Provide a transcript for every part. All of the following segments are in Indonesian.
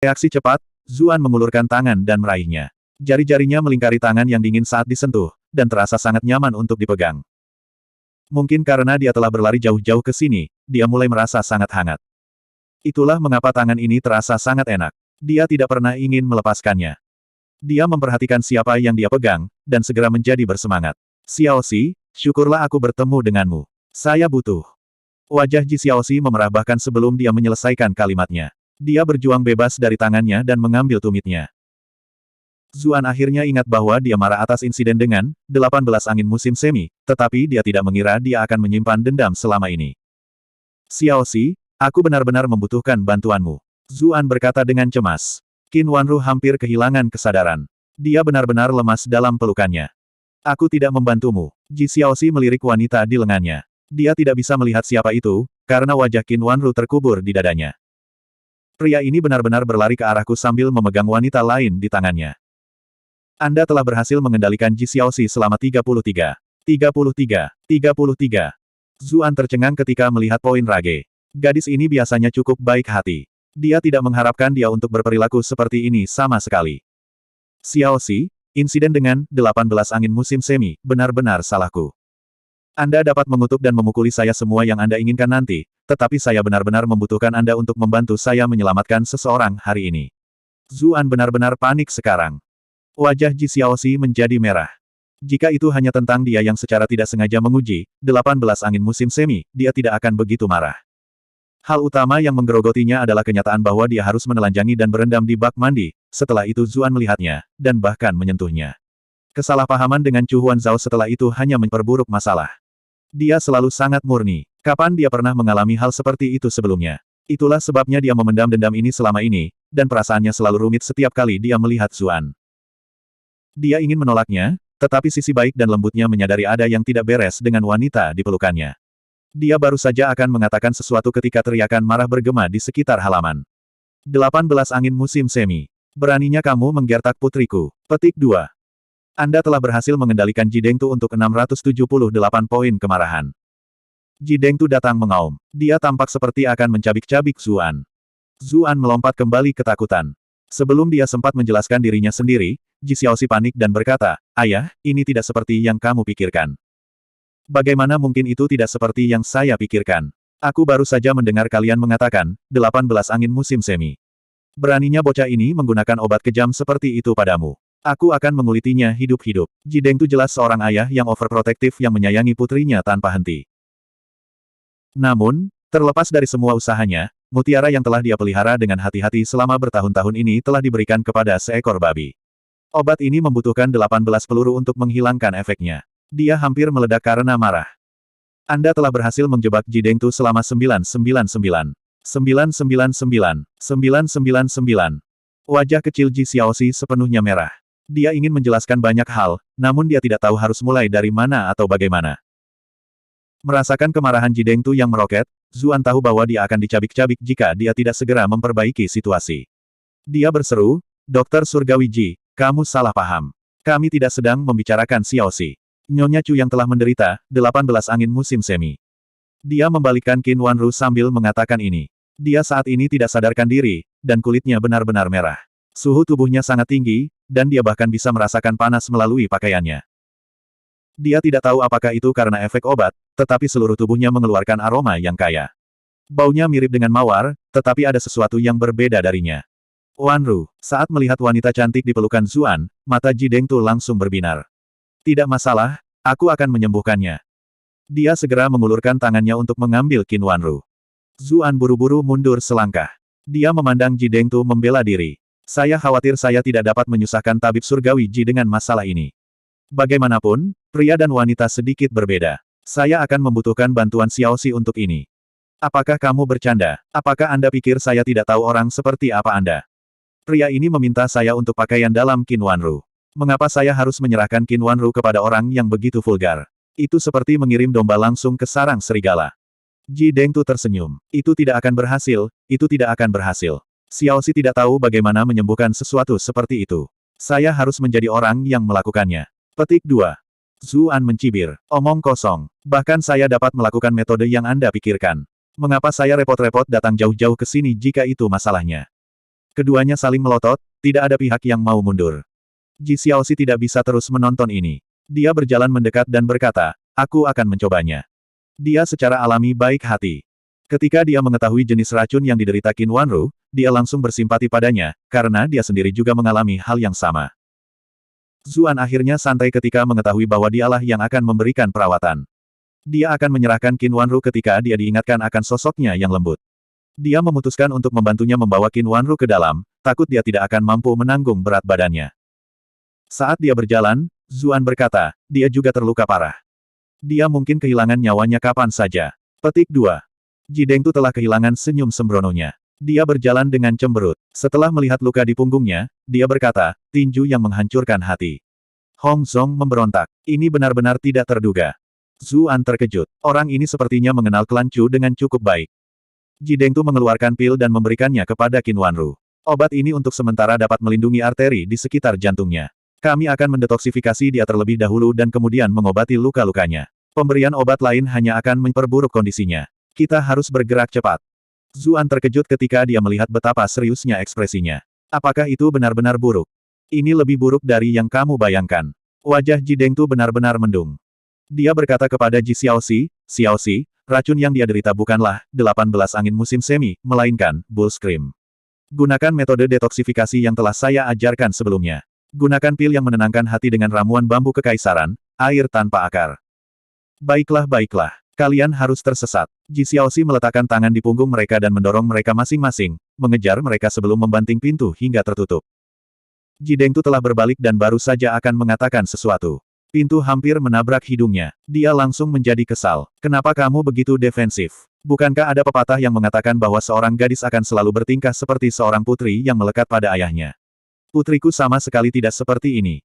Reaksi cepat, Zuan mengulurkan tangan dan meraihnya. Jari-jarinya melingkari tangan yang dingin saat disentuh, dan terasa sangat nyaman untuk dipegang. Mungkin karena dia telah berlari jauh-jauh ke sini, dia mulai merasa sangat hangat. Itulah mengapa tangan ini terasa sangat enak. Dia tidak pernah ingin melepaskannya. Dia memperhatikan siapa yang dia pegang, dan segera menjadi bersemangat. Xiaoxi, syukurlah aku bertemu denganmu. Saya butuh. Wajah Ji Xiaoxi memerah bahkan sebelum dia menyelesaikan kalimatnya. Dia berjuang bebas dari tangannya dan mengambil tumitnya. Zuan akhirnya ingat bahwa dia marah atas insiden dengan 18 angin musim semi, tetapi dia tidak mengira dia akan menyimpan dendam selama ini. Xiaoxi, aku benar-benar membutuhkan bantuanmu. Zuan berkata dengan cemas. Qin Wanru hampir kehilangan kesadaran. Dia benar-benar lemas dalam pelukannya. Aku tidak membantumu. Ji Xiaoxi melirik wanita di lengannya. Dia tidak bisa melihat siapa itu, karena wajah Qin Wanru terkubur di dadanya. Pria ini benar-benar berlari ke arahku sambil memegang wanita lain di tangannya. Anda telah berhasil mengendalikan Ji Xiaoxi selama 33. Zuan tercengang ketika melihat poin rage. Gadis ini biasanya cukup baik hati. Dia tidak mengharapkan dia untuk berperilaku seperti ini sama sekali. Xiaoxi, insiden dengan 18 angin musim semi, benar-benar salahku. Anda dapat mengutuk dan memukuli saya semua yang Anda inginkan nanti, tetapi saya benar-benar membutuhkan Anda untuk membantu saya menyelamatkan seseorang hari ini. Zuan benar-benar panik sekarang. Wajah Ji Xiaoxi menjadi merah. Jika itu hanya tentang dia yang secara tidak sengaja menguji 18 angin musim semi, dia tidak akan begitu marah. Hal utama yang menggerogotinya adalah kenyataan bahwa dia harus menelanjangi dan berendam di bak mandi, setelah itu Zuan melihatnya, dan bahkan menyentuhnya. Kesalahpahaman dengan Chu Huanzhao setelah itu hanya memperburuk masalah. Dia selalu sangat murni. Kapan dia pernah mengalami hal seperti itu sebelumnya? Itulah sebabnya dia memendam dendam ini selama ini, dan perasaannya selalu rumit setiap kali dia melihat Zuan. Dia ingin menolaknya, tetapi sisi baik dan lembutnya menyadari ada yang tidak beres dengan wanita di pelukannya. Dia baru saja akan mengatakan sesuatu ketika teriakan marah bergema di sekitar halaman. 18 angin musim semi. Beraninya kamu menggertak putriku. Petik 2. Anda telah berhasil mengendalikan Ji Dengtu untuk 678 poin kemarahan. Ji Dengtu datang mengaum. Dia tampak seperti akan mencabik-cabik Zuan. Zuan melompat kembali ketakutan. Sebelum dia sempat menjelaskan dirinya sendiri, Ji Xiaoxi panik dan berkata, "Ayah, ini tidak seperti yang kamu pikirkan." Bagaimana mungkin itu tidak seperti yang saya pikirkan? Aku baru saja mendengar kalian mengatakan, 18 angin musim semi. Beraninya bocah ini menggunakan obat kejam seperti itu padamu. Aku akan mengulitinya hidup-hidup. Ji Dengtu jelas seorang ayah yang overprotektif yang menyayangi putrinya tanpa henti. Namun, terlepas dari semua usahanya, mutiara yang telah dia pelihara dengan hati-hati selama bertahun-tahun ini telah diberikan kepada seekor babi. Obat ini membutuhkan 18 peluru untuk menghilangkan efeknya. Dia hampir meledak karena marah. Anda telah berhasil menjebak Ji Dengtu selama 999. Wajah kecil Ji Xiaoxi sepenuhnya merah. Dia ingin menjelaskan banyak hal, namun dia tidak tahu harus mulai dari mana atau bagaimana. Merasakan kemarahan Ji Dengtu yang meroket, Zuan tahu bahwa dia akan dicabik-cabik jika dia tidak segera memperbaiki situasi. Dia berseru, "Dokter Surgawi Ji, kamu salah paham. Kami tidak sedang membicarakan Xiaoxi. Nyonya Chu yang telah menderita 18 angin musim semi." Dia membalikkan Qin Wanru sambil mengatakan ini. Dia saat ini tidak sadarkan diri, dan kulitnya benar-benar merah. Suhu tubuhnya sangat tinggi, dan dia bahkan bisa merasakan panas melalui pakaiannya. Dia tidak tahu apakah itu karena efek obat, tetapi seluruh tubuhnya mengeluarkan aroma yang kaya. Baunya mirip dengan mawar, tetapi ada sesuatu yang berbeda darinya. Wanru, saat melihat wanita cantik di pelukan Zuan, mata Ji Dengtu langsung berbinar. Tidak masalah, aku akan menyembuhkannya. Dia segera mengulurkan tangannya untuk mengambil Qin Wanru. Zuan buru-buru mundur selangkah. Dia memandang Ji Dengtu membela diri. Saya khawatir saya tidak dapat menyusahkan tabib surgawi Ji dengan masalah ini. Bagaimanapun, pria dan wanita sedikit berbeda. Saya akan membutuhkan bantuan Xiaoxi untuk ini. Apakah kamu bercanda? Apakah Anda pikir saya tidak tahu orang seperti apa Anda? Pria ini meminta saya untuk pakaian dalam Qin Wanru. Mengapa saya harus menyerahkan Qin Wanru kepada orang yang begitu vulgar? Itu seperti mengirim domba langsung ke sarang serigala. Ji Dengtu tersenyum. Itu tidak akan berhasil, itu tidak akan berhasil. Xiaoxi tidak tahu bagaimana menyembuhkan sesuatu seperti itu. Saya harus menjadi orang yang melakukannya. Petik 2. Zuan mencibir. Omong kosong. Bahkan saya dapat melakukan metode yang Anda pikirkan. Mengapa saya repot-repot datang jauh-jauh ke sini jika itu masalahnya? Keduanya saling melotot, tidak ada pihak yang mau mundur. Ji Xiaoxi tidak bisa terus menonton ini. Dia berjalan mendekat dan berkata, aku akan mencobanya. Dia secara alami baik hati. Ketika dia mengetahui jenis racun yang diderita Qin Wanru, dia langsung bersimpati padanya, karena dia sendiri juga mengalami hal yang sama. Zuan akhirnya santai ketika mengetahui bahwa dialah yang akan memberikan perawatan. Dia akan menyerahkan Qin Wanru ketika dia diingatkan akan sosoknya yang lembut. Dia memutuskan untuk membantunya membawa Qin Wanru ke dalam, takut dia tidak akan mampu menanggung berat badannya. Saat dia berjalan, Zuan berkata, dia juga terluka parah. Dia mungkin kehilangan nyawanya kapan saja. Petik 2. Ji Dengtu telah kehilangan senyum sembrononya. Dia berjalan dengan cemberut. Setelah melihat luka di punggungnya, dia berkata, tinju yang menghancurkan hati. Hong Zong memberontak. Ini benar-benar tidak terduga. Zuan terkejut. Orang ini sepertinya mengenal klan Chu dengan cukup baik. Ji Dengtu mengeluarkan pil dan memberikannya kepada Qin Wanru. Obat ini untuk sementara dapat melindungi arteri di sekitar jantungnya. Kami akan mendetoksifikasi dia terlebih dahulu dan kemudian mengobati luka-lukanya. Pemberian obat lain hanya akan memperburuk kondisinya. Kita harus bergerak cepat. Zuan terkejut ketika dia melihat betapa seriusnya ekspresinya. Apakah itu benar-benar buruk? Ini lebih buruk dari yang kamu bayangkan. Wajah Ji Dengtu benar-benar mendung. Dia berkata kepada Ji Xiaoxi, Xiaoxi, racun yang dia derita bukanlah 18 angin musim semi, melainkan Bull Scream. Gunakan metode detoksifikasi yang telah saya ajarkan sebelumnya. Gunakan pil yang menenangkan hati dengan ramuan bambu kekaisaran, air tanpa akar. Baiklah, baiklah. Kalian harus tersesat. Ji Xiaoxi meletakkan tangan di punggung mereka dan mendorong mereka masing-masing, mengejar mereka sebelum membanting pintu hingga tertutup. Ji Dengtu telah berbalik dan baru saja akan mengatakan sesuatu. Pintu hampir menabrak hidungnya. Dia langsung menjadi kesal. Kenapa kamu begitu defensif? Bukankah ada pepatah yang mengatakan bahwa seorang gadis akan selalu bertingkah seperti seorang putri yang melekat pada ayahnya? Putriku sama sekali tidak seperti ini.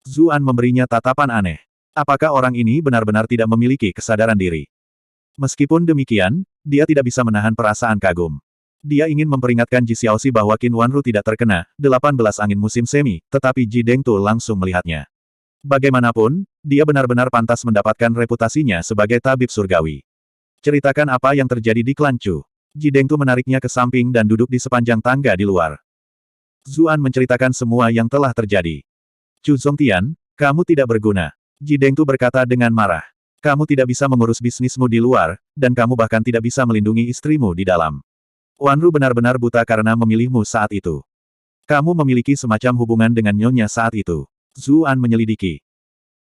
Zuan memberinya tatapan aneh. Apakah orang ini benar-benar tidak memiliki kesadaran diri? Meskipun demikian, dia tidak bisa menahan perasaan kagum. Dia ingin memperingatkan Ji Xiaoxi bahwa Qin Wanru tidak terkena 18 angin musim semi, tetapi Ji Dengtu langsung melihatnya. Bagaimanapun, dia benar-benar pantas mendapatkan reputasinya sebagai tabib surgawi. Ceritakan apa yang terjadi di klan Chu. Ji Dengtu menariknya ke samping dan duduk di sepanjang tangga di luar. Zuan menceritakan semua yang telah terjadi. Chu Zongtian, kamu tidak berguna. Ji Dengtu berkata dengan marah. Kamu tidak bisa mengurus bisnismu di luar, dan kamu bahkan tidak bisa melindungi istrimu di dalam. Wanru benar-benar buta karena memilihmu saat itu. Kamu memiliki semacam hubungan dengan nyonya saat itu. Zuan menyelidiki.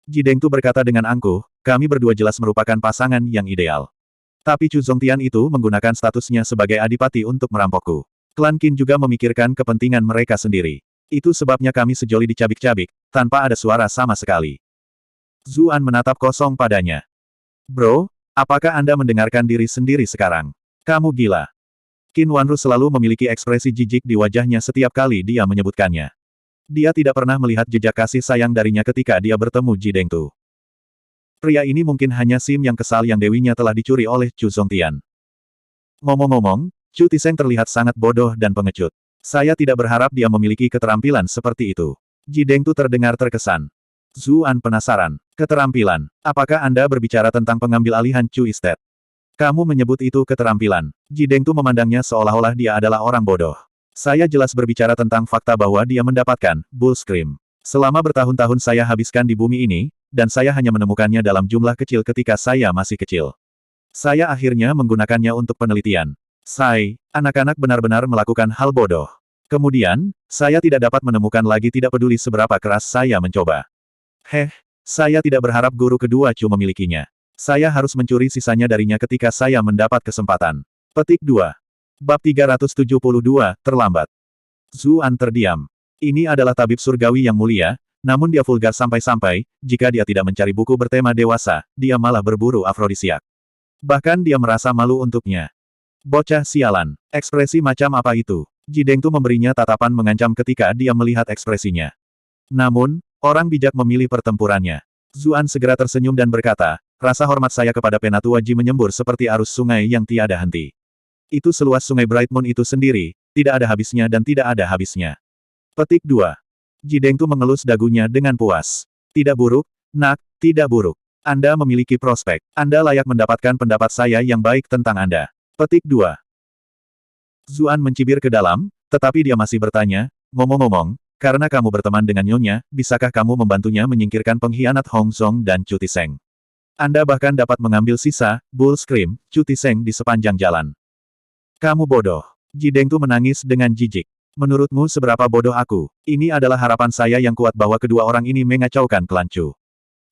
Ji Dengtu berkata dengan angkuh, kami berdua jelas merupakan pasangan yang ideal. Tapi Chu Zongtian itu menggunakan statusnya sebagai adipati untuk merampokku. Klan Qin juga memikirkan kepentingan mereka sendiri. Itu sebabnya kami sejoli dicabik-cabik, tanpa ada suara sama sekali. Zuan menatap kosong padanya. Bro, apakah Anda mendengarkan diri sendiri sekarang? Kamu gila. Qin Wanru selalu memiliki ekspresi jijik di wajahnya setiap kali dia menyebutkannya. Dia tidak pernah melihat jejak kasih sayang darinya ketika dia bertemu Ji Dengtu. Pria ini mungkin hanya Sim yang kesal yang dewinya telah dicuri oleh Chu Zongtian. Ngomong-ngomong, Chu Tiseng terlihat sangat bodoh dan pengecut. Saya tidak berharap dia memiliki keterampilan seperti itu. Ji Dengtu terdengar terkesan. Zuan penasaran. Keterampilan. Apakah Anda berbicara tentang pengambil alihan Chu Estate? Kamu menyebut itu keterampilan. Ji Dengtu memandangnya seolah-olah dia adalah orang bodoh. Saya jelas berbicara tentang fakta bahwa dia mendapatkan Bull Scream. Selama bertahun-tahun saya habiskan di bumi ini, dan saya hanya menemukannya dalam jumlah kecil ketika saya masih kecil. Saya akhirnya menggunakannya untuk penelitian. Anak-anak benar-benar melakukan hal bodoh. Kemudian, saya tidak dapat menemukan lagi tidak peduli seberapa keras saya mencoba. Saya tidak berharap guru kedua Chu memilikinya. Saya harus mencuri sisanya darinya ketika saya mendapat kesempatan. Petik 2. Bab 372, terlambat. Zuan terdiam. Ini adalah tabib surgawi yang mulia, namun dia vulgar sampai-sampai, jika dia tidak mencari buku bertema dewasa, dia malah berburu afrodisiak. Bahkan dia merasa malu untuknya. Bocah sialan. Ekspresi macam apa itu? Ji Dengtu memberinya tatapan mengancam ketika dia melihat ekspresinya. Namun, orang bijak memilih pertempurannya. Zuan segera tersenyum dan berkata, rasa hormat saya kepada Penatua Ji menyembur seperti arus sungai yang tiada henti. Itu seluas sungai Bright Moon itu sendiri, tidak ada habisnya dan tidak ada habisnya. Petik 2. Ji Dengtu mengelus dagunya dengan puas. Tidak buruk, nak, tidak buruk. Anda memiliki prospek. Anda layak mendapatkan pendapat saya yang baik tentang Anda. Petik 2. Zuan mencibir ke dalam, Tetapi dia masih bertanya, ngomong-ngomong, karena kamu berteman dengan Nyonya, bisakah kamu membantunya menyingkirkan pengkhianat Hong Zong dan Chu Tiseng? Anda bahkan dapat mengambil sisa, Bull Scream, Chu Tiseng di sepanjang jalan. Kamu bodoh. Ji Dengtu menangis dengan jijik. Menurutmu seberapa bodoh aku? Ini adalah harapan saya yang kuat bahwa kedua orang ini mengacaukan klan Chu.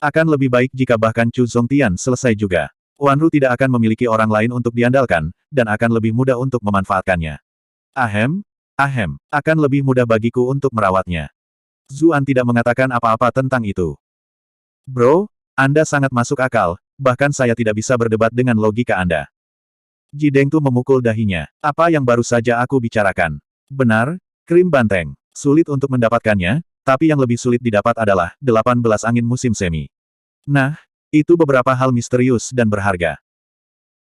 Akan lebih baik jika bahkan Chu Zongtian selesai juga. Wanru tidak akan memiliki orang lain untuk diandalkan, dan akan lebih mudah untuk memanfaatkannya. Ahem, akan lebih mudah bagiku untuk merawatnya. Zuan tidak mengatakan apa-apa tentang itu. Bro, Anda sangat masuk akal, bahkan saya tidak bisa berdebat dengan logika Anda. Ji Dengtu memukul dahinya. Apa yang baru saja aku bicarakan? Benar, krim banteng. Sulit untuk mendapatkannya, tapi yang lebih sulit didapat adalah 18 angin musim semi. Nah, itu beberapa hal misterius dan berharga.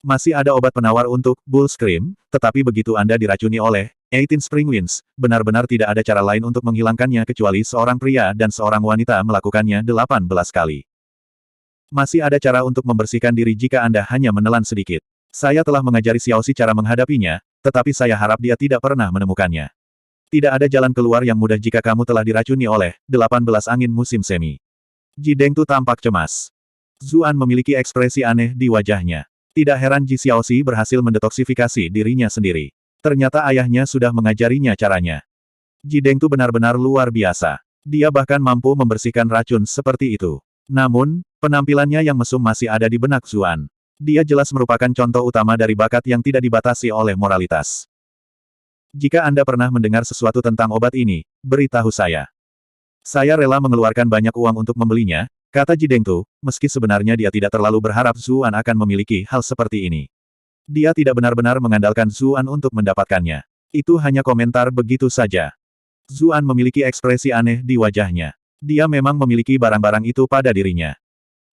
Masih ada obat penawar untuk Bull Scream, tetapi begitu Anda diracuni oleh 18 Spring Winds, benar-benar tidak ada cara lain untuk menghilangkannya kecuali seorang pria dan seorang wanita melakukannya 18 kali. Masih ada cara untuk membersihkan diri jika Anda hanya menelan sedikit. Saya telah mengajari Xiaoxi cara menghadapinya, tetapi saya harap dia tidak pernah menemukannya. Tidak ada jalan keluar yang mudah jika kamu telah diracuni oleh 18 angin musim semi. Ji Dengtu tampak cemas. Zuan memiliki ekspresi aneh di wajahnya. Tidak heran Ji Xiaoxi berhasil mendetoksifikasi dirinya sendiri. Ternyata ayahnya sudah mengajarinya caranya. Ji Dengtu benar-benar luar biasa. Dia bahkan mampu membersihkan racun seperti itu. Namun, penampilannya yang mesum masih ada di benak Zuan. Dia jelas merupakan contoh utama dari bakat yang tidak dibatasi oleh moralitas. Jika Anda pernah mendengar sesuatu tentang obat ini, beritahu saya. Saya rela mengeluarkan banyak uang untuk membelinya, kata Ji Dengtu, meski sebenarnya dia tidak terlalu berharap Zuan akan memiliki hal seperti ini. Dia tidak benar-benar mengandalkan Zuan untuk mendapatkannya. Itu hanya komentar begitu saja. Zuan memiliki ekspresi aneh di wajahnya. Dia memang memiliki barang-barang itu pada dirinya.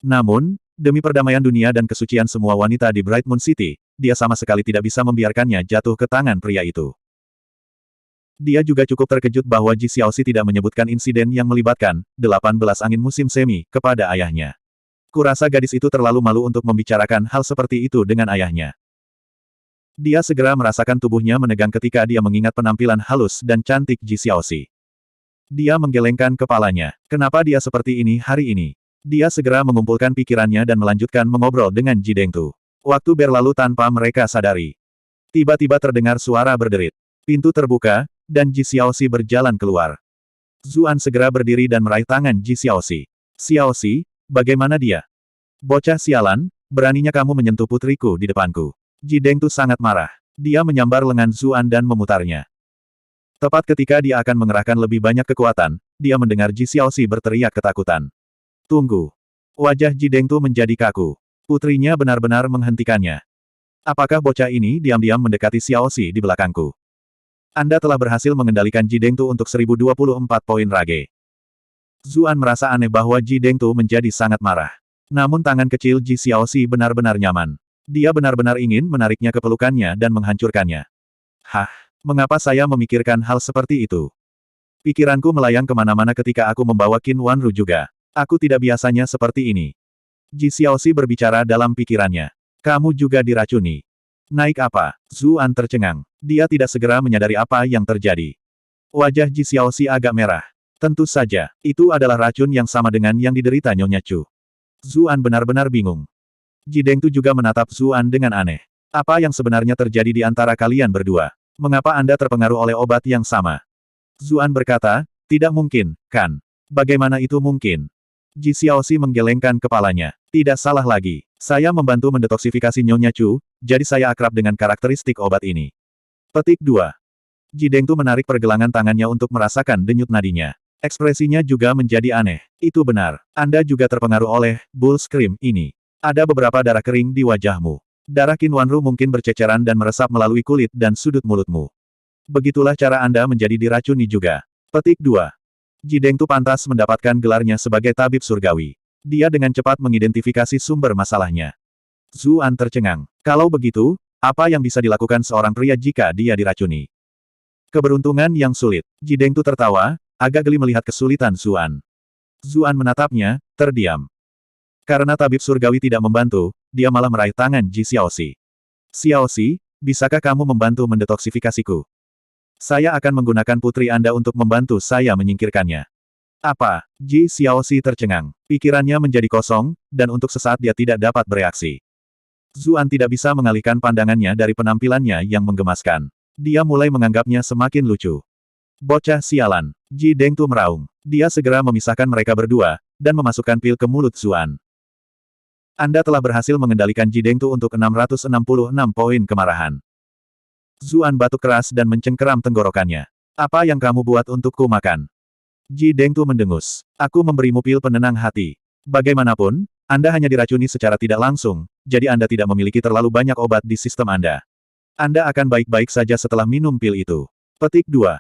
Namun, demi perdamaian dunia dan kesucian semua wanita di Bright Moon City, dia sama sekali tidak bisa membiarkannya jatuh ke tangan pria itu. Dia juga cukup terkejut bahwa Ji Xiaoxi tidak menyebutkan insiden yang melibatkan 18 angin musim semi kepada ayahnya. Kurasa gadis itu terlalu malu untuk membicarakan hal seperti itu dengan ayahnya. Dia segera merasakan tubuhnya menegang ketika dia mengingat penampilan halus dan cantik Ji Xiaoxi. Dia menggelengkan kepalanya. Kenapa dia seperti ini hari ini? Dia segera mengumpulkan pikirannya dan melanjutkan mengobrol dengan Ji Dengtu. Waktu berlalu tanpa mereka sadari. Tiba-tiba terdengar suara berderit. Pintu terbuka, dan Ji Xiaoxi berjalan keluar. Zuan segera berdiri dan meraih tangan Ji Xiaoxi. Xiaoxi, bagaimana dia? Bocah sialan, beraninya kamu menyentuh putriku di depanku. Ji Dengtu sangat marah. Dia menyambar lengan Zuan dan memutarnya. Tepat ketika dia akan mengerahkan lebih banyak kekuatan, dia mendengar Ji Xiaoxi berteriak ketakutan. Tunggu. Wajah Ji Dengtu menjadi kaku. Putrinya benar-benar menghentikannya. Apakah bocah ini diam-diam mendekati Xiaoxi di belakangku? Anda telah berhasil mengendalikan Ji Dengtu untuk 1024 poin rage. Zuan merasa aneh bahwa Ji Dengtu menjadi sangat marah. Namun tangan kecil Ji Xiaoxi benar-benar nyaman. Dia benar-benar ingin menariknya ke pelukannya dan menghancurkannya. Hah, mengapa saya memikirkan hal seperti itu? Pikiranku melayang kemana-mana ketika aku membawa Qin Wanru juga. Aku tidak biasanya seperti ini. Ji Xiaoxi berbicara dalam pikirannya. Kamu juga diracuni. Naik apa? Zuan tercengang. Dia tidak segera menyadari apa yang terjadi. Wajah Ji Xiaoxi agak merah. Tentu saja, itu adalah racun yang sama dengan yang diderita Nyonya Chu. Zuan benar-benar bingung. Ji Dengtu juga menatap Zuan dengan aneh. Apa yang sebenarnya terjadi di antara kalian berdua? Mengapa Anda terpengaruh oleh obat yang sama? Zuan berkata, tidak mungkin, kan? Bagaimana itu mungkin? Ji Xiaoxi menggelengkan kepalanya. Tidak salah lagi. Saya membantu mendetoksifikasi Nyonya Chu, jadi saya akrab dengan karakteristik obat ini. Petik 2. Ji Dengtu menarik pergelangan tangannya untuk merasakan denyut nadinya. Ekspresinya juga menjadi aneh. Itu benar. Anda juga terpengaruh oleh Bull Scream ini. Ada beberapa darah kering di wajahmu. Darah Qin Wanru mungkin berceceran dan meresap melalui kulit dan sudut mulutmu. Begitulah cara Anda menjadi diracuni juga. Petik 2. Ji Dengtu pantas mendapatkan gelarnya sebagai tabib surgawi. Dia dengan cepat mengidentifikasi sumber masalahnya. Zuan tercengang. Kalau begitu, apa yang bisa dilakukan seorang pria jika dia diracuni? Keberuntungan yang sulit. Ji Dengtu tertawa, agak geli melihat kesulitan Zuan. Zuan menatapnya, terdiam. Karena tabib surgawi tidak membantu, dia malah meraih tangan Ji Xiaoxi. Xiaoxi, bisakah kamu membantu mendetoksifikasiku? Saya akan menggunakan putri Anda untuk membantu saya menyingkirkannya. Apa? Ji Xiaoxi tercengang. Pikirannya menjadi kosong, dan untuk sesaat dia tidak dapat bereaksi. Zuan tidak bisa mengalihkan pandangannya dari penampilannya yang menggemaskan. Dia mulai menganggapnya semakin lucu. Bocah sialan. Ji Dengtu meraung. Dia segera memisahkan mereka berdua, dan memasukkan pil ke mulut Zuan. Anda telah berhasil mengendalikan Ji Dengtu untuk 666 poin kemarahan. Zuan batuk keras dan mencengkeram tenggorokannya. Apa yang kamu buat untukku makan? Ji Dengtu mendengus. Aku memberimu pil penenang hati. Bagaimanapun, Anda hanya diracuni secara tidak langsung, jadi Anda tidak memiliki terlalu banyak obat di sistem Anda. Anda akan baik-baik saja setelah minum pil itu. Petik 2.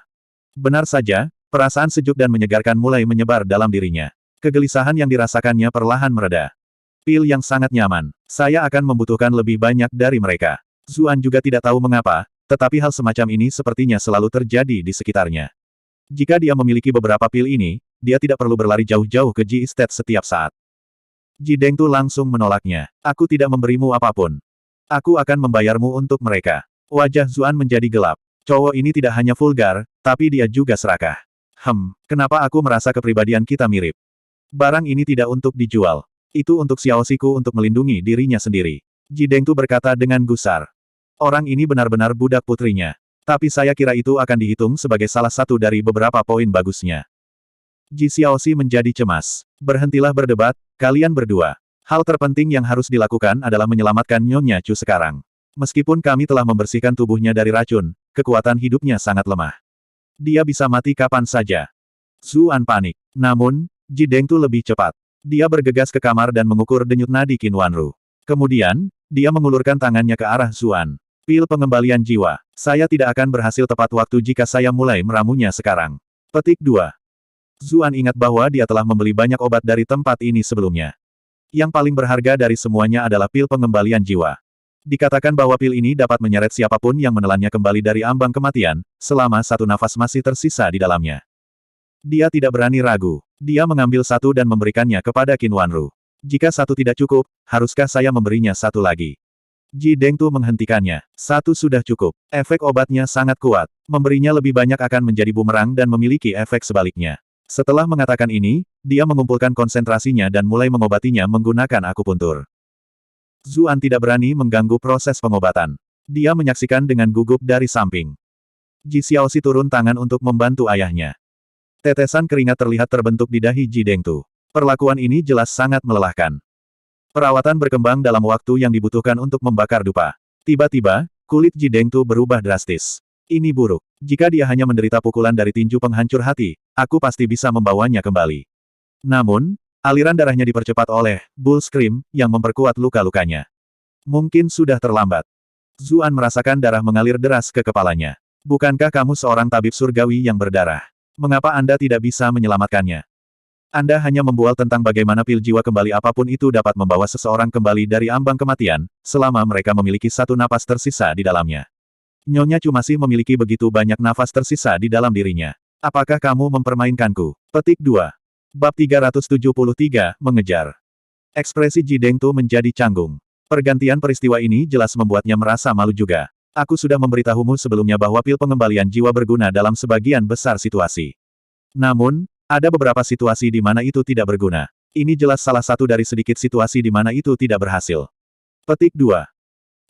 Benar saja, perasaan sejuk dan menyegarkan mulai menyebar dalam dirinya. Kegelisahan yang dirasakannya perlahan mereda. Pil yang sangat nyaman. Saya akan membutuhkan lebih banyak dari mereka. Zuan juga tidak tahu mengapa, tetapi hal semacam ini sepertinya selalu terjadi di sekitarnya. Jika dia memiliki beberapa pil ini, dia tidak perlu berlari jauh-jauh ke Ji Estate setiap saat. Ji Dengtu langsung menolaknya. Aku tidak memberimu apapun. Aku akan membayarmu untuk mereka. Wajah Zuan menjadi gelap. Cowok ini tidak hanya vulgar, tapi dia juga serakah. Kenapa aku merasa kepribadian kita mirip? Barang ini tidak untuk dijual. Itu untuk Xiaoxiku untuk melindungi dirinya sendiri. Ji Dengtu berkata dengan gusar. Orang ini benar-benar budak putrinya. Tapi saya kira itu akan dihitung sebagai salah satu dari beberapa poin bagusnya. Ji Xiaoxi menjadi cemas. Berhentilah berdebat, kalian berdua. Hal terpenting yang harus dilakukan adalah menyelamatkan Nyonya Chu sekarang. Meskipun kami telah membersihkan tubuhnya dari racun, kekuatan hidupnya sangat lemah. Dia bisa mati kapan saja. Zuan panik. Namun, Ji Dengtu lebih cepat. Dia bergegas ke kamar dan mengukur denyut nadi Qin Wanru. Kemudian, dia mengulurkan tangannya ke arah Zuan. Pil pengembalian jiwa. Saya tidak akan berhasil tepat waktu jika saya mulai meramunya sekarang. Petik 2. Zuan ingat bahwa dia telah membeli banyak obat dari tempat ini sebelumnya. Yang paling berharga dari semuanya adalah pil pengembalian jiwa. Dikatakan bahwa pil ini dapat menyeret siapapun yang menelannya kembali dari ambang kematian, selama satu nafas masih tersisa di dalamnya. Dia tidak berani ragu. Dia mengambil satu dan memberikannya kepada Qin Wanru. Jika satu tidak cukup, haruskah saya memberinya satu lagi? Ji Dengtu menghentikannya. Satu sudah cukup. Efek obatnya sangat kuat. Memberinya lebih banyak akan menjadi bumerang dan memiliki efek sebaliknya. Setelah mengatakan ini, dia mengumpulkan konsentrasinya dan mulai mengobatinya menggunakan akupuntur. Zuan tidak berani mengganggu proses pengobatan. Dia menyaksikan dengan gugup dari samping. Ji Xiaoxi turun tangan untuk membantu ayahnya. Tetesan keringat terlihat terbentuk di dahi Ji Dengtu. Perlakuan ini jelas sangat melelahkan. Perawatan berkembang dalam waktu yang dibutuhkan untuk membakar dupa. Tiba-tiba, kulit Ji Dengtu berubah drastis. Ini buruk. Jika dia hanya menderita pukulan dari tinju penghancur hati, aku pasti bisa membawanya kembali. Namun, aliran darahnya dipercepat oleh Bull Scream yang memperkuat luka-lukanya. Mungkin sudah terlambat. Zuan merasakan darah mengalir deras ke kepalanya. Bukankah kamu seorang tabib surgawi yang berdarah? Mengapa Anda tidak bisa menyelamatkannya? Anda hanya membual tentang bagaimana pil jiwa kembali apapun itu dapat membawa seseorang kembali dari ambang kematian, selama mereka memiliki satu napas tersisa di dalamnya. Nyonya Chu masih memiliki begitu banyak nafas tersisa di dalam dirinya. Apakah kamu mempermainkanku? Petik 2. Bab 373, Mengejar. Ekspresi Ji Dengtu menjadi canggung. Pergantian peristiwa ini jelas membuatnya merasa malu juga. Aku sudah memberitahumu sebelumnya bahwa pil pengembalian jiwa berguna dalam sebagian besar situasi. Namun, ada beberapa situasi di mana itu tidak berguna. Ini jelas salah satu dari sedikit situasi di mana itu tidak berhasil. Petik 2.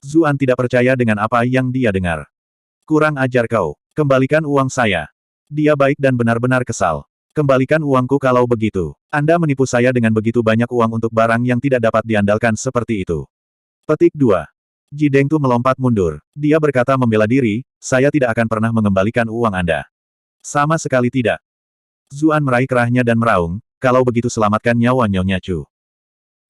Zuan tidak percaya dengan apa yang dia dengar. Kurang ajar kau. Kembalikan uang saya. Dia baik dan benar-benar kesal. Kembalikan uangku kalau begitu. Anda menipu saya dengan begitu banyak uang untuk barang yang tidak dapat diandalkan seperti itu. Petik 2. Ji Dengtu melompat mundur. Dia berkata membela diri, saya tidak akan pernah mengembalikan uang Anda. Sama sekali tidak. Zuan meraih kerahnya dan meraung, kalau begitu selamatkan nyawa Nyonya Chu.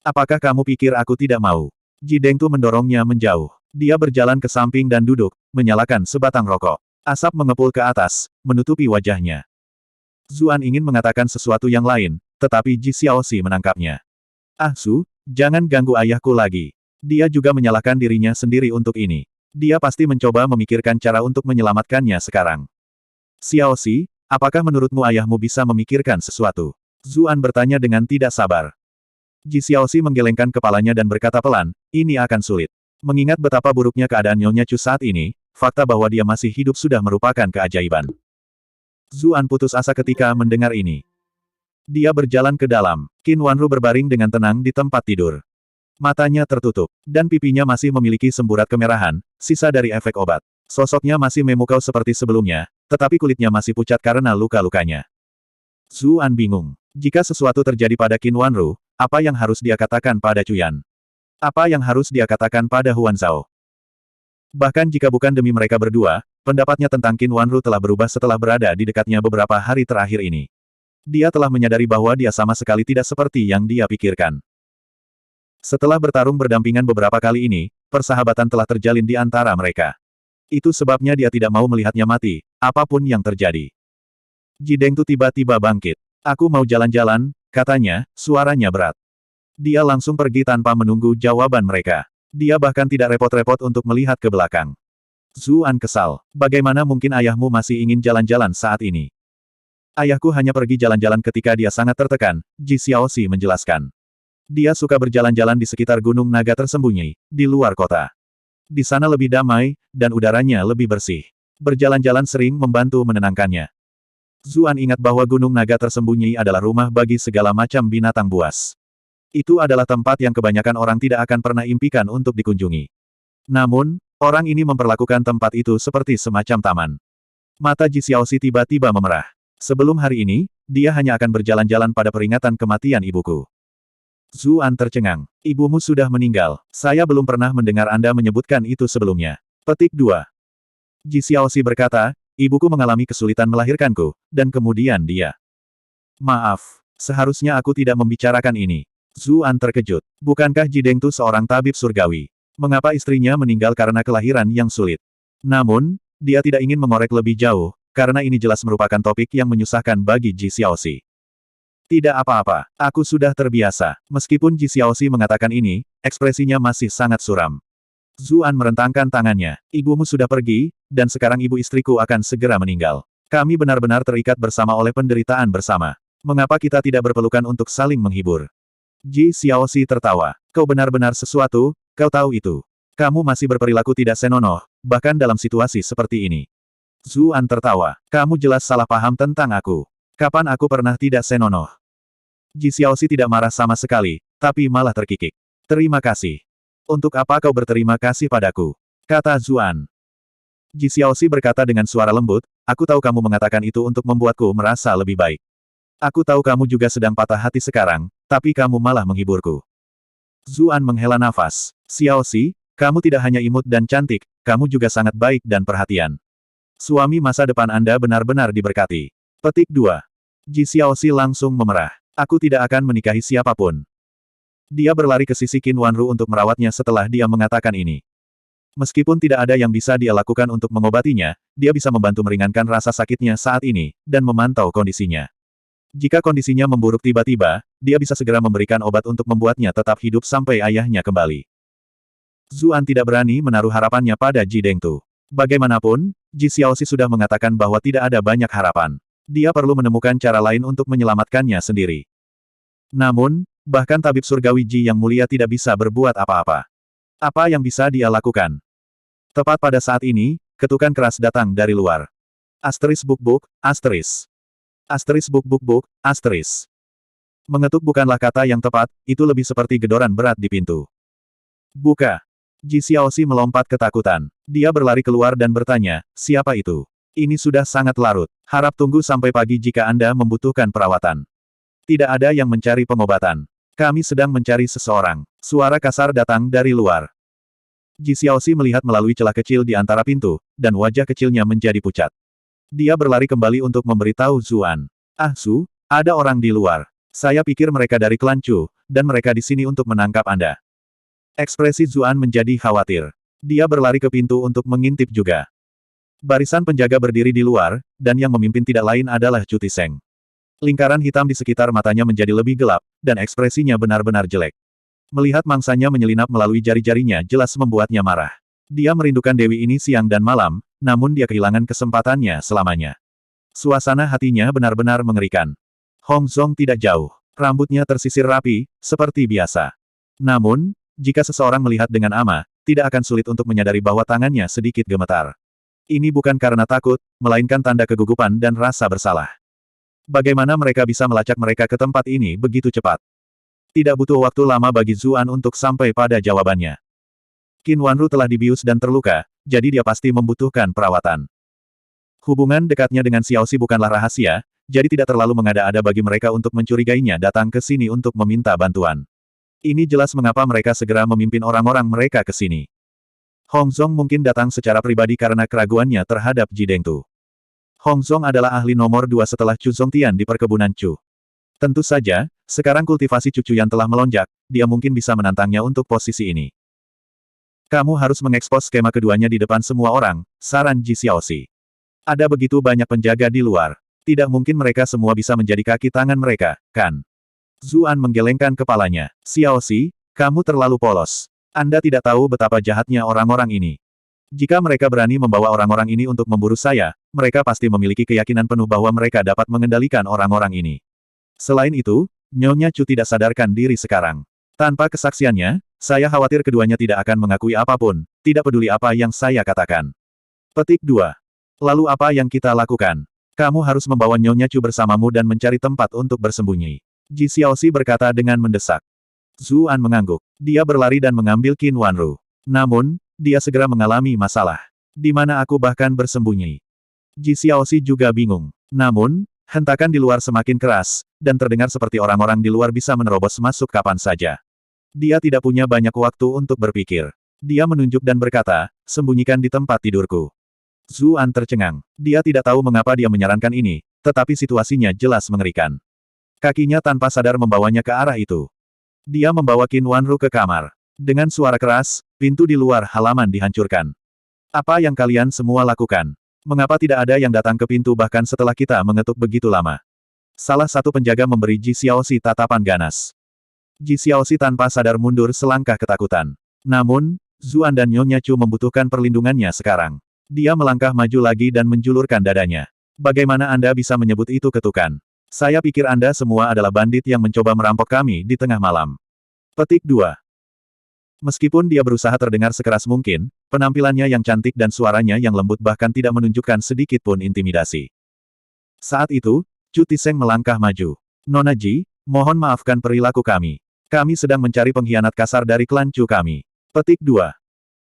Apakah kamu pikir aku tidak mau? Ji Dengtu mendorongnya menjauh. Dia berjalan ke samping dan duduk, menyalakan sebatang rokok. Asap mengepul ke atas, menutupi wajahnya. Zuan ingin mengatakan sesuatu yang lain, tetapi Ji Xiaoxi menangkapnya. Ah Su, jangan ganggu ayahku lagi. Dia juga menyalahkan dirinya sendiri untuk ini. Dia pasti mencoba memikirkan cara untuk menyelamatkannya sekarang. Xiaoxi, apakah menurutmu ayahmu bisa memikirkan sesuatu? Zuan bertanya dengan tidak sabar. Ji Xiaoxi menggelengkan kepalanya dan berkata pelan, ini akan sulit. Mengingat betapa buruknya keadaan Nyonya Chu saat ini, fakta bahwa dia masih hidup sudah merupakan keajaiban. Zuan putus asa ketika mendengar ini. Dia berjalan ke dalam. Qin Wanru berbaring dengan tenang di tempat tidur. Matanya tertutup, dan pipinya masih memiliki semburat kemerahan, sisa dari efek obat. Sosoknya masih memukau seperti sebelumnya, tetapi kulitnya masih pucat karena luka-lukanya. Zuan bingung. Jika sesuatu terjadi pada Qin Wanru, apa yang harus dia katakan pada Cuyan? Apa yang harus dia katakan pada Huan Zhao? Bahkan jika bukan demi mereka berdua, pendapatnya tentang Qin Wanru telah berubah setelah berada di dekatnya beberapa hari terakhir ini. Dia telah menyadari bahwa dia sama sekali tidak seperti yang dia pikirkan. Setelah bertarung berdampingan beberapa kali ini, persahabatan telah terjalin di antara mereka. Itu sebabnya dia tidak mau melihatnya mati, apapun yang terjadi. Ji Dengtu tiba-tiba bangkit. Aku mau jalan-jalan, katanya, suaranya berat. Dia langsung pergi tanpa menunggu jawaban mereka. Dia bahkan tidak repot-repot untuk melihat ke belakang. Zuan kesal. Bagaimana mungkin ayahmu masih ingin jalan-jalan saat ini? Ayahku hanya pergi jalan-jalan ketika dia sangat tertekan, Ji Xiaoxi menjelaskan. Dia suka berjalan-jalan di sekitar Gunung Naga tersembunyi, di luar kota. Di sana lebih damai, dan udaranya lebih bersih. Berjalan-jalan sering membantu menenangkannya. Zuan ingat bahwa Gunung Naga tersembunyi adalah rumah bagi segala macam binatang buas. Itu adalah tempat yang kebanyakan orang tidak akan pernah impikan untuk dikunjungi. Namun, orang ini memperlakukan tempat itu seperti semacam taman. Mata Ji Xiaoxi tiba-tiba memerah. Sebelum hari ini, dia hanya akan berjalan-jalan pada peringatan kematian ibuku. Zuan tercengang. Ibumu sudah meninggal. Saya belum pernah mendengar Anda menyebutkan itu sebelumnya. Petik 2. Ji Xiaoxi berkata, ibuku mengalami kesulitan melahirkanku, dan kemudian dia. Maaf, seharusnya aku tidak membicarakan ini. Zuan terkejut. Bukankah Ji Dengtu seorang tabib surgawi? Mengapa istrinya meninggal karena kelahiran yang sulit? Namun, dia tidak ingin mengorek lebih jauh, karena ini jelas merupakan topik yang menyusahkan bagi Ji Xiaoxi. Tidak apa-apa, aku sudah terbiasa. Meskipun Ji Xiaoxi mengatakan ini, ekspresinya masih sangat suram. Zuan merentangkan tangannya. Ibumu sudah pergi, dan sekarang ibu istriku akan segera meninggal. Kami benar-benar terikat bersama oleh penderitaan bersama. Mengapa kita tidak berpelukan untuk saling menghibur? Ji Xiaoxi tertawa. Kau benar-benar sesuatu, kau tahu itu. Kamu masih berperilaku tidak senonoh, bahkan dalam situasi seperti ini. Zuan tertawa. Kamu jelas salah paham tentang aku. Kapan aku pernah tidak senonoh? Ji Xiaoxi tidak marah sama sekali, tapi malah terkikik. Terima kasih. Untuk apa kau berterima kasih padaku? Kata Zuan. Ji Xiaoxi berkata dengan suara lembut, aku tahu kamu mengatakan itu untuk membuatku merasa lebih baik. Aku tahu kamu juga sedang patah hati sekarang, tapi kamu malah menghiburku. Zuan menghela nafas. Xiaoxi, kamu tidak hanya imut dan cantik, kamu juga sangat baik dan perhatian. Suami masa depan Anda benar-benar diberkati. Petik 2. Ji Xiaoxi langsung memerah. Aku tidak akan menikahi siapapun. Dia berlari ke sisi Qin Wanru untuk merawatnya setelah dia mengatakan ini. Meskipun tidak ada yang bisa dia lakukan untuk mengobatinya, dia bisa membantu meringankan rasa sakitnya saat ini, dan memantau kondisinya. Jika kondisinya memburuk tiba-tiba, dia bisa segera memberikan obat untuk membuatnya tetap hidup sampai ayahnya kembali. Zuan tidak berani menaruh harapannya pada Ji Dengtu. Bagaimanapun, Ji Xiaoxi sudah mengatakan bahwa tidak ada banyak harapan. Dia perlu menemukan cara lain untuk menyelamatkannya sendiri. Namun, bahkan tabib surgawi Ji yang mulia tidak bisa berbuat apa-apa. Apa yang bisa dia lakukan? Tepat pada saat ini, ketukan keras datang dari luar. Asteris buk-buk, asteris. Asteris buk-buk-buk, asteris. Mengetuk bukanlah kata yang tepat, itu lebih seperti gedoran berat di pintu. Buka. Ji Xiaoxi melompat ketakutan. Dia berlari keluar dan bertanya, siapa itu? Ini sudah sangat larut. Harap tunggu sampai pagi jika Anda membutuhkan perawatan. Tidak ada yang mencari pengobatan. Kami sedang mencari seseorang. Suara kasar datang dari luar. Ji Xiaoxi melihat melalui celah kecil di antara pintu, dan wajah kecilnya menjadi pucat. Dia berlari kembali untuk memberitahu Zuan. Ah Su, ada orang di luar. Saya pikir mereka dari klan Chu, dan mereka di sini untuk menangkap Anda. Ekspresi Zuan menjadi khawatir. Dia berlari ke pintu untuk mengintip juga. Barisan penjaga berdiri di luar, dan yang memimpin tidak lain adalah Chu Tiseng. Lingkaran hitam di sekitar matanya menjadi lebih gelap, dan ekspresinya benar-benar jelek. Melihat mangsanya menyelinap melalui jari-jarinya jelas membuatnya marah. Dia merindukan Dewi ini siang dan malam, namun dia kehilangan kesempatannya selamanya. Suasana hatinya benar-benar mengerikan. Hong Zong tidak jauh. Rambutnya tersisir rapi, seperti biasa. Namun, jika seseorang melihat dengan ama, tidak akan sulit untuk menyadari bahwa tangannya sedikit gemetar. Ini bukan karena takut, melainkan tanda kegugupan dan rasa bersalah. Bagaimana mereka bisa melacak mereka ke tempat ini begitu cepat? Tidak butuh waktu lama bagi Zuan untuk sampai pada jawabannya. Qin Wanru telah dibius dan terluka, jadi dia pasti membutuhkan perawatan. Hubungan dekatnya dengan Xiaoxi bukanlah rahasia, jadi tidak terlalu mengada-ada bagi mereka untuk mencurigainya datang ke sini untuk meminta bantuan. Ini jelas mengapa mereka segera memimpin orang-orang mereka ke sini. Hong Zong mungkin datang secara pribadi karena keraguannya terhadap Ji Dengtu. Hong Zong adalah ahli nomor 2 setelah Chu Zongtian di perkebunan Chu. Tentu saja, sekarang kultivasi cucu yang telah melonjak, dia mungkin bisa menantangnya untuk posisi ini. Kamu harus mengekspos skema keduanya di depan semua orang, saran Ji Xiaoxi. Ada begitu banyak penjaga di luar. Tidak mungkin mereka semua bisa menjadi kaki tangan mereka, kan? Zuan menggelengkan kepalanya. Xiaoxi, kamu terlalu polos. Anda tidak tahu betapa jahatnya orang-orang ini. Jika mereka berani membawa orang-orang ini untuk memburu saya, mereka pasti memiliki keyakinan penuh bahwa mereka dapat mengendalikan orang-orang ini. Selain itu, Nyonya Chu tidak sadarkan diri sekarang. Tanpa kesaksiannya, saya khawatir keduanya tidak akan mengakui apapun, tidak peduli apa yang saya katakan. Petik 2. Lalu apa yang kita lakukan? Kamu harus membawa Nyonya Chu bersamamu dan mencari tempat untuk bersembunyi. Ji Xiaoxi berkata dengan mendesak. Zuan mengangguk. Dia berlari dan mengambil Qin Wanru. Namun, dia segera mengalami masalah. Di mana aku bahkan bersembunyi? Ji Xiaoxi juga bingung. Namun, hentakan di luar semakin keras, dan terdengar seperti orang-orang di luar bisa menerobos masuk kapan saja. Dia tidak punya banyak waktu untuk berpikir. Dia menunjuk dan berkata, sembunyikan di tempat tidurku. Zuan tercengang. Dia tidak tahu mengapa dia menyarankan ini, tetapi situasinya jelas mengerikan. Kakinya tanpa sadar membawanya ke arah itu. Dia membawa Qin Wanru ke kamar. Dengan suara keras, pintu di luar halaman dihancurkan. Apa yang kalian semua lakukan? Mengapa tidak ada yang datang ke pintu bahkan setelah kita mengetuk begitu lama? Salah satu penjaga memberi Ji Xiaoxi tatapan ganas. Ji Xiaoxi tanpa sadar mundur selangkah ketakutan. Namun, Zuan dan Nyonya Chu membutuhkan perlindungannya sekarang. Dia melangkah maju lagi dan menjulurkan dadanya. Bagaimana Anda bisa menyebut itu ketukan? Saya pikir Anda semua adalah bandit yang mencoba merampok kami di tengah malam. Petik 2. Meskipun dia berusaha terdengar sekeras mungkin, penampilannya yang cantik dan suaranya yang lembut bahkan tidak menunjukkan sedikit pun intimidasi. Saat itu, Chu Tiseng melangkah maju. Nona Ji, mohon maafkan perilaku kami. Kami sedang mencari pengkhianat kasar dari klan Chu kami. Petik 2.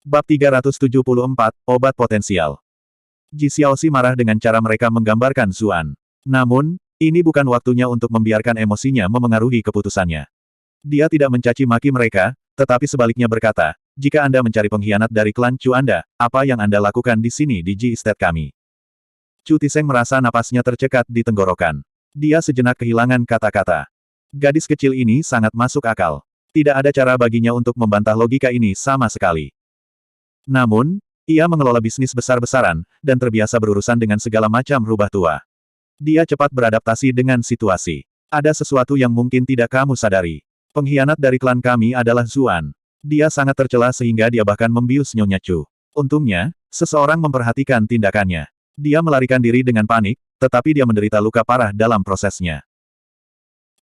Bab 374, Obat Potensial. Ji Xiaoxi marah dengan cara mereka menggambarkan Zuan. Namun, ini bukan waktunya untuk membiarkan emosinya memengaruhi keputusannya. Dia tidak mencaci maki mereka, tetapi sebaliknya berkata, jika Anda mencari pengkhianat dari klan Chu Anda, apa yang Anda lakukan di sini di Ji Estate kami? Chu Tiseng merasa napasnya tercekat di tenggorokan. Dia sejenak kehilangan kata-kata. Gadis kecil ini sangat masuk akal. Tidak ada cara baginya untuk membantah logika ini sama sekali. Namun, ia mengelola bisnis besar-besaran, dan terbiasa berurusan dengan segala macam rubah tua. Dia cepat beradaptasi dengan situasi. Ada sesuatu yang mungkin tidak kamu sadari. Pengkhianat dari klan kami adalah Zuan. Dia sangat tercela sehingga dia bahkan membius Nyonya Chu. Untungnya, seseorang memperhatikan tindakannya. Dia melarikan diri dengan panik, tetapi dia menderita luka parah dalam prosesnya.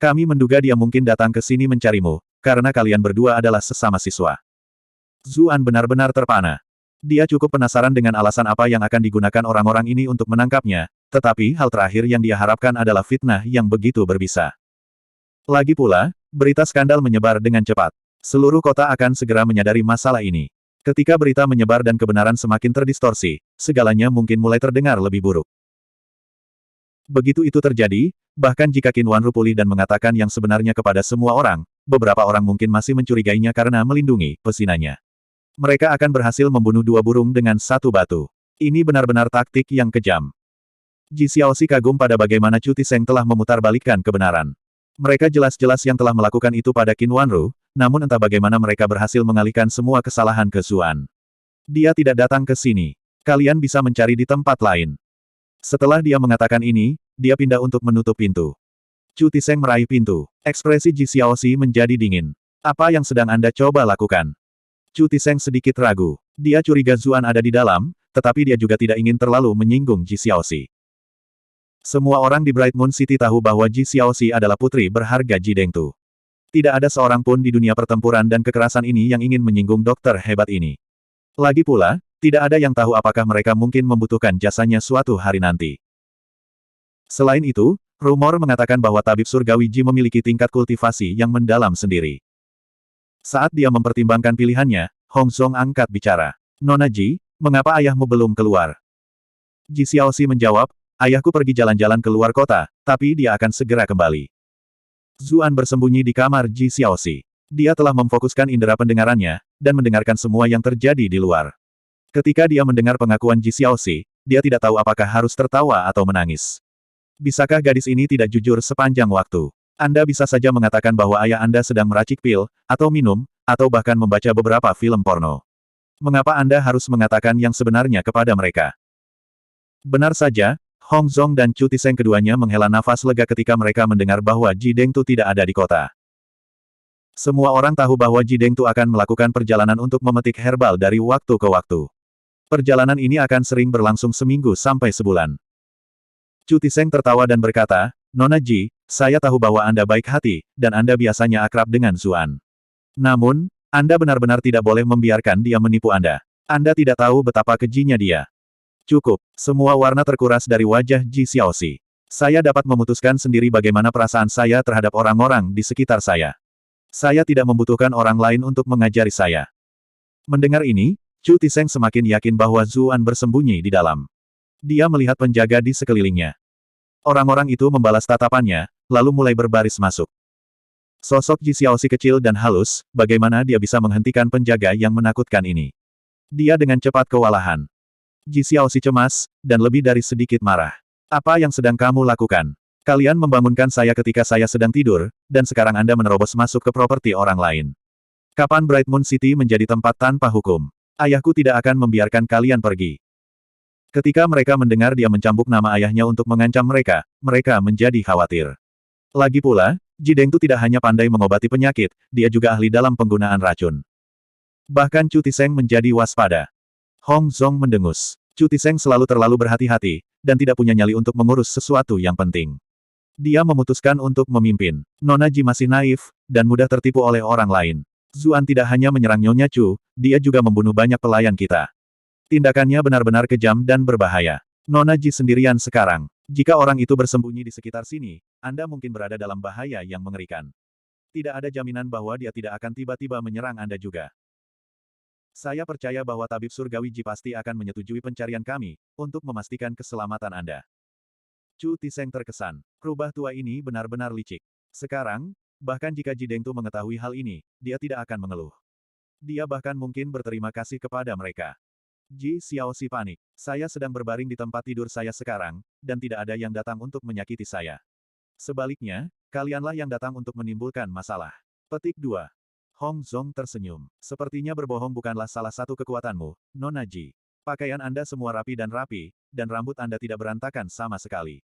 Kami menduga dia mungkin datang ke sini mencarimu, karena kalian berdua adalah sesama siswa. Zuan benar-benar terpana. Dia cukup penasaran dengan alasan apa yang akan digunakan orang-orang ini untuk menangkapnya, tetapi hal terakhir yang dia harapkan adalah fitnah yang begitu berbisa. Lagi pula, berita skandal menyebar dengan cepat. Seluruh kota akan segera menyadari masalah ini. Ketika berita menyebar dan kebenaran semakin terdistorsi, segalanya mungkin mulai terdengar lebih buruk. Begitu itu terjadi, bahkan jika Qin Wanru pulih dan mengatakan yang sebenarnya kepada semua orang, beberapa orang mungkin masih mencurigainya karena melindungi pesinanya. Mereka akan berhasil membunuh dua burung dengan satu batu. Ini benar-benar taktik yang kejam. Ji Xiaoxi kagum pada bagaimana Chu Tiseng telah memutarbalikkan kebenaran. Mereka jelas-jelas yang telah melakukan itu pada Qin Wanru, namun entah bagaimana mereka berhasil mengalihkan semua kesalahan ke Zuan. Dia tidak datang ke sini. Kalian bisa mencari di tempat lain. Setelah dia mengatakan ini, dia pindah untuk menutup pintu. Chu Tiseng meraih pintu. Ekspresi Ji Xiaoxi menjadi dingin. Apa yang sedang Anda coba lakukan? Chu Tiseng sedikit ragu. Dia curiga Zuan ada di dalam, tetapi dia juga tidak ingin terlalu menyinggung Ji Xiaoxi. Semua orang di Bright Moon City tahu bahwa Ji Xiaoxi adalah putri berharga Ji Dengtu. Tidak ada seorang pun di dunia pertempuran dan kekerasan ini yang ingin menyinggung dokter hebat ini. Lagi pula, Tidak ada yang tahu apakah mereka mungkin membutuhkan jasanya suatu hari nanti. Selain itu, rumor mengatakan bahwa tabib surgawi Ji memiliki tingkat kultivasi yang mendalam sendiri. Saat dia mempertimbangkan pilihannya, Hong Zong angkat bicara. Nona Ji, mengapa ayahmu belum keluar? Ji Xiaoxi menjawab, ayahku pergi jalan-jalan keluar kota, tapi dia akan segera kembali. Zuan bersembunyi di kamar Ji Xiaoxi. Dia telah memfokuskan indera pendengarannya, dan mendengarkan semua yang terjadi di luar. Ketika dia mendengar pengakuan Ji Xiaoxi, dia tidak tahu apakah harus tertawa atau menangis. Bisakah gadis ini tidak jujur sepanjang waktu? Anda bisa saja mengatakan bahwa ayah Anda sedang meracik pil, atau minum, atau bahkan membaca beberapa film porno. Mengapa Anda harus mengatakan yang sebenarnya kepada mereka? Benar saja, Hong Zong dan Chu Tiseng keduanya menghela nafas lega ketika mereka mendengar bahwa Ji Dengtu tidak ada di kota. Semua orang tahu bahwa Ji Dengtu akan melakukan perjalanan untuk memetik herbal dari waktu ke waktu. Perjalanan ini akan sering berlangsung seminggu sampai sebulan. Chu Tiseng tertawa dan berkata, Nona Ji, saya tahu bahwa Anda baik hati, dan Anda biasanya akrab dengan Zuan. Namun, Anda benar-benar tidak boleh membiarkan dia menipu Anda. Anda tidak tahu betapa kejinya dia. Cukup, semua warna terkuras dari wajah Ji Xiaoxi. Saya dapat memutuskan sendiri bagaimana perasaan saya terhadap orang-orang di sekitar saya. Saya tidak membutuhkan orang lain untuk mengajari saya. Mendengar ini, Chu Tiseng semakin yakin bahwa Zuan bersembunyi di dalam. Dia melihat penjaga di sekelilingnya. Orang-orang itu membalas tatapannya, lalu mulai berbaris masuk. Sosok Ji Xiaoxi kecil dan halus, bagaimana dia bisa menghentikan penjaga yang menakutkan ini? Dia dengan cepat kewalahan. Ji Xiaoxi cemas, dan lebih dari sedikit marah. Apa yang sedang kamu lakukan? Kalian membangunkan saya ketika saya sedang tidur, dan sekarang Anda menerobos masuk ke properti orang lain. Kapan Bright Moon City menjadi tempat tanpa hukum? Ayahku tidak akan membiarkan kalian pergi. Ketika mereka mendengar dia mencambuk nama ayahnya untuk mengancam mereka, mereka menjadi khawatir. Lagi pula, Ji Dengtu tidak hanya pandai mengobati penyakit, dia juga ahli dalam penggunaan racun. Bahkan Chu Tiseng menjadi waspada. Hong Zong mendengus. Chu Tiseng selalu terlalu berhati-hati, dan tidak punya nyali untuk mengurus sesuatu yang penting. Dia memutuskan untuk memimpin. Nona Ji masih naif, dan mudah tertipu oleh orang lain. Zuan tidak hanya menyerang Nyonya Chu, dia juga membunuh banyak pelayan kita. Tindakannya benar-benar kejam dan berbahaya. Nona Ji sendirian sekarang. Jika orang itu bersembunyi di sekitar sini, Anda mungkin berada dalam bahaya yang mengerikan. Tidak ada jaminan bahwa dia tidak akan tiba-tiba menyerang Anda juga. Saya percaya bahwa tabib surgawi Ji pasti akan menyetujui pencarian kami, untuk memastikan keselamatan Anda. Chu Tiseng terkesan. Rubah tua ini benar-benar licik. Sekarang, bahkan jika Ji Dengtu mengetahui hal ini, dia tidak akan mengeluh. Dia bahkan mungkin berterima kasih kepada mereka. Ji Xiaoxi panik. Saya sedang berbaring di tempat tidur saya sekarang, dan tidak ada yang datang untuk menyakiti saya. Sebaliknya, kalianlah yang datang untuk menimbulkan masalah. Petik 2. Hong Zong tersenyum. Sepertinya berbohong bukanlah salah satu kekuatanmu, Nona Ji. Pakaian Anda semua rapi, dan rambut Anda tidak berantakan sama sekali.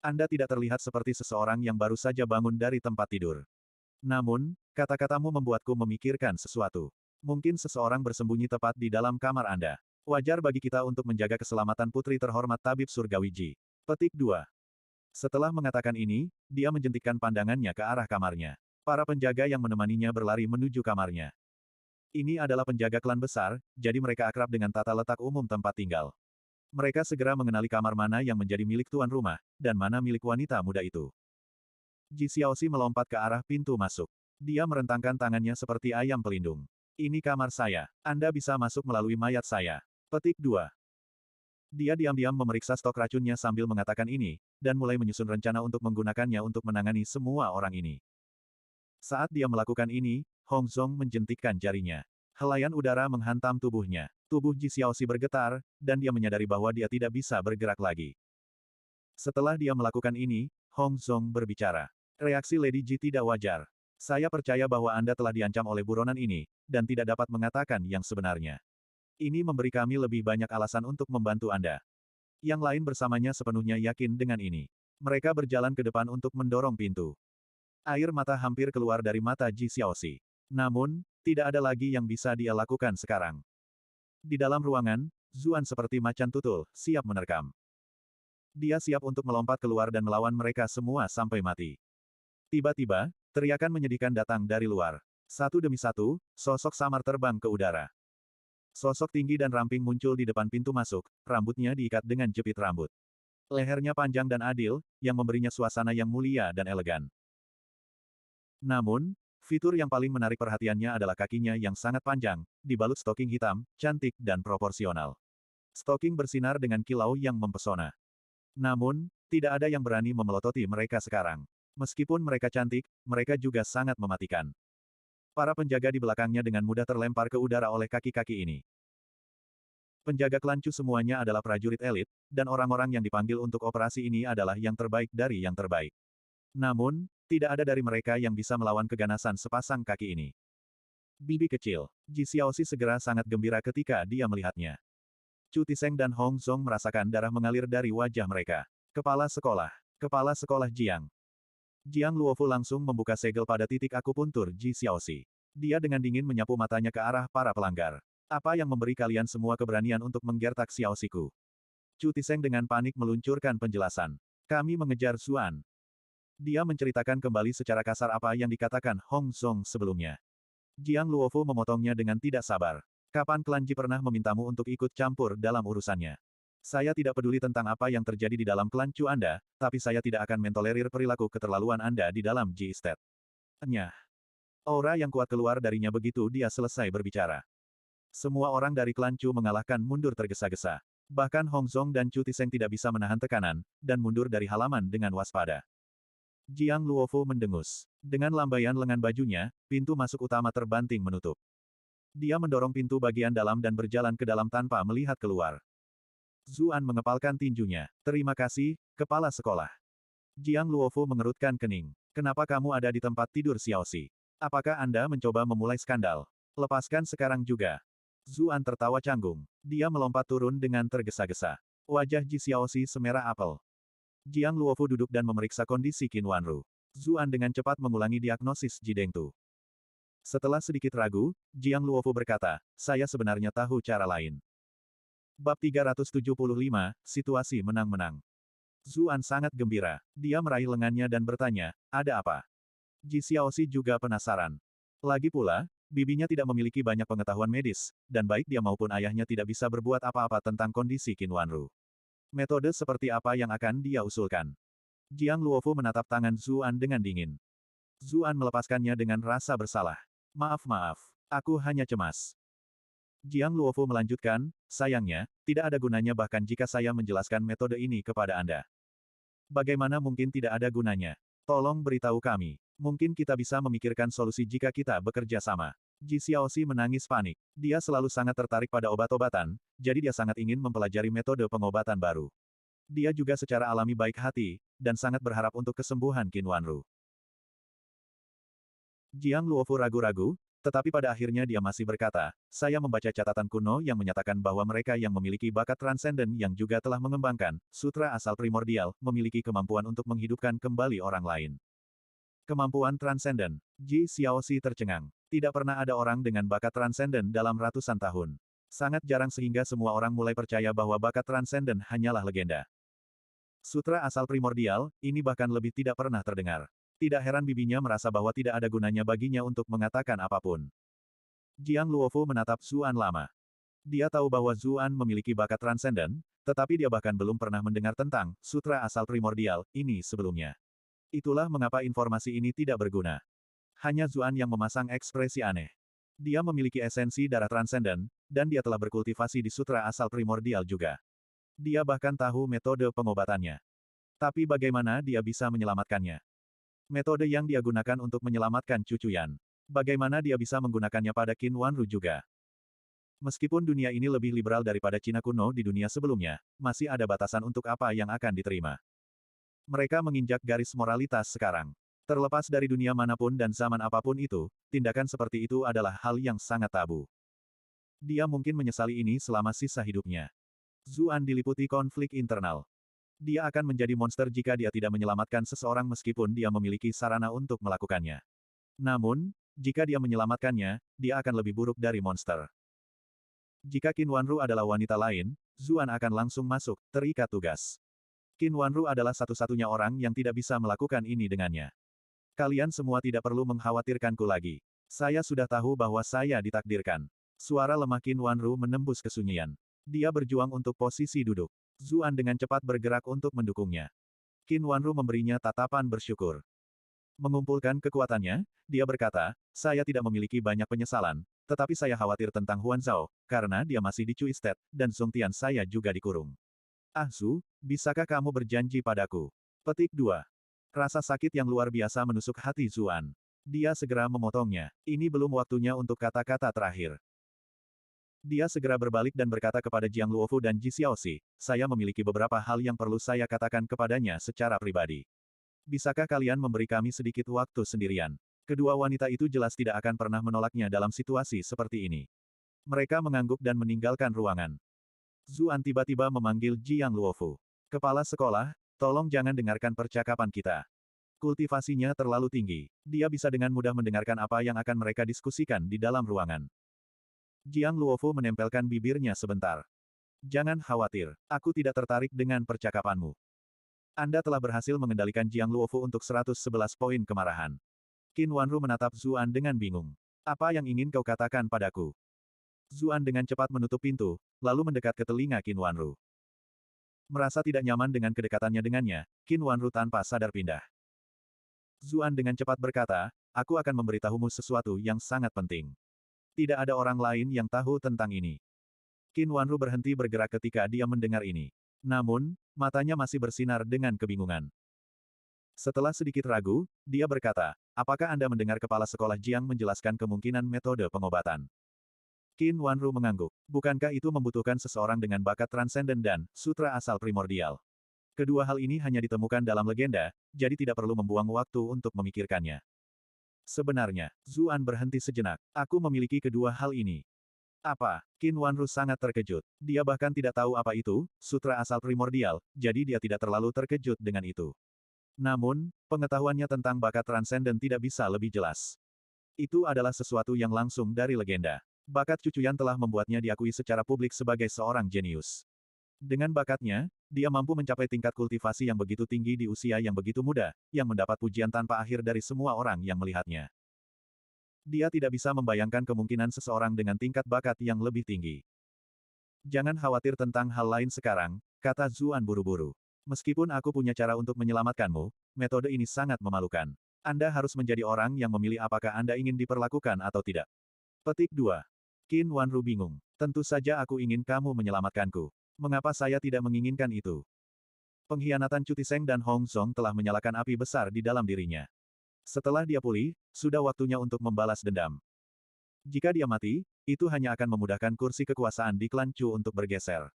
Anda tidak terlihat seperti seseorang yang baru saja bangun dari tempat tidur. Namun, kata-katamu membuatku memikirkan sesuatu. Mungkin seseorang bersembunyi tepat di dalam kamar Anda. Wajar bagi kita untuk menjaga keselamatan putri terhormat tabib surgawi Ji. Petik 2. Setelah mengatakan ini, dia menjentikkan pandangannya ke arah kamarnya. Para penjaga yang menemaninya berlari menuju kamarnya. Ini adalah penjaga klan besar, jadi mereka akrab dengan tata letak umum tempat tinggal. Mereka segera mengenali kamar mana yang menjadi milik tuan rumah, dan mana milik wanita muda itu. Ji Xiaoxi melompat ke arah pintu masuk. Dia merentangkan tangannya seperti ayam pelindung. Ini kamar saya. Anda bisa masuk melalui mayat saya. Petik 2. Dia diam-diam memeriksa stok racunnya sambil mengatakan ini, dan mulai menyusun rencana untuk menggunakannya untuk menangani semua orang ini. Saat dia melakukan ini, Hong Zong menjentikkan jarinya. Helaian udara menghantam tubuhnya. Tubuh Ji Xiaoxi bergetar, dan dia menyadari bahwa dia tidak bisa bergerak lagi. Setelah dia melakukan ini, Hong Zong berbicara. Reaksi Lady Ji tidak wajar. Saya percaya bahwa Anda telah diancam oleh buronan ini, dan tidak dapat mengatakan yang sebenarnya. Ini memberi kami lebih banyak alasan untuk membantu Anda. Yang lain bersamanya sepenuhnya yakin dengan ini. Mereka berjalan ke depan untuk mendorong pintu. Air mata hampir keluar dari mata Ji Xiaoxi. Namun, tidak ada lagi yang bisa dia lakukan sekarang. Di dalam ruangan, Zuan seperti macan tutul, siap menerkam. Dia siap untuk melompat keluar dan melawan mereka semua sampai mati. Tiba-tiba, teriakan menyedihkan datang dari luar. Satu demi satu, sosok samar terbang ke udara. Sosok tinggi dan ramping muncul di depan pintu masuk, rambutnya diikat dengan jepit rambut. Lehernya panjang dan adil, yang memberinya suasana yang mulia dan elegan. Namun, fitur yang paling menarik perhatiannya adalah kakinya yang sangat panjang, dibalut stoking hitam, cantik dan proporsional. Stoking bersinar dengan kilau yang mempesona. Namun, tidak ada yang berani memelototi mereka sekarang. Meskipun mereka cantik, mereka juga sangat mematikan. Para penjaga di belakangnya dengan mudah terlempar ke udara oleh kaki-kaki ini. Penjaga klancu semuanya adalah prajurit elit, dan orang-orang yang dipanggil untuk operasi ini adalah yang terbaik dari yang terbaik. Namun, tidak ada dari mereka yang bisa melawan keganasan sepasang kaki ini. Bibi kecil, Ji Xiaoxi segera sangat gembira ketika dia melihatnya. Chu Tiseng dan Hong Zhong merasakan darah mengalir dari wajah mereka. Kepala sekolah Jiang. Jiang Luofu langsung membuka segel pada titik akupuntur Ji Xiaoxi. Dia dengan dingin menyapu matanya ke arah para pelanggar. Apa yang memberi kalian semua keberanian untuk menggertak Xiaoxiku? Chu Tiseng dengan panik meluncurkan penjelasan. Kami mengejar Zuan. Dia menceritakan kembali secara kasar apa yang dikatakan Hong Zhong sebelumnya. Jiang Luofu memotongnya dengan tidak sabar. Kapan klan Ji pernah memintamu untuk ikut campur dalam urusannya? Saya tidak peduli tentang apa yang terjadi di dalam klan Chu Anda, tapi saya tidak akan mentolerir perilaku keterlaluan Anda di dalam Ji Estate. Nyah. Aura yang kuat keluar darinya begitu dia selesai berbicara. Semua orang dari klan Chu mengalahkan mundur tergesa-gesa. Bahkan Hong Zhong dan Chu Tiseng tidak bisa menahan tekanan, dan mundur dari halaman dengan waspada. Jiang Luofu mendengus. Dengan lambaian lengan bajunya, pintu masuk utama terbanting menutup. Dia mendorong pintu bagian dalam dan berjalan ke dalam tanpa melihat keluar. Zuan mengepalkan tinjunya. Terima kasih, kepala sekolah. Jiang Luofu mengerutkan kening. Kenapa kamu ada di tempat tidur Xiaoxi? Apakah Anda mencoba memulai skandal? Lepaskan sekarang juga. Zuan tertawa canggung. Dia melompat turun dengan tergesa-gesa. Wajah Ji Xiaoxi semerah apel. Jiang Luofu duduk dan memeriksa kondisi Qin Wanru. Zuan dengan cepat mengulangi diagnosis Ji Dengtu. Setelah sedikit ragu, Jiang Luofu berkata, saya sebenarnya tahu cara lain. Bab 375, Situasi Menang-Menang. Zuan sangat gembira. Dia meraih lengannya dan bertanya, ada apa? Ji Xiaoxi juga penasaran. Lagi pula, bibinya tidak memiliki banyak pengetahuan medis, dan baik dia maupun ayahnya tidak bisa berbuat apa-apa tentang kondisi Qin Wanru. Metode seperti apa yang akan dia usulkan? Jiang Luofu menatap tangan Zuan dengan dingin. Zuan melepaskannya dengan rasa bersalah. Maaf, aku hanya cemas. Jiang Luofu melanjutkan, sayangnya, tidak ada gunanya bahkan jika saya menjelaskan metode ini kepada Anda. Bagaimana mungkin tidak ada gunanya? Tolong beritahu kami. Mungkin kita bisa memikirkan solusi jika kita bekerja sama. Ji Xiaoxi menangis panik. Dia selalu sangat tertarik pada obat-obatan, jadi dia sangat ingin mempelajari metode pengobatan baru. Dia juga secara alami baik hati, dan sangat berharap untuk kesembuhan Qin Wanru. Jiang Luofu ragu-ragu, tetapi pada akhirnya dia masih berkata, saya membaca catatan kuno yang menyatakan bahwa mereka yang memiliki bakat transenden yang juga telah mengembangkan sutra asal primordial, memiliki kemampuan untuk menghidupkan kembali orang lain. Kemampuan transenden. Ji Xiaoxi tercengang. Tidak pernah ada orang dengan bakat transenden dalam ratusan tahun. Sangat jarang sehingga semua orang mulai percaya bahwa bakat transenden hanyalah legenda. Sutra asal primordial, ini bahkan lebih tidak pernah terdengar. Tidak heran bibinya merasa bahwa tidak ada gunanya baginya untuk mengatakan apapun. Jiang Luofu menatap Zuan lama. Dia tahu bahwa Zuan memiliki bakat transenden, tetapi dia bahkan belum pernah mendengar tentang sutra asal primordial ini sebelumnya. Itulah mengapa informasi ini tidak berguna. Hanya Zuan yang memasang ekspresi aneh. Dia memiliki esensi darah transenden, dan dia telah berkultivasi di sutra asal primordial juga. Dia bahkan tahu metode pengobatannya. Tapi bagaimana dia bisa menyelamatkannya? Metode yang dia gunakan untuk menyelamatkan Cucuyan. Bagaimana dia bisa menggunakannya pada Qin Wanru juga? Meskipun dunia ini lebih liberal daripada Cina kuno di dunia sebelumnya, masih ada batasan untuk apa yang akan diterima. Mereka menginjak garis moralitas sekarang. Terlepas dari dunia manapun dan zaman apapun itu, tindakan seperti itu adalah hal yang sangat tabu. Dia mungkin menyesali ini selama sisa hidupnya. Zuan diliputi konflik internal. Dia akan menjadi monster jika dia tidak menyelamatkan seseorang meskipun dia memiliki sarana untuk melakukannya. Namun, jika dia menyelamatkannya, dia akan lebih buruk dari monster. Jika Qin Wanru adalah wanita lain, Zuan akan langsung masuk, terikat tugas. Qin Wanru adalah satu-satunya orang yang tidak bisa melakukan ini dengannya. Kalian semua tidak perlu mengkhawatirkanku lagi. Saya sudah tahu bahwa saya ditakdirkan. Suara lemah Qin Wanru menembus kesunyian. Dia berjuang untuk posisi duduk. Zuan dengan cepat bergerak untuk mendukungnya. Qin Wanru memberinya tatapan bersyukur. Mengumpulkan kekuatannya, dia berkata, saya tidak memiliki banyak penyesalan, tetapi saya khawatir tentang Huan Zhao, karena dia masih di Cui Estate, dan Song Tian saya juga dikurung. Ah Zhu, bisakah kamu berjanji padaku? Petik 2. Rasa sakit yang luar biasa menusuk hati Zuan. Dia segera memotongnya. Ini belum waktunya untuk kata-kata terakhir. Dia segera berbalik dan berkata kepada Jiang Luofu dan Ji Xiaoxi, saya memiliki beberapa hal yang perlu saya katakan kepadanya secara pribadi. Bisakah kalian memberi kami sedikit waktu sendirian? Kedua wanita itu jelas tidak akan pernah menolaknya dalam situasi seperti ini. Mereka mengangguk dan meninggalkan ruangan. Zuan tiba-tiba memanggil Jiang Luofu. Kepala sekolah, tolong jangan dengarkan percakapan kita. Kultivasinya terlalu tinggi. Dia bisa dengan mudah mendengarkan apa yang akan mereka diskusikan di dalam ruangan. Jiang Luofu menempelkan bibirnya sebentar. Jangan khawatir, aku tidak tertarik dengan percakapanmu. Anda telah berhasil mengendalikan Jiang Luofu untuk 111 poin kemarahan. Qin Wanru menatap Zuan dengan bingung. Apa yang ingin kau katakan padaku? Zuan dengan cepat menutup pintu, lalu mendekat ke telinga Qin Wanru. Merasa tidak nyaman dengan kedekatannya dengannya, Qin Wanru tanpa sadar pindah. Zuan dengan cepat berkata, aku akan memberitahumu sesuatu yang sangat penting. Tidak ada orang lain yang tahu tentang ini. Qin Wanru berhenti bergerak ketika dia mendengar ini. Namun, matanya masih bersinar dengan kebingungan. Setelah sedikit ragu, dia berkata, apakah Anda mendengar kepala sekolah Jiang menjelaskan kemungkinan metode pengobatan? Qin Wanru mengangguk. Bukankah itu membutuhkan seseorang dengan bakat transenden dan sutra asal primordial? Kedua hal ini hanya ditemukan dalam legenda, jadi tidak perlu membuang waktu untuk memikirkannya. Sebenarnya, Zuan berhenti sejenak. Aku memiliki kedua hal ini. Apa? Qin Wanru sangat terkejut. Dia bahkan tidak tahu apa itu, sutra asal primordial, jadi dia tidak terlalu terkejut dengan itu. Namun, pengetahuannya tentang bakat transenden tidak bisa lebih jelas. Itu adalah sesuatu yang langsung dari legenda. Bakat Cucuyan telah membuatnya diakui secara publik sebagai seorang jenius. Dengan bakatnya, dia mampu mencapai tingkat kultivasi yang begitu tinggi di usia yang begitu muda, yang mendapat pujian tanpa akhir dari semua orang yang melihatnya. Dia tidak bisa membayangkan kemungkinan seseorang dengan tingkat bakat yang lebih tinggi. Jangan khawatir tentang hal lain sekarang, kata Zuan buru-buru. Meskipun aku punya cara untuk menyelamatkanmu, metode ini sangat memalukan. Anda harus menjadi orang yang memilih apakah Anda ingin diperlakukan atau tidak. Petik 2. Qin Wanru bingung. Tentu saja aku ingin kamu menyelamatkanku. Mengapa saya tidak menginginkan itu? Pengkhianatan Cu Tiseng dan Hong Zong telah menyalakan api besar di dalam dirinya. Setelah dia pulih, sudah waktunya untuk membalas dendam. Jika dia mati, itu hanya akan memudahkan kursi kekuasaan di klan Chu untuk bergeser.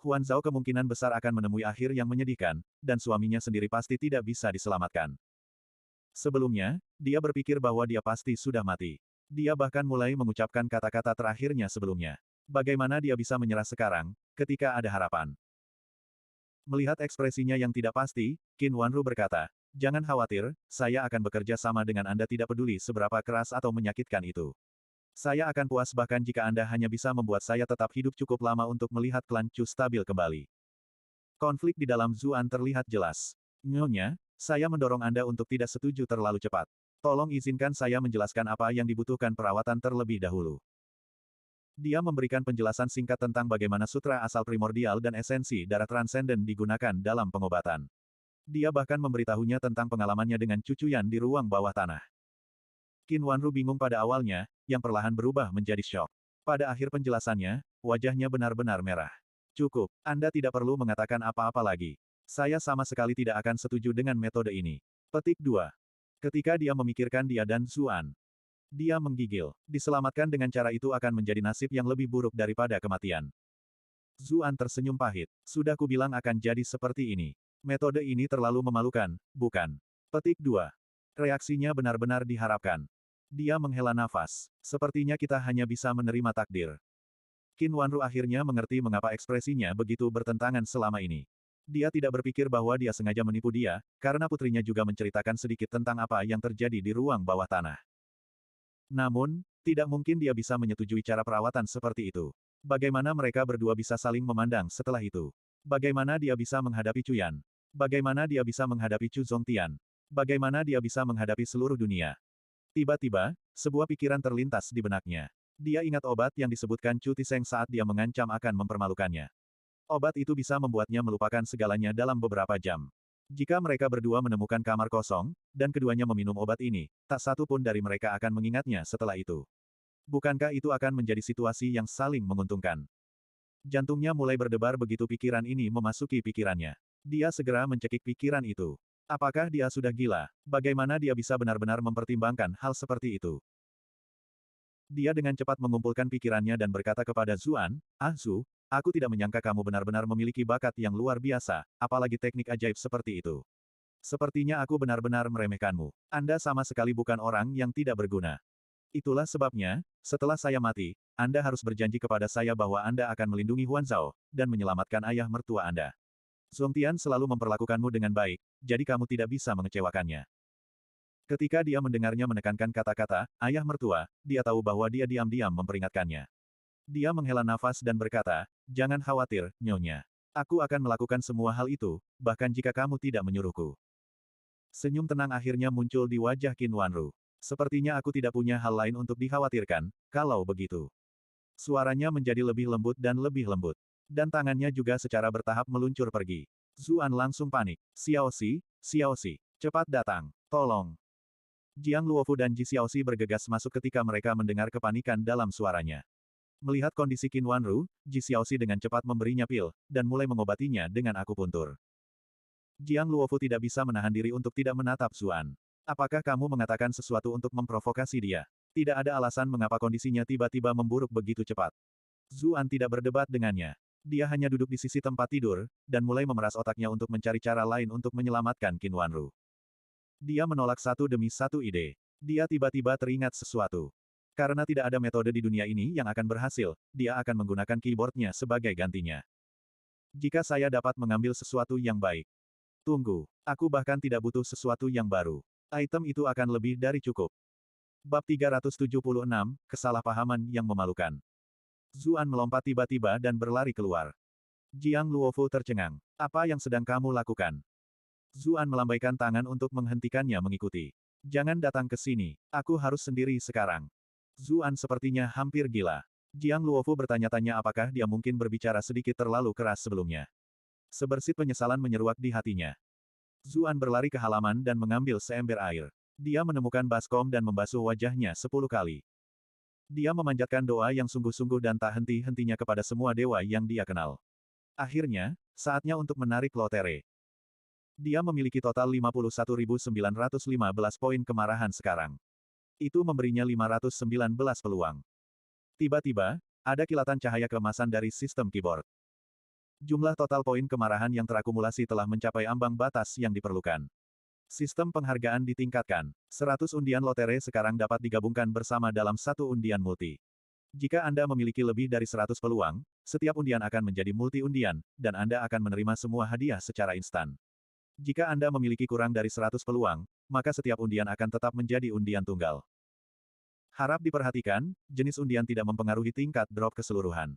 Huan Zhao kemungkinan besar akan menemui akhir yang menyedihkan, dan suaminya sendiri pasti tidak bisa diselamatkan. Sebelumnya, dia berpikir bahwa dia pasti sudah mati. Dia bahkan mulai mengucapkan kata-kata terakhirnya sebelumnya. Bagaimana dia bisa menyerah sekarang, ketika ada harapan? Melihat ekspresinya yang tidak pasti, Qin Wanru berkata, jangan khawatir, saya akan bekerja sama dengan Anda tidak peduli seberapa keras atau menyakitkan itu. Saya akan puas bahkan jika Anda hanya bisa membuat saya tetap hidup cukup lama untuk melihat klan Chu stabil kembali. Konflik di dalam Zuan terlihat jelas. Nyonya, saya mendorong Anda untuk tidak setuju terlalu cepat. Tolong izinkan saya menjelaskan apa yang dibutuhkan perawatan terlebih dahulu. Dia memberikan penjelasan singkat tentang bagaimana sutra asal primordial dan esensi darah transenden digunakan dalam pengobatan. Dia bahkan memberitahunya tentang pengalamannya dengan Cucuyan di ruang bawah tanah. Qin Wanru bingung pada awalnya, yang perlahan berubah menjadi syok. Pada akhir penjelasannya, wajahnya benar-benar merah. Cukup, Anda tidak perlu mengatakan apa-apa lagi. Saya sama sekali tidak akan setuju dengan metode ini. Petik 2. Ketika dia memikirkan dia dan Zuan, dia menggigil. Diselamatkan dengan cara itu akan menjadi nasib yang lebih buruk daripada kematian. Zuan tersenyum pahit. Sudah kubilang akan jadi seperti ini. Metode ini terlalu memalukan, bukan? Petik 2. Reaksinya benar-benar diharapkan. Dia menghela nafas. Sepertinya kita hanya bisa menerima takdir. Qin Wanru akhirnya mengerti mengapa ekspresinya begitu bertentangan selama ini. Dia tidak berpikir bahwa dia sengaja menipu dia, karena putrinya juga menceritakan sedikit tentang apa yang terjadi di ruang bawah tanah. Namun, tidak mungkin dia bisa menyetujui cara perawatan seperti itu. Bagaimana mereka berdua bisa saling memandang setelah itu? Bagaimana dia bisa menghadapi Cuyan? Bagaimana dia bisa menghadapi Chu Zongtian? Bagaimana dia bisa menghadapi seluruh dunia? Tiba-tiba, sebuah pikiran terlintas di benaknya. Dia ingat obat yang disebutkan Chu Tiseng saat dia mengancam akan mempermalukannya. Obat itu bisa membuatnya melupakan segalanya dalam beberapa jam. Jika mereka berdua menemukan kamar kosong, dan keduanya meminum obat ini, tak satu pun dari mereka akan mengingatnya setelah itu. Bukankah itu akan menjadi situasi yang saling menguntungkan? Jantungnya mulai berdebar begitu pikiran ini memasuki pikirannya. Dia segera mencekik pikiran itu. Apakah dia sudah gila? Bagaimana dia bisa benar-benar mempertimbangkan hal seperti itu? Dia dengan cepat mengumpulkan pikirannya dan berkata kepada Zuan, "Ah Zu, aku tidak menyangka kamu benar-benar memiliki bakat yang luar biasa, apalagi teknik ajaib seperti itu. Sepertinya aku benar-benar meremehkanmu. Anda sama sekali bukan orang yang tidak berguna. Itulah sebabnya, setelah saya mati, Anda harus berjanji kepada saya bahwa Anda akan melindungi Huan Zhao, dan menyelamatkan ayah mertua Anda. Zhongtian selalu memperlakukanmu dengan baik, jadi kamu tidak bisa mengecewakannya." Ketika dia mendengarnya menekankan kata-kata, ayah mertua, dia tahu bahwa dia diam-diam memperingatkannya. Dia menghela nafas dan berkata, "Jangan khawatir, Nyonya. Aku akan melakukan semua hal itu, bahkan jika kamu tidak menyuruhku." Senyum tenang akhirnya muncul di wajah Qin Wanru. "Sepertinya aku tidak punya hal lain untuk dikhawatirkan, kalau begitu." Suaranya menjadi lebih lembut dan lebih lembut. Dan tangannya juga secara bertahap meluncur pergi. Zuan langsung panik. Xiao Xi, cepat datang. Tolong." Jiang Luofu dan Ji Xiaoxi bergegas masuk ketika mereka mendengar kepanikan dalam suaranya. Melihat kondisi Qin Wanru, Ji Xiaoxi dengan cepat memberinya pil, dan mulai mengobatinya dengan akupuntur. Jiang Luofu tidak bisa menahan diri untuk tidak menatap Zuan. "Apakah kamu mengatakan sesuatu untuk memprovokasi dia? Tidak ada alasan mengapa kondisinya tiba-tiba memburuk begitu cepat." Zuan tidak berdebat dengannya. Dia hanya duduk di sisi tempat tidur, dan mulai memeras otaknya untuk mencari cara lain untuk menyelamatkan Qin Wanru. Dia menolak satu demi satu ide. Dia tiba-tiba teringat sesuatu. Karena tidak ada metode di dunia ini yang akan berhasil, dia akan menggunakan keyboardnya sebagai gantinya. "Jika saya dapat mengambil sesuatu yang baik. Tunggu, aku bahkan tidak butuh sesuatu yang baru. Item itu akan lebih dari cukup." Bab 376, Kesalahpahaman yang Memalukan. Zuan melompat tiba-tiba dan berlari keluar. Jiang Luofu tercengang. "Apa yang sedang kamu lakukan?" Zuan melambaikan tangan untuk menghentikannya mengikuti. "Jangan datang ke sini. Aku harus sendiri sekarang." Zuan sepertinya hampir gila. Jiang Luofu bertanya-tanya apakah dia mungkin berbicara sedikit terlalu keras sebelumnya. Sebersit penyesalan menyeruak di hatinya. Zuan berlari ke halaman dan mengambil seember air. Dia menemukan baskom dan membasuh wajahnya 10 kali. Dia memanjatkan doa yang sungguh-sungguh dan tak henti-hentinya kepada semua dewa yang dia kenal. Akhirnya, saatnya untuk menarik lotre. Dia memiliki total 51.915 poin kemarahan sekarang. Itu memberinya 519 peluang. Tiba-tiba, ada kilatan cahaya keemasan dari sistem keyboard. Jumlah total poin kemarahan yang terakumulasi telah mencapai ambang batas yang diperlukan. Sistem penghargaan ditingkatkan. 100 undian lotre sekarang dapat digabungkan bersama dalam satu undian multi. Jika Anda memiliki lebih dari 100 peluang, setiap undian akan menjadi multi undian, dan Anda akan menerima semua hadiah secara instan. Jika Anda memiliki kurang dari 100 peluang, maka setiap undian akan tetap menjadi undian tunggal. Harap diperhatikan, jenis undian tidak mempengaruhi tingkat drop keseluruhan.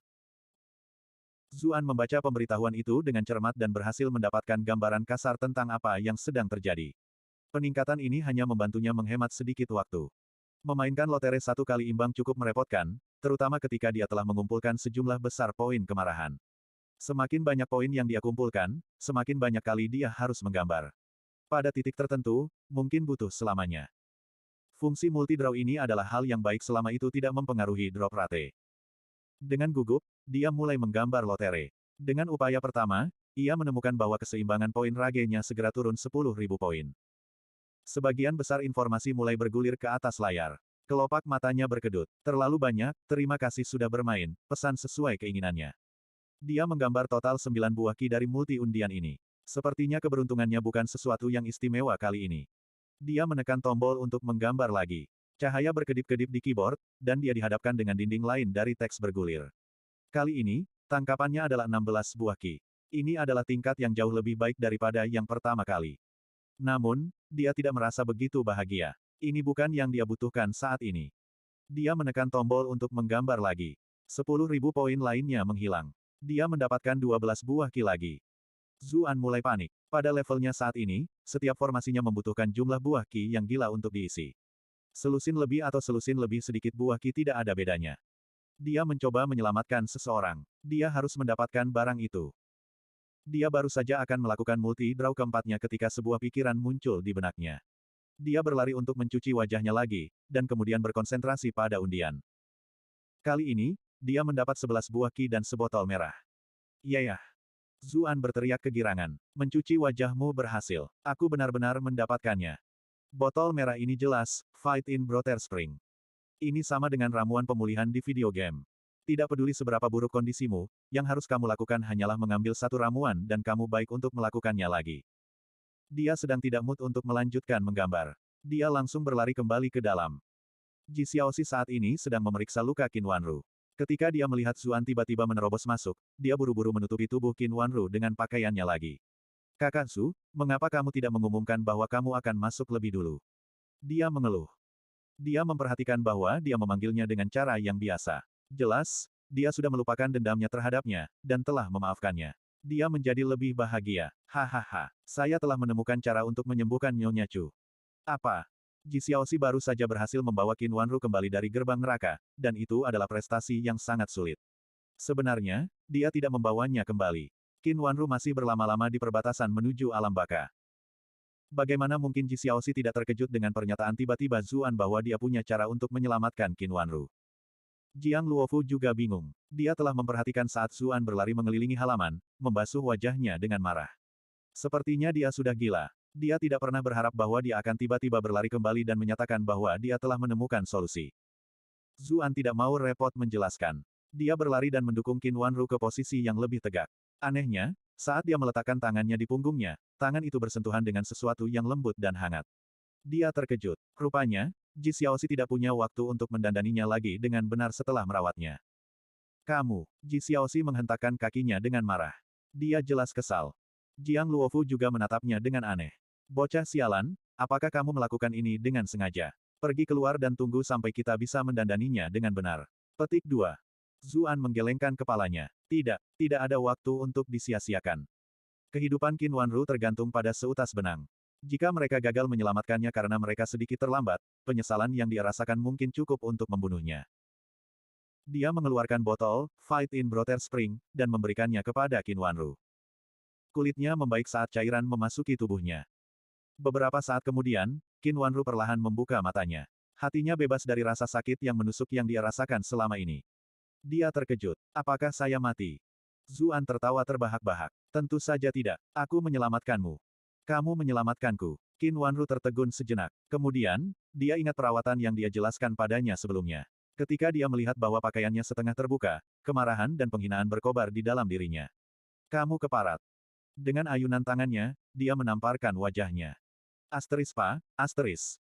Zuan membaca pemberitahuan itu dengan cermat dan berhasil mendapatkan gambaran kasar tentang apa yang sedang terjadi. Peningkatan ini hanya membantunya menghemat sedikit waktu. Memainkan lotre satu kali imbang cukup merepotkan, terutama ketika dia telah mengumpulkan sejumlah besar poin kemarahan. Semakin banyak poin yang dia kumpulkan, semakin banyak kali dia harus menggambar. Pada titik tertentu, mungkin butuh selamanya. Fungsi multi-draw ini adalah hal yang baik selama itu tidak mempengaruhi drop rate. Dengan gugup, dia mulai menggambar lotre. Dengan upaya pertama, ia menemukan bahwa keseimbangan poin ragenya segera turun 10.000 poin. Sebagian besar informasi mulai bergulir ke atas layar. Kelopak matanya berkedut. "Terlalu banyak, terima kasih sudah bermain," pesan sesuai keinginannya. Dia menggambar total 9 buah ki dari multi undian ini. Sepertinya keberuntungannya bukan sesuatu yang istimewa kali ini. Dia menekan tombol untuk menggambar lagi. Cahaya berkedip-kedip di keyboard, dan dia dihadapkan dengan dinding lain dari teks bergulir. Kali ini, tangkapannya adalah 16 buah ki. Ini adalah tingkat yang jauh lebih baik daripada yang pertama kali. Namun, dia tidak merasa begitu bahagia. Ini bukan yang dia butuhkan saat ini. Dia menekan tombol untuk menggambar lagi. 10.000 poin lainnya menghilang. Dia mendapatkan 12 buah ki lagi. Zuan mulai panik. Pada levelnya saat ini, setiap formasinya membutuhkan jumlah buah ki yang gila untuk diisi. Selusin lebih atau selusin lebih sedikit buah ki tidak ada bedanya. Dia mencoba menyelamatkan seseorang. Dia harus mendapatkan barang itu. Dia baru saja akan melakukan multi-draw keempatnya ketika sebuah pikiran muncul di benaknya. Dia berlari untuk mencuci wajahnya lagi, dan kemudian berkonsentrasi pada undian. Kali ini, dia mendapat 11 buah ki dan sebotol merah. Yayah! Zuan berteriak kegirangan. Mencuci wajahmu berhasil. Aku benar-benar mendapatkannya. Botol merah ini jelas, Fight in Brother Spring. Ini sama dengan ramuan pemulihan di video game. Tidak peduli seberapa buruk kondisimu, yang harus kamu lakukan hanyalah mengambil satu ramuan dan kamu baik untuk melakukannya lagi. Dia sedang tidak mood untuk melanjutkan menggambar. Dia langsung berlari kembali ke dalam. Ji Xiaoxi saat ini sedang memeriksa luka Qin Wanru. Ketika dia melihat Zuan tiba-tiba menerobos masuk, dia buru-buru menutupi tubuh Qin Wanru dengan pakaiannya lagi. Kakak Su, mengapa kamu tidak mengumumkan bahwa kamu akan masuk lebih dulu? Dia mengeluh. Dia memperhatikan bahwa dia memanggilnya dengan cara yang biasa. Jelas, dia sudah melupakan dendamnya terhadapnya, dan telah memaafkannya. Dia menjadi lebih bahagia. Hahaha, saya telah menemukan cara untuk menyembuhkan Nyonya Chu. Apa? Ji Xiaoxi baru saja berhasil membawa Qin Wanru kembali dari gerbang neraka, dan itu adalah prestasi yang sangat sulit. Sebenarnya, dia tidak membawanya kembali. Qin Wanru masih berlama-lama di perbatasan menuju alam baka. Bagaimana mungkin Ji Xiaoxi tidak terkejut dengan pernyataan tiba-tiba Zuan bahwa dia punya cara untuk menyelamatkan Qin Wanru? Jiang Luofu juga bingung. Dia telah memperhatikan saat Zuan berlari mengelilingi halaman, membasuh wajahnya dengan marah. Sepertinya dia sudah gila. Dia tidak pernah berharap bahwa dia akan tiba-tiba berlari kembali dan menyatakan bahwa dia telah menemukan solusi. Zuan tidak mau repot menjelaskan. Dia berlari dan mendukung Qin Wanru ke posisi yang lebih tegak. Anehnya, saat dia meletakkan tangannya di punggungnya, tangan itu bersentuhan dengan sesuatu yang lembut dan hangat. Dia terkejut. Rupanya, Ji Xiaoxi tidak punya waktu untuk mendandaninya lagi dengan benar setelah merawatnya. Kamu, Ji Xiaoxi menghentakkan kakinya dengan marah. Dia jelas kesal. Jiang Luofu juga menatapnya dengan aneh. Bocah sialan, apakah kamu melakukan ini dengan sengaja? Pergi keluar dan tunggu sampai kita bisa mendandaninya dengan benar. Petik 2. Zuan menggelengkan kepalanya. Tidak, tidak ada waktu untuk disia-siakan. Kehidupan Qin Wanru tergantung pada seutas benang. Jika mereka gagal menyelamatkannya karena mereka sedikit terlambat, penyesalan yang dia rasakan mungkin cukup untuk membunuhnya. Dia mengeluarkan botol, Fight in Brother Spring, dan memberikannya kepada Qin Wanru. Kulitnya membaik saat cairan memasuki tubuhnya. Beberapa saat kemudian, Qin Wanru perlahan membuka matanya. Hatinya bebas dari rasa sakit yang menusuk yang dia rasakan selama ini. Dia terkejut. Apakah saya mati? Zuan tertawa terbahak-bahak. Tentu saja tidak. Aku menyelamatkanmu. Kamu menyelamatkanku. Qin Wanru tertegun sejenak. Kemudian, dia ingat perawatan yang dia jelaskan padanya sebelumnya. Ketika dia melihat bahwa pakaiannya setengah terbuka, kemarahan dan penghinaan berkobar di dalam dirinya. Kamu keparat. Dengan ayunan tangannya, dia menamparkan wajahnya. Asteris.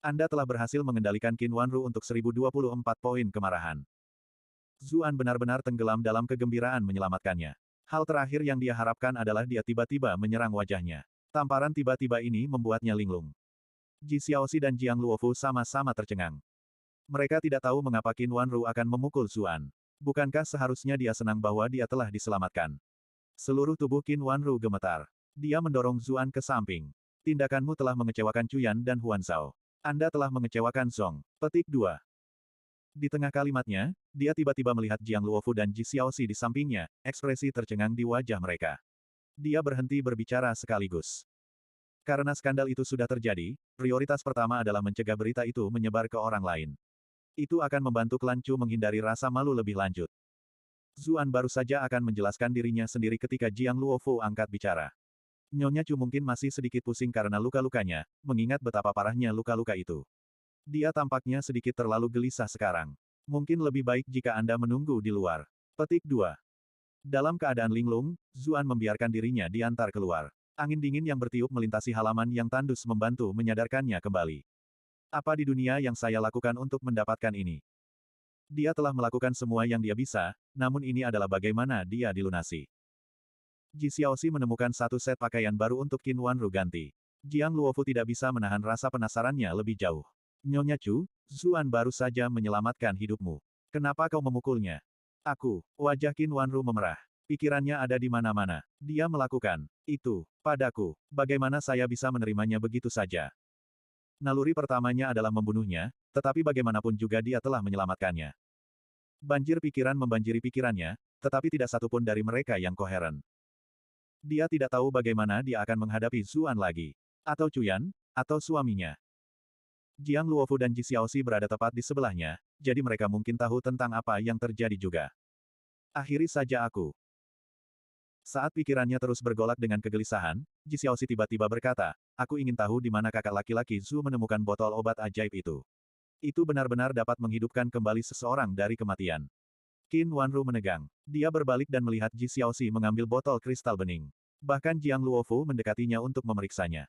Anda telah berhasil mengendalikan Qin Wanru untuk 1024 poin kemarahan. Zuan benar-benar tenggelam dalam kegembiraan menyelamatkannya. Hal terakhir yang dia harapkan adalah dia tiba-tiba menyerang wajahnya. Tamparan tiba-tiba ini membuatnya linglung. Ji Xiaoxi dan Jiang Luofu sama-sama tercengang. Mereka tidak tahu mengapa Qin Wanru akan memukul Zuan. Bukankah seharusnya dia senang bahwa dia telah diselamatkan? Seluruh tubuh Qin Wanru gemetar. Dia mendorong Zuan ke samping. Tindakanmu telah mengecewakan Cuyan dan Huan Zhao. Anda telah mengecewakan Zong. Petik 2. Di tengah kalimatnya, dia tiba-tiba melihat Jiang Luofu dan Ji Xiaoxi di sampingnya, ekspresi tercengang di wajah mereka. Dia berhenti berbicara sekaligus. Karena skandal itu sudah terjadi, prioritas pertama adalah mencegah berita itu menyebar ke orang lain. Itu akan membantu klan Chu menghindari rasa malu lebih lanjut. Zuan baru saja akan menjelaskan dirinya sendiri ketika Jiang Luofu angkat bicara. Nyonya Chu mungkin masih sedikit pusing karena luka-lukanya, mengingat betapa parahnya luka-luka itu. Dia tampaknya sedikit terlalu gelisah sekarang. Mungkin lebih baik jika Anda menunggu di luar. Petik 2. Dalam keadaan linglung, Zuan membiarkan dirinya diantar keluar. Angin dingin yang bertiup melintasi halaman yang tandus membantu menyadarkannya kembali. Apa di dunia yang saya lakukan untuk mendapatkan ini? Dia telah melakukan semua yang dia bisa, namun ini adalah bagaimana dia dilunasi. Ji Xiaoxi menemukan satu set pakaian baru untuk Qin Wanru ganti. Jiang Luofu tidak bisa menahan rasa penasarannya lebih jauh. Nyonya Chu, Zuan baru saja menyelamatkan hidupmu. Kenapa kau memukulnya? Aku, wajah Qin Wanru memerah. Pikirannya ada di mana-mana. Dia melakukan itu padaku. Bagaimana saya bisa menerimanya begitu saja? Naluri pertamanya adalah membunuhnya, tetapi bagaimanapun juga dia telah menyelamatkannya. Banjir pikiran membanjiri pikirannya, tetapi tidak satu pun dari mereka yang koheren. Dia tidak tahu bagaimana dia akan menghadapi Zuan lagi. Atau Cuyan, atau suaminya. Jiang Luofu dan Ji Xiaoxi berada tepat di sebelahnya, jadi mereka mungkin tahu tentang apa yang terjadi juga. Akhiri saja aku. Saat pikirannya terus bergolak dengan kegelisahan, Ji Xiaoxi tiba-tiba berkata, aku ingin tahu di mana kakak laki-laki Zhu menemukan botol obat ajaib itu. Itu benar-benar dapat menghidupkan kembali seseorang dari kematian. Qin Wanru menegang. Dia berbalik dan melihat Ji Xiaoxi mengambil botol kristal bening. Bahkan Jiang Luofu mendekatinya untuk memeriksanya.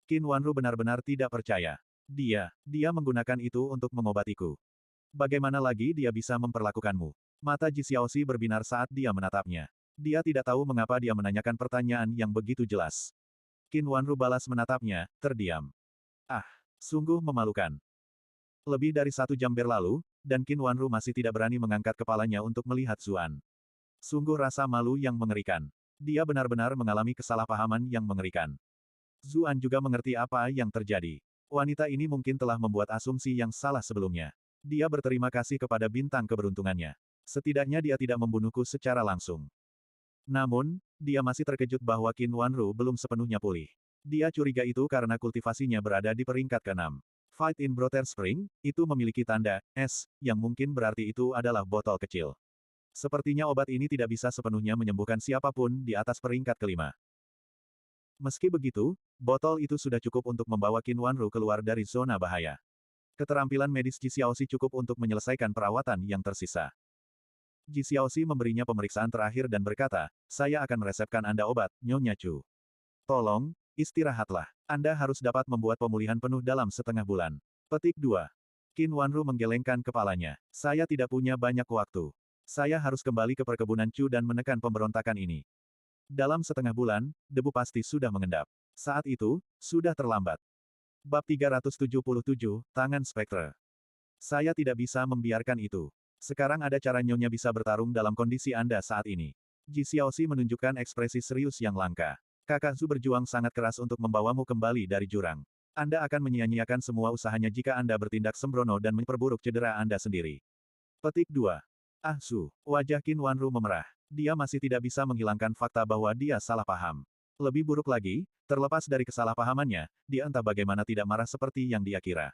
Qin Wanru benar-benar tidak percaya. Dia menggunakan itu untuk mengobatiku. Bagaimana lagi dia bisa memperlakukanmu? Mata Ji Xiaoxi berbinar saat dia menatapnya. Dia tidak tahu mengapa dia menanyakan pertanyaan yang begitu jelas. Qin Wanru balas menatapnya, terdiam. Ah, sungguh memalukan. Lebih dari 1 jam berlalu, dan Qin Wanru masih tidak berani mengangkat kepalanya untuk melihat Zuan. Sungguh rasa malu yang mengerikan. Dia benar-benar mengalami kesalahpahaman yang mengerikan. Zuan juga mengerti apa yang terjadi. Wanita ini mungkin telah membuat asumsi yang salah sebelumnya. Dia berterima kasih kepada bintang keberuntungannya. Setidaknya dia tidak membunuhku secara langsung. Namun, dia masih terkejut bahwa Qin Wanru belum sepenuhnya pulih. Dia curiga itu karena kultivasinya berada di peringkat ke-6. Fight in Brother Spring, itu memiliki tanda S, yang mungkin berarti itu adalah botol kecil. Sepertinya obat ini tidak bisa sepenuhnya menyembuhkan siapapun di atas peringkat ke-5. Meski begitu, botol itu sudah cukup untuk membawa Qin Wanru keluar dari zona bahaya. Keterampilan medis Ji Xiaoxi cukup untuk menyelesaikan perawatan yang tersisa. Ji Xiaoxi memberinya pemeriksaan terakhir dan berkata, saya akan meresepkan Anda obat, Nyonya Chu. Tolong, istirahatlah. Anda harus dapat membuat pemulihan penuh dalam setengah bulan. Petik 2. Qin Wanru menggelengkan kepalanya. Saya tidak punya banyak waktu. Saya harus kembali ke perkebunan Chu dan menekan pemberontakan ini. Dalam setengah bulan, debu pasti sudah mengendap. Saat itu, sudah terlambat. Bab 377, Tangan Spektre. Saya tidak bisa membiarkan itu. Sekarang ada cara Nyonya bisa bertarung dalam kondisi Anda saat ini. Ji Xiaoxi menunjukkan ekspresi serius yang langka. Kakak Zhu berjuang sangat keras untuk membawamu kembali dari jurang. Anda akan menyia-nyiakan semua usahanya jika Anda bertindak sembrono dan memperburuk cedera Anda sendiri. Petik 2. Ah Zhu, wajah Qin Wanru memerah. Dia masih tidak bisa menghilangkan fakta bahwa dia salah paham. Lebih buruk lagi, terlepas dari kesalahpahamannya, dia entah bagaimana tidak marah seperti yang dia kira.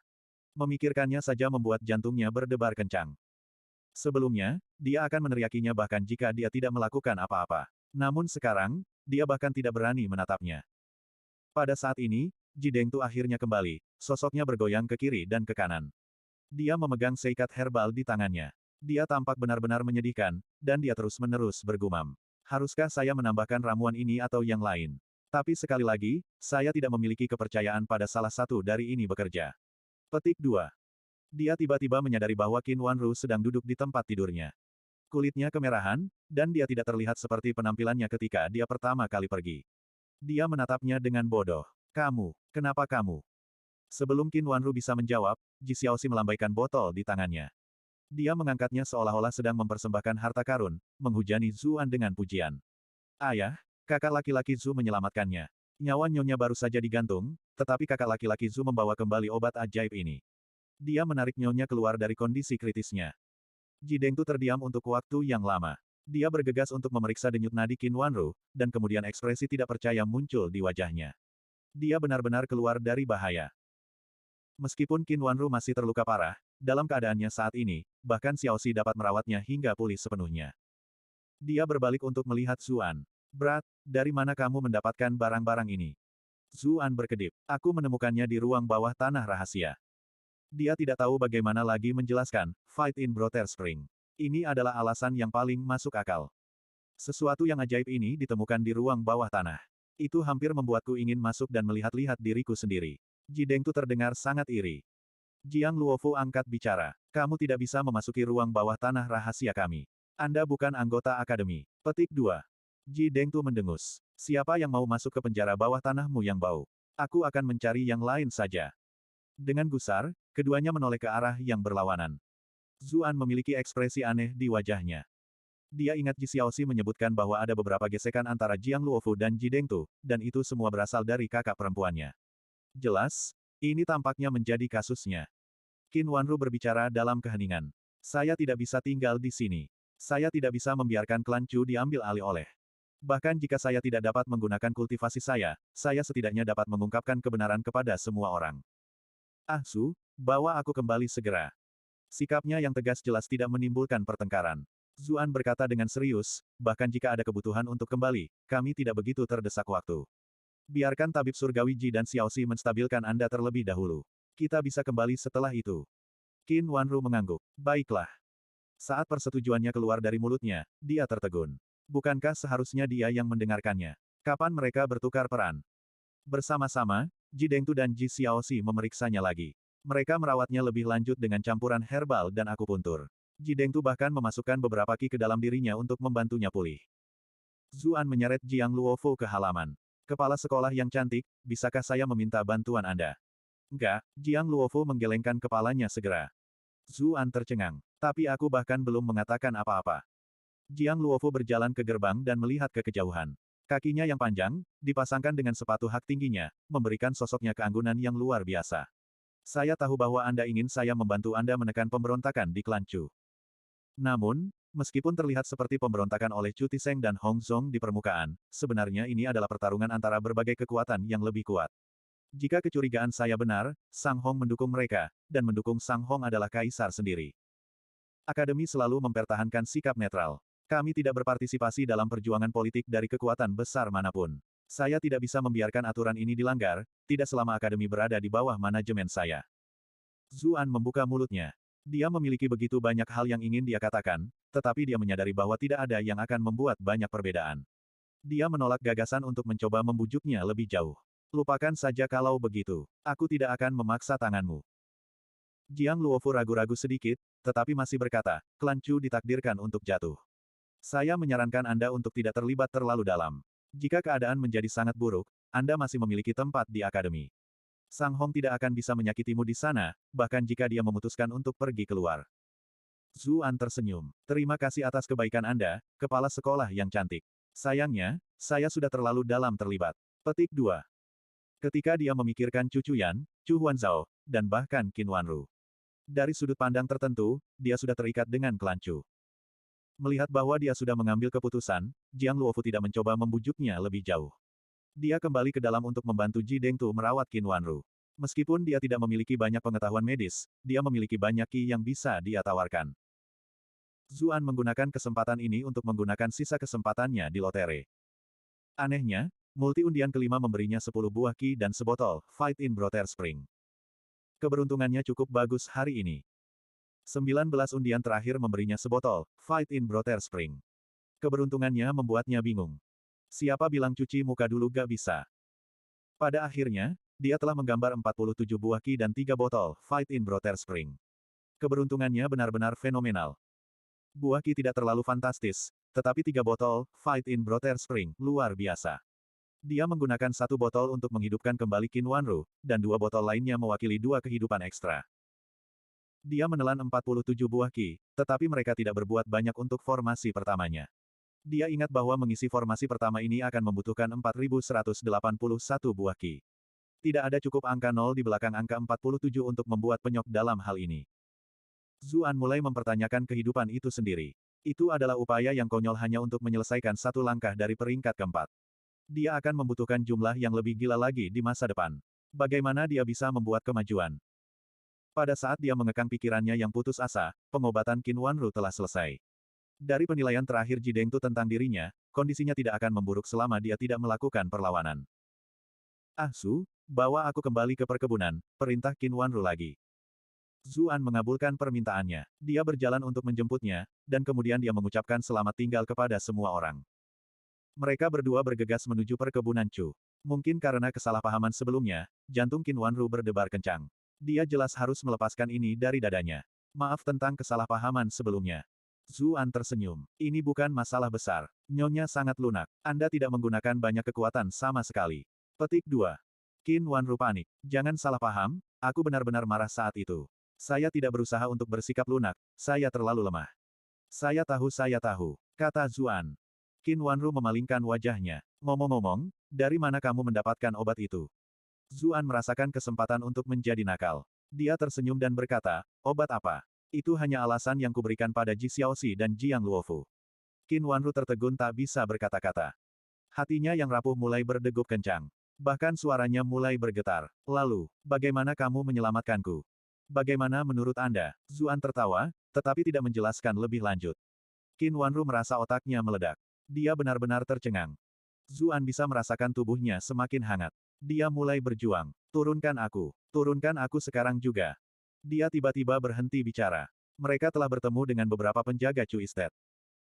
Memikirkannya saja membuat jantungnya berdebar kencang. Sebelumnya, dia akan meneriakinya bahkan jika dia tidak melakukan apa-apa. Namun sekarang, dia bahkan tidak berani menatapnya. Pada saat ini, Ji Dengtu akhirnya kembali, sosoknya bergoyang ke kiri dan ke kanan. Dia memegang seikat herbal di tangannya. Dia tampak benar-benar menyedihkan, dan dia terus-menerus bergumam. Haruskah saya menambahkan ramuan ini atau yang lain? Tapi sekali lagi, saya tidak memiliki kepercayaan pada salah satu dari ini bekerja. Petik 2. Dia tiba-tiba menyadari bahwa Qin Wanru sedang duduk di tempat tidurnya. Kulitnya kemerahan, dan dia tidak terlihat seperti penampilannya ketika dia pertama kali pergi. Dia menatapnya dengan bodoh. Kenapa kamu? Sebelum Qin Wanru bisa menjawab, Ji Xiaoxi melambaikan botol di tangannya. Dia mengangkatnya seolah-olah sedang mempersembahkan harta karun, menghujani Zuan dengan pujian. Ayah, kakak laki-laki Zhu menyelamatkannya. Nyawa Nyonya baru saja digantung, tetapi kakak laki-laki Zhu membawa kembali obat ajaib ini. Dia menarik Nyonya keluar dari kondisi kritisnya. Ji Dengtu terdiam untuk waktu yang lama. Dia bergegas untuk memeriksa denyut nadi Qin Wanru, dan kemudian ekspresi tidak percaya muncul di wajahnya. Dia benar-benar keluar dari bahaya. Meskipun Qin Wanru masih terluka parah, dalam keadaannya saat ini, bahkan Xiaoxi dapat merawatnya hingga pulih sepenuhnya. Dia berbalik untuk melihat Zuan. Brat, dari mana kamu mendapatkan barang-barang ini? Zuan berkedip. Aku menemukannya di ruang bawah tanah rahasia. Dia tidak tahu bagaimana lagi menjelaskan, Fight in Brother Spring. Ini adalah alasan yang paling masuk akal. Sesuatu yang ajaib ini ditemukan di ruang bawah tanah. Itu hampir membuatku ingin masuk dan melihat-lihat diriku sendiri. Ji Dengtu terdengar sangat iri. Jiang Luofu angkat bicara. Kamu tidak bisa memasuki ruang bawah tanah rahasia kami. Anda bukan anggota akademi. Petik 2. Ji Dengtu mendengus. Siapa yang mau masuk ke penjara bawah tanahmu yang bau? Aku akan mencari yang lain saja. Dengan gusar, keduanya menoleh ke arah yang berlawanan. Zuan memiliki ekspresi aneh di wajahnya. Dia ingat Ji Xiaoxi menyebutkan bahwa ada beberapa gesekan antara Jiang Luofu dan Ji Dengtu, dan itu semua berasal dari kakak perempuannya. Jelas, ini tampaknya menjadi kasusnya. Qin Wanru berbicara dalam keheningan. Saya tidak bisa tinggal di sini. Saya tidak bisa membiarkan klan Chu diambil alih oleh. Bahkan jika saya tidak dapat menggunakan kultivasi saya setidaknya dapat mengungkapkan kebenaran kepada semua orang. Ah Su, bawa aku kembali segera. Sikapnya yang tegas jelas tidak menimbulkan pertengkaran. Zuan berkata dengan serius, bahkan jika ada kebutuhan untuk kembali, kami tidak begitu terdesak waktu. Biarkan tabib surgawi Ji dan Xiaoxi menstabilkan Anda terlebih dahulu. Kita bisa kembali setelah itu. Qin Wanru mengangguk. Baiklah. Saat persetujuannya keluar dari mulutnya, dia tertegun. Bukankah seharusnya dia yang mendengarkannya? Kapan mereka bertukar peran? Bersama-sama, Ji Dengtu dan Ji Xiaoxi memeriksanya lagi. Mereka merawatnya lebih lanjut dengan campuran herbal dan akupuntur. Ji Dengtu bahkan memasukkan beberapa ki ke dalam dirinya untuk membantunya pulih. Zuan menyeret Jiang Luofu ke halaman. Kepala sekolah yang cantik, bisakah saya meminta bantuan Anda? Enggak, Jiang Luofu menggelengkan kepalanya segera. Zuan tercengang. Tapi aku bahkan belum mengatakan apa-apa. Jiang Luofu berjalan ke gerbang dan melihat ke kejauhan. Kakinya yang panjang, dipasangkan dengan sepatu hak tingginya, memberikan sosoknya keanggunan yang luar biasa. Saya tahu bahwa Anda ingin saya membantu Anda menekan pemberontakan di klan Chu. Namun, meskipun terlihat seperti pemberontakan oleh Chu Tiseng dan Hong Zhong di permukaan, sebenarnya ini adalah pertarungan antara berbagai kekuatan yang lebih kuat. Jika kecurigaan saya benar, Sang Hong mendukung mereka, dan mendukung Sang Hong adalah kaisar sendiri. Akademi selalu mempertahankan sikap netral. Kami tidak berpartisipasi dalam perjuangan politik dari kekuatan besar manapun. Saya tidak bisa membiarkan aturan ini dilanggar, tidak selama akademi berada di bawah manajemen saya. Zuan membuka mulutnya. Dia memiliki begitu banyak hal yang ingin dia katakan, tetapi dia menyadari bahwa tidak ada yang akan membuat banyak perbedaan. Dia menolak gagasan untuk mencoba membujuknya lebih jauh. Lupakan saja kalau begitu. Aku tidak akan memaksa tanganmu. Jiang Luofu ragu-ragu sedikit, tetapi masih berkata, klan Chu ditakdirkan untuk jatuh. Saya menyarankan Anda untuk tidak terlibat terlalu dalam. Jika keadaan menjadi sangat buruk, Anda masih memiliki tempat di akademi. Sang Hong tidak akan bisa menyakitimu di sana, bahkan jika dia memutuskan untuk pergi keluar. Zuan tersenyum. Terima kasih atas kebaikan Anda, kepala sekolah yang cantik. Sayangnya, saya sudah terlalu dalam terlibat. Petik 2. Ketika dia memikirkan Chu Chuyan, Chu Huanzhao, dan bahkan Qin Wanru. Dari sudut pandang tertentu, dia sudah terikat dengan klan Chu. Melihat bahwa dia sudah mengambil keputusan, Jiang Luofu tidak mencoba membujuknya lebih jauh. Dia kembali ke dalam untuk membantu Ji Dengtu merawat Qin Wanru. Meskipun dia tidak memiliki banyak pengetahuan medis, dia memiliki banyak ki yang bisa dia tawarkan. Zuan menggunakan kesempatan ini untuk menggunakan sisa kesempatannya di lotere. Anehnya, multi undian kelima memberinya 10 buah ki dan sebotol Fight in Brother Spring. Keberuntungannya cukup bagus hari ini. 19 undian terakhir memberinya sebotol Fight in Brother Spring. Keberuntungannya membuatnya bingung. Siapa bilang cuci muka dulu gak bisa? Pada akhirnya, dia telah menggambar 47 buah ki dan 3 botol Fight in Brother Spring. Keberuntungannya benar-benar fenomenal. Buah ki tidak terlalu fantastis, tetapi 3 botol Fight in Brother Spring luar biasa. Dia menggunakan 1 botol untuk menghidupkan kembali Qin Wanru, dan 2 botol lainnya mewakili 2 kehidupan ekstra. Dia menelan 47 buah ki, tetapi mereka tidak berbuat banyak untuk formasi pertamanya. Dia ingat bahwa mengisi formasi pertama ini akan membutuhkan 4181 buah ki. Tidak ada cukup angka 0 di belakang angka 47 untuk membuat penyok dalam hal ini. Zuan mulai mempertanyakan kehidupan itu sendiri. Itu adalah upaya yang konyol hanya untuk menyelesaikan 1 langkah dari peringkat keempat. Dia akan membutuhkan jumlah yang lebih gila lagi di masa depan. Bagaimana dia bisa membuat kemajuan? Pada saat dia mengekang pikirannya yang putus asa, pengobatan Qin Wanru telah selesai. Dari penilaian terakhir Ji Dengtu tentang dirinya, kondisinya tidak akan memburuk selama dia tidak melakukan perlawanan. Ah Su, bawa aku kembali ke perkebunan, perintah Qin Wanru lagi. Zuan mengabulkan permintaannya. Dia berjalan untuk menjemputnya, dan kemudian dia mengucapkan selamat tinggal kepada semua orang. Mereka berdua bergegas menuju perkebunan Chu. Mungkin karena kesalahpahaman sebelumnya, jantung Qin Wanru berdebar kencang. Dia jelas harus melepaskan ini dari dadanya. Maaf tentang kesalahpahaman sebelumnya. Zuan tersenyum. Ini bukan masalah besar. Nyonya sangat lunak. Anda tidak menggunakan banyak kekuatan sama sekali. Petik 2. Qin Wanru panik. Jangan salah paham, aku benar-benar marah saat itu. Saya tidak berusaha untuk bersikap lunak, saya terlalu lemah. Saya tahu, kata Zuan. Qin Wanru memalingkan wajahnya. Ngomong-ngomong, dari mana kamu mendapatkan obat itu? Zuan merasakan kesempatan untuk menjadi nakal. Dia tersenyum dan berkata, obat apa? Itu hanya alasan yang kuberikan pada Ji Xiaoxi dan Jiang Luofu. Qin Wanru tertegun tak bisa berkata-kata. Hatinya yang rapuh mulai berdegup kencang. Bahkan suaranya mulai bergetar. Lalu, bagaimana kamu menyelamatkanku? Bagaimana menurut Anda? Zuan tertawa, tetapi tidak menjelaskan lebih lanjut. Qin Wanru merasa otaknya meledak. Dia benar-benar tercengang. Zuan bisa merasakan tubuhnya semakin hangat. Dia mulai berjuang. Turunkan aku sekarang juga. Dia tiba-tiba berhenti bicara. Mereka telah bertemu dengan beberapa penjaga Chu Estate.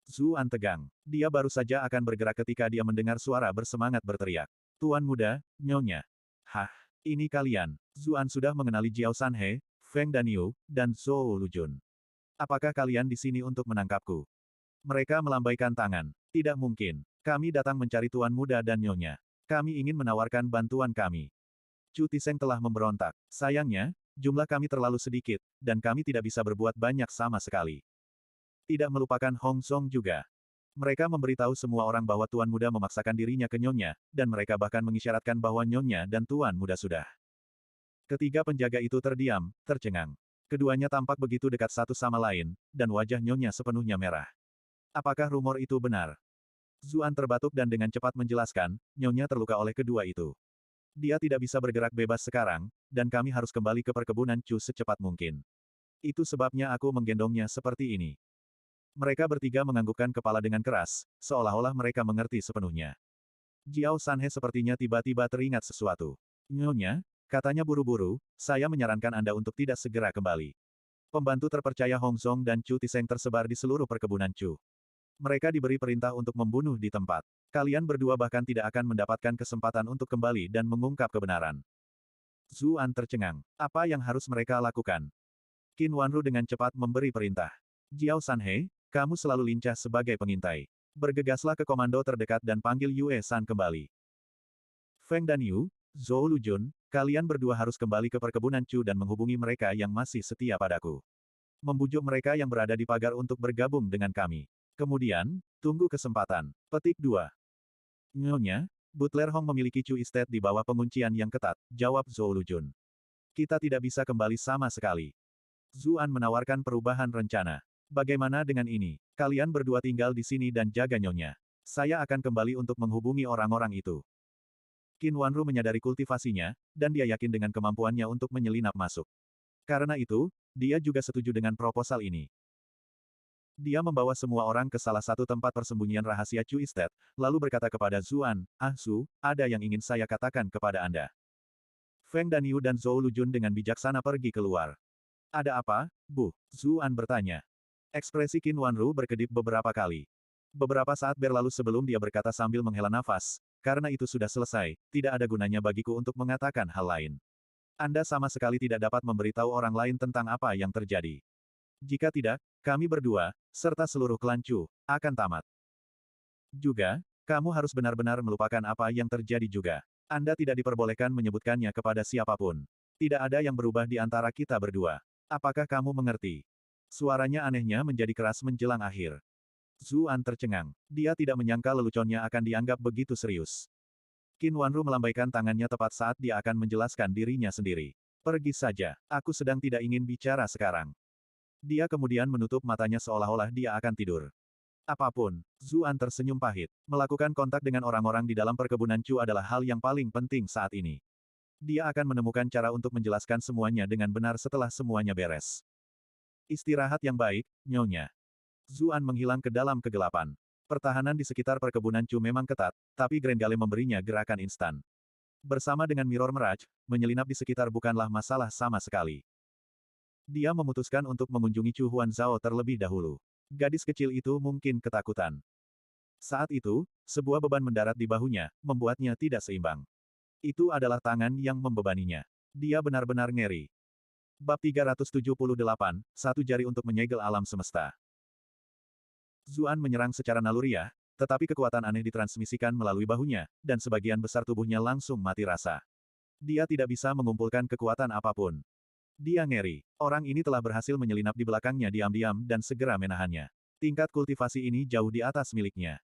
Zuan tegang. Dia baru saja akan bergerak ketika dia mendengar suara bersemangat berteriak. Tuan muda, Nyonya. Hah, ini kalian. Zuan sudah mengenali Jiao Sanhe, Feng Danyu, dan Zhou Lujun. Apakah kalian di sini untuk menangkapku? Mereka melambaikan tangan. Tidak mungkin. Kami datang mencari tuan muda dan Nyonya. Kami ingin menawarkan bantuan kami. Chu Tiseng telah memberontak. Sayangnya, jumlah kami terlalu sedikit, dan kami tidak bisa berbuat banyak sama sekali. Tidak melupakan Hong Song juga. Mereka memberitahu semua orang bahwa Tuan Muda memaksakan dirinya ke Nyonya, dan mereka bahkan mengisyaratkan bahwa Nyonya dan Tuan Muda sudah. Ketiga penjaga itu terdiam, tercengang. Keduanya tampak begitu dekat satu sama lain, dan wajah Nyonya sepenuhnya merah. Apakah rumor itu benar? Zuan terbatuk dan dengan cepat menjelaskan, Nyonya terluka oleh kedua itu. Dia tidak bisa bergerak bebas sekarang, dan kami harus kembali ke perkebunan Chu secepat mungkin. Itu sebabnya aku menggendongnya seperti ini. Mereka bertiga menganggukkan kepala dengan keras, seolah-olah mereka mengerti sepenuhnya. Jiao Sanhe sepertinya tiba-tiba teringat sesuatu. Nyonya, katanya buru-buru, saya menyarankan Anda untuk tidak segera kembali. Pembantu terpercaya Hong Song dan Chu Tiseng tersebar di seluruh perkebunan Chu. Mereka diberi perintah untuk membunuh di tempat. Kalian berdua bahkan tidak akan mendapatkan kesempatan untuk kembali dan mengungkap kebenaran. Zuan tercengang. Apa yang harus mereka lakukan? Qin Wanru dengan cepat memberi perintah. Jiao Sanhe, kamu selalu lincah sebagai pengintai. Bergegaslah ke komando terdekat dan panggil Yue San kembali. Feng Danyu, Zhou Lujun, kalian berdua harus kembali ke perkebunan Chu dan menghubungi mereka yang masih setia padaku. Membujuk mereka yang berada di pagar untuk bergabung dengan kami. Kemudian, tunggu kesempatan. Petik 2. Nyonya, Butler Hong memiliki Chu Estate di bawah penguncian yang ketat, jawab Zhou Lujun. Kita tidak bisa kembali sama sekali. Zuan menawarkan perubahan rencana. Bagaimana dengan ini? Kalian berdua tinggal di sini dan jaga Nyonya. Saya akan kembali untuk menghubungi orang-orang itu. Qin Wanru menyadari kultivasinya, dan dia yakin dengan kemampuannya untuk menyelinap masuk. Karena itu, dia juga setuju dengan proposal ini. Dia membawa semua orang ke salah satu tempat persembunyian rahasia Chu Estate, lalu berkata kepada Zuan, Su, ada yang ingin saya katakan kepada Anda. Feng Danyu dan Zhou Lujun dengan bijaksana pergi keluar. Ada apa, Bu? Zuan bertanya. Ekspresi Qin Wanru berkedip beberapa kali. Beberapa saat berlalu sebelum dia berkata sambil menghela nafas, karena itu sudah selesai, tidak ada gunanya bagiku untuk mengatakan hal lain. Anda sama sekali tidak dapat memberitahu orang lain tentang apa yang terjadi. Jika tidak, kami berdua, serta seluruh klan Chu, akan tamat. Juga, kamu harus benar-benar melupakan apa yang terjadi juga. Anda tidak diperbolehkan menyebutkannya kepada siapapun. Tidak ada yang berubah di antara kita berdua. Apakah kamu mengerti? Suaranya anehnya menjadi keras menjelang akhir. Zuan tercengang. Dia tidak menyangka leluconnya akan dianggap begitu serius. Qin Wanru melambaikan tangannya tepat saat dia akan menjelaskan dirinya sendiri. Pergi saja, aku sedang tidak ingin bicara sekarang. Dia kemudian menutup matanya seolah-olah dia akan tidur. Apapun, Zuan tersenyum pahit. Melakukan kontak dengan orang-orang di dalam perkebunan Chu adalah hal yang paling penting saat ini. Dia akan menemukan cara untuk menjelaskan semuanya dengan benar setelah semuanya beres. Istirahat yang baik, Nyonya. Zuan menghilang ke dalam kegelapan. Pertahanan di sekitar perkebunan Chu memang ketat, tapi Grenggale memberinya gerakan instan. Bersama dengan Mirror Mirage, menyelinap di sekitar bukanlah masalah sama sekali. Dia memutuskan untuk mengunjungi Chu Huanzhao terlebih dahulu. Gadis kecil itu mungkin ketakutan. Saat itu, sebuah beban mendarat di bahunya, membuatnya tidak seimbang. Itu adalah tangan yang membebaninya. Dia benar-benar ngeri. Bab 378, satu jari untuk menyegel alam semesta. Zuan menyerang secara naluriah, tetapi kekuatan aneh ditransmisikan melalui bahunya, dan sebagian besar tubuhnya langsung mati rasa. Dia tidak bisa mengumpulkan kekuatan apapun. Dia ngeri. Orang ini telah berhasil menyelinap di belakangnya diam-diam dan segera menahannya. Tingkat kultivasi ini jauh di atas miliknya.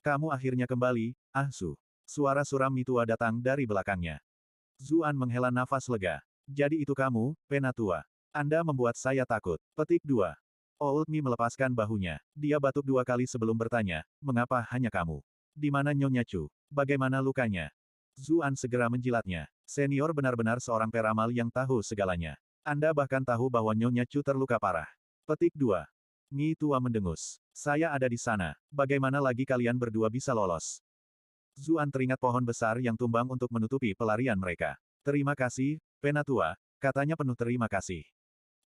Kamu akhirnya kembali, Su. Suara suram Mitua datang dari belakangnya. Zuan menghela nafas lega. Jadi itu kamu, Penatua. Anda membuat saya takut. Petik 2. Old Mi melepaskan bahunya. Dia batuk 2 kali sebelum bertanya, mengapa hanya kamu? Di mana Nyonya Chu? Bagaimana lukanya? Zuan segera menjilatnya. Senior benar-benar seorang peramal yang tahu segalanya. Anda bahkan tahu bahwa Nyonya Chu terluka parah. Petik 2. Mi tua mendengus. Saya ada di sana. Bagaimana lagi kalian berdua bisa lolos? Zuan teringat pohon besar yang tumbang untuk menutupi pelarian mereka. Terima kasih, Penatua, katanya penuh terima kasih.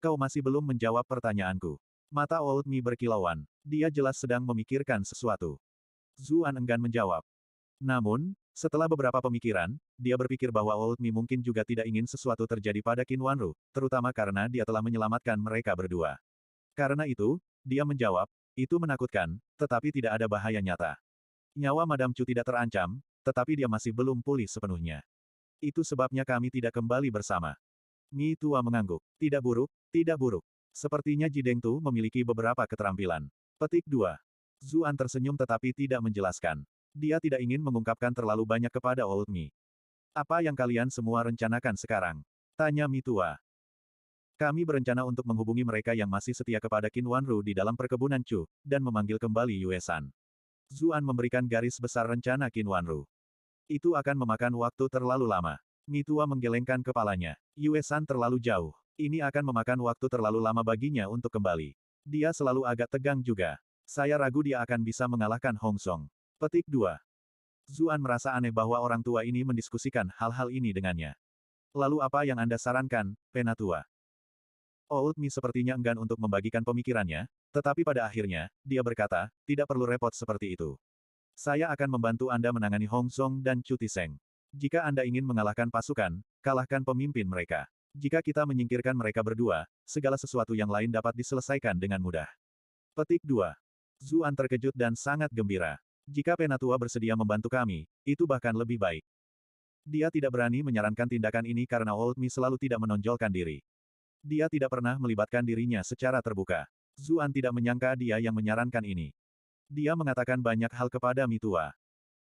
Kau masih belum menjawab pertanyaanku. Mata Old Mi berkilauan. Dia jelas sedang memikirkan sesuatu. Zuan enggan menjawab. Namun, setelah beberapa pemikiran, dia berpikir bahwa Old Mi mungkin juga tidak ingin sesuatu terjadi pada Qin Wanru, terutama karena dia telah menyelamatkan mereka berdua. Karena itu, dia menjawab, itu menakutkan, tetapi tidak ada bahaya nyata. Nyawa Madam Chu tidak terancam, tetapi dia masih belum pulih sepenuhnya. Itu sebabnya kami tidak kembali bersama. Mi tua mengangguk. Tidak buruk, tidak buruk. Sepertinya Jideng Tu memiliki beberapa keterampilan. Petik 2. Zuan tersenyum tetapi tidak menjelaskan. Dia tidak ingin mengungkapkan terlalu banyak kepada Old Mi. Apa yang kalian semua rencanakan sekarang? Tanya Mi tua. Kami berencana untuk menghubungi mereka yang masih setia kepada Qin Wanru di dalam perkebunan Chu, dan memanggil kembali Yue San. Zuan memberikan garis besar rencana Qin Wanru. Itu akan memakan waktu terlalu lama. Mi tua menggelengkan kepalanya. Yue San terlalu jauh. Ini akan memakan waktu terlalu lama baginya untuk kembali. Dia selalu agak tegang juga. Saya ragu dia akan bisa mengalahkan Hong Song. Petik 2. Zuan merasa aneh bahwa orang tua ini mendiskusikan hal-hal ini dengannya. Lalu apa yang Anda sarankan, Penatua? Old Mi sepertinya enggan untuk membagikan pemikirannya, tetapi pada akhirnya, dia berkata, tidak perlu repot seperti itu. Saya akan membantu Anda menangani Hong Song dan Chu Tiseng. Jika Anda ingin mengalahkan pasukan, kalahkan pemimpin mereka. Jika kita menyingkirkan mereka berdua, segala sesuatu yang lain dapat diselesaikan dengan mudah. Petik 2. Zuan terkejut dan sangat gembira. Jika Penatua bersedia membantu kami, itu bahkan lebih baik. Dia tidak berani menyarankan tindakan ini karena Old Mi selalu tidak menonjolkan diri. Dia tidak pernah melibatkan dirinya secara terbuka. Zuan tidak menyangka dia yang menyarankan ini. Dia mengatakan banyak hal kepada Mi tua.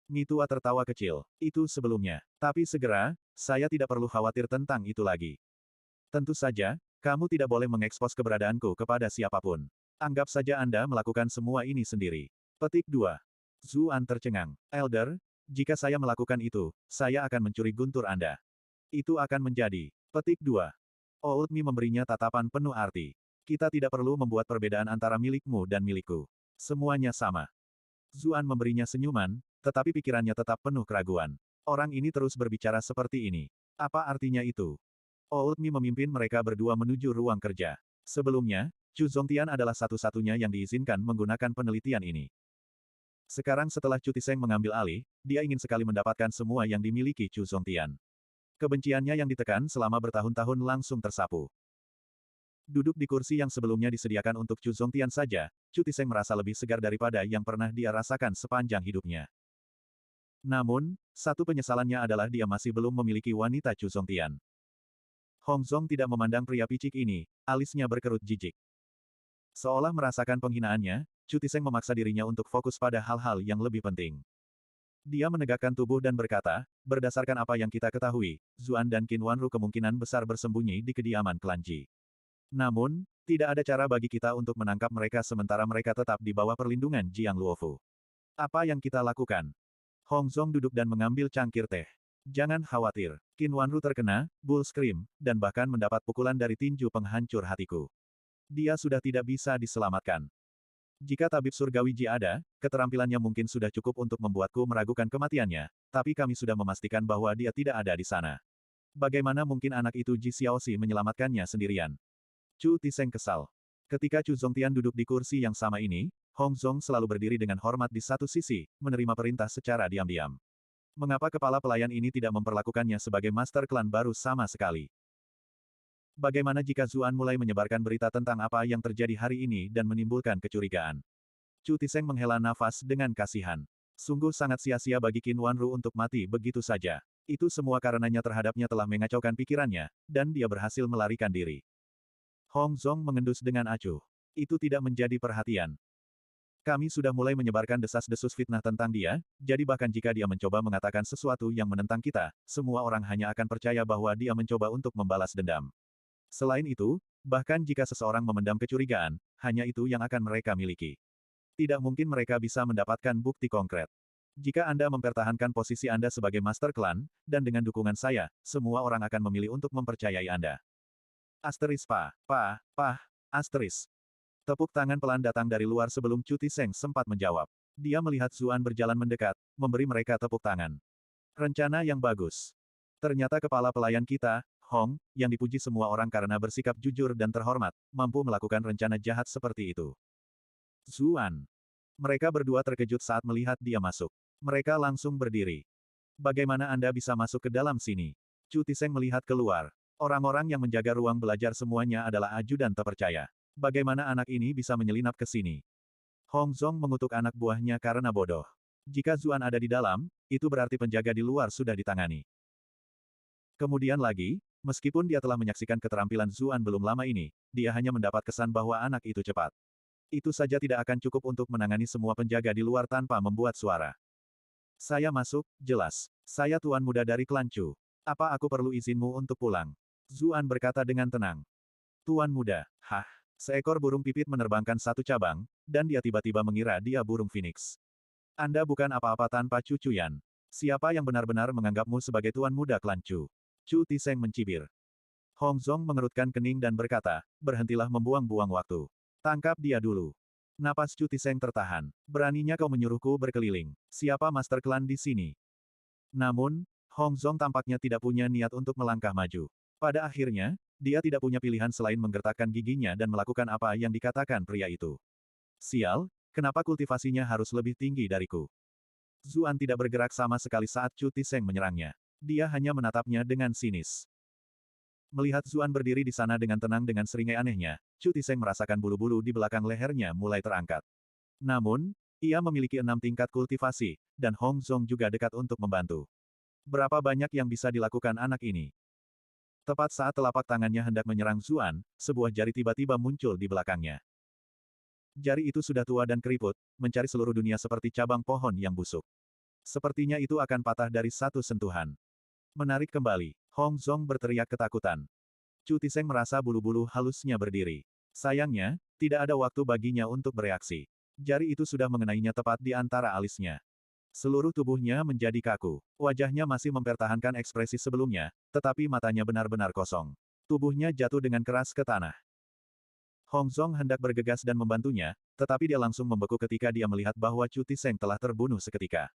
Mi tua tertawa kecil. Itu sebelumnya. Tapi segera, saya tidak perlu khawatir tentang itu lagi. Tentu saja, kamu tidak boleh mengekspos keberadaanku kepada siapapun. Anggap saja Anda melakukan semua ini sendiri. Petik 2. Zuan tercengang. Elder, jika saya melakukan itu, saya akan mencuri guntur Anda. Itu akan menjadi. Petik 2. Old Mi memberinya tatapan penuh arti. Kita tidak perlu membuat perbedaan antara milikmu dan milikku. Semuanya sama. Zuan memberinya senyuman, tetapi pikirannya tetap penuh keraguan. Orang ini terus berbicara seperti ini. Apa artinya itu? Old Mi memimpin mereka berdua menuju ruang kerja. Sebelumnya, Chu Zongtian adalah satu-satunya yang diizinkan menggunakan penelitian ini. Sekarang setelah Chu Tiseng mengambil alih, dia ingin sekali mendapatkan semua yang dimiliki Chu Zongtian. Kebenciannya yang ditekan selama bertahun-tahun langsung tersapu. Duduk di kursi yang sebelumnya disediakan untuk Chu Zongtian saja, Chu Tiseng merasa lebih segar daripada yang pernah dia rasakan sepanjang hidupnya. Namun, satu penyesalannya adalah dia masih belum memiliki wanita Chu Zongtian. Hong Zong tidak memandang pria picik ini, alisnya berkerut jijik. Seolah merasakan penghinaannya, Chu Tiseng memaksa dirinya untuk fokus pada hal-hal yang lebih penting. Dia menegakkan tubuh dan berkata, berdasarkan apa yang kita ketahui, Zuan dan Qin Wanru kemungkinan besar bersembunyi di kediaman klan Ji. Namun, tidak ada cara bagi kita untuk menangkap mereka sementara mereka tetap di bawah perlindungan Jiang Luofu. Apa yang kita lakukan? Hong Zong duduk dan mengambil cangkir teh. Jangan khawatir. Qin Wanru terkena, Bull Scream, dan bahkan mendapat pukulan dari tinju penghancur hatiku. Dia sudah tidak bisa diselamatkan. Jika tabib surgawi Ji ada, keterampilannya mungkin sudah cukup untuk membuatku meragukan kematiannya, tapi kami sudah memastikan bahwa dia tidak ada di sana. Bagaimana mungkin anak itu Ji Xiaoxi menyelamatkannya sendirian? Chu Tiseng kesal. Ketika Chu Zongtian duduk di kursi yang sama ini, Hong Zong selalu berdiri dengan hormat di satu sisi, menerima perintah secara diam-diam. Mengapa kepala pelayan ini tidak memperlakukannya sebagai master klan baru sama sekali? Bagaimana jika Zuan mulai menyebarkan berita tentang apa yang terjadi hari ini dan menimbulkan kecurigaan? Chu Tiseng menghela nafas dengan kasihan. Sungguh sangat sia-sia bagi Qin Wanru untuk mati begitu saja. Itu semua karenanya terhadapnya telah mengacaukan pikirannya, dan dia berhasil melarikan diri. Hong Zong mengendus dengan acuh. Itu tidak menjadi perhatian. Kami sudah mulai menyebarkan desas-desus fitnah tentang dia, jadi bahkan jika dia mencoba mengatakan sesuatu yang menentang kita, semua orang hanya akan percaya bahwa dia mencoba untuk membalas dendam. Selain itu, Bahkan jika seseorang memendam kecurigaan, hanya itu yang akan mereka miliki. Tidak mungkin mereka bisa mendapatkan bukti konkret. Jika Anda mempertahankan posisi Anda sebagai Master Klan, dan dengan dukungan saya, semua orang akan memilih untuk mempercayai Anda. Asteris asteris. Tepuk tangan pelan datang dari luar sebelum Chu Tiseng sempat menjawab. Dia melihat Zuan berjalan mendekat, memberi mereka tepuk tangan. Rencana yang bagus. Ternyata kepala pelayan kita, Hong, yang dipuji semua orang karena bersikap jujur dan terhormat, mampu melakukan rencana jahat seperti itu. Zuan. Mereka berdua terkejut saat melihat dia masuk. Mereka langsung berdiri. Bagaimana Anda bisa masuk ke dalam sini? Chu Tiseng melihat keluar. Orang-orang yang menjaga ruang belajar semuanya adalah ajudan terpercaya. Bagaimana anak ini bisa menyelinap ke sini? Hong Zong mengutuk anak buahnya karena bodoh. Jika Zuan ada di dalam, itu berarti penjaga di luar sudah ditangani. Kemudian lagi, meskipun dia telah menyaksikan keterampilan Zuan belum lama ini, dia hanya mendapat kesan bahwa anak itu cepat. Itu saja tidak akan cukup untuk menangani semua penjaga di luar tanpa membuat suara. Saya masuk, jelas. Saya tuan muda dari klan Chu. Apa aku perlu izinmu untuk pulang? Zuan berkata dengan tenang. Tuan muda, hah? Seekor burung pipit menerbangkan satu cabang, dan dia tiba-tiba mengira dia burung phoenix. Anda bukan apa-apa tanpa Chu Chuyan. Siapa yang benar-benar menganggapmu sebagai tuan muda klan Chu? Chu Tiseng mencibir. Hong Zong mengerutkan kening dan berkata, berhentilah membuang-buang waktu. Tangkap dia dulu. Napas Chu Tiseng tertahan. Beraninya kau menyuruhku berkeliling. Siapa master klan di sini? Namun, Hong Zong tampaknya tidak punya niat untuk melangkah maju. Pada akhirnya, dia tidak punya pilihan selain menggertakkan giginya dan melakukan apa yang dikatakan pria itu. Sial, kenapa kultivasinya harus lebih tinggi dariku? Zuan tidak bergerak sama sekali saat Chu Tiseng menyerangnya. Dia hanya menatapnya dengan sinis. Melihat Zuan berdiri di sana dengan tenang dengan seringai anehnya, Chu Tiseng merasakan bulu-bulu di belakang lehernya mulai terangkat. Namun, ia memiliki 6 tingkat kultivasi, dan Hong Zong juga dekat untuk membantu. Berapa banyak yang bisa dilakukan anak ini? Tepat saat telapak tangannya hendak menyerang Zuan, sebuah jari tiba-tiba muncul di belakangnya. Jari itu sudah tua dan keriput, mencari seluruh dunia seperti cabang pohon yang busuk. Sepertinya itu akan patah dari satu sentuhan. Menarik kembali, Hong Zong berteriak ketakutan. Chu Tiseng merasa bulu-bulu halusnya berdiri. Sayangnya, tidak ada waktu baginya untuk bereaksi. Jari itu sudah mengenainya tepat di antara alisnya. Seluruh tubuhnya menjadi kaku. Wajahnya masih mempertahankan ekspresi sebelumnya, tetapi matanya benar-benar kosong. Tubuhnya jatuh dengan keras ke tanah. Hong Zong hendak bergegas dan membantunya, tetapi dia langsung membeku ketika dia melihat bahwa Chu Tiseng telah terbunuh seketika.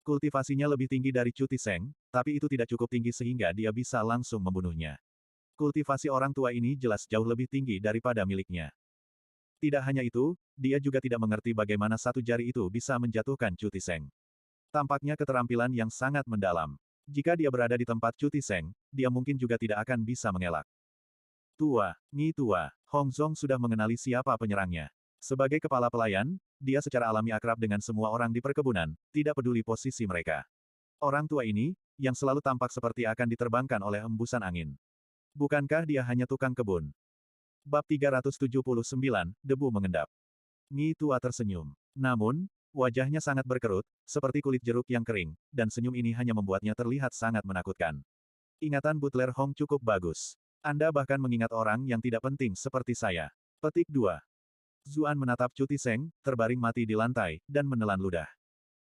Kultivasinya lebih tinggi dari Chu Tiseng, tapi itu tidak cukup tinggi sehingga dia bisa langsung membunuhnya. Kultivasi orang tua ini jelas jauh lebih tinggi daripada miliknya. Tidak hanya itu, dia juga tidak mengerti bagaimana satu jari itu bisa menjatuhkan Chu Tiseng. Tampaknya keterampilan yang sangat mendalam. Jika dia berada di tempat Chu Tiseng, dia mungkin juga tidak akan bisa mengelak. Tua, Nyi Tua, Hong Zong sudah mengenali siapa penyerangnya. Sebagai kepala pelayan, dia secara alami akrab dengan semua orang di perkebunan, tidak peduli posisi mereka. Orang tua ini, yang selalu tampak seperti akan diterbangkan oleh embusan angin. Bukankah dia hanya tukang kebun? Bab 379, Debu Mengendap. Nyi Tua tersenyum. Namun, wajahnya sangat berkerut, seperti kulit jeruk yang kering, dan senyum ini hanya membuatnya terlihat sangat menakutkan. Ingatan Butler Hong cukup bagus. Anda bahkan mengingat orang yang tidak penting seperti saya. Petik 2. Zuan menatap Chu Tiseng, terbaring mati di lantai, dan menelan ludah.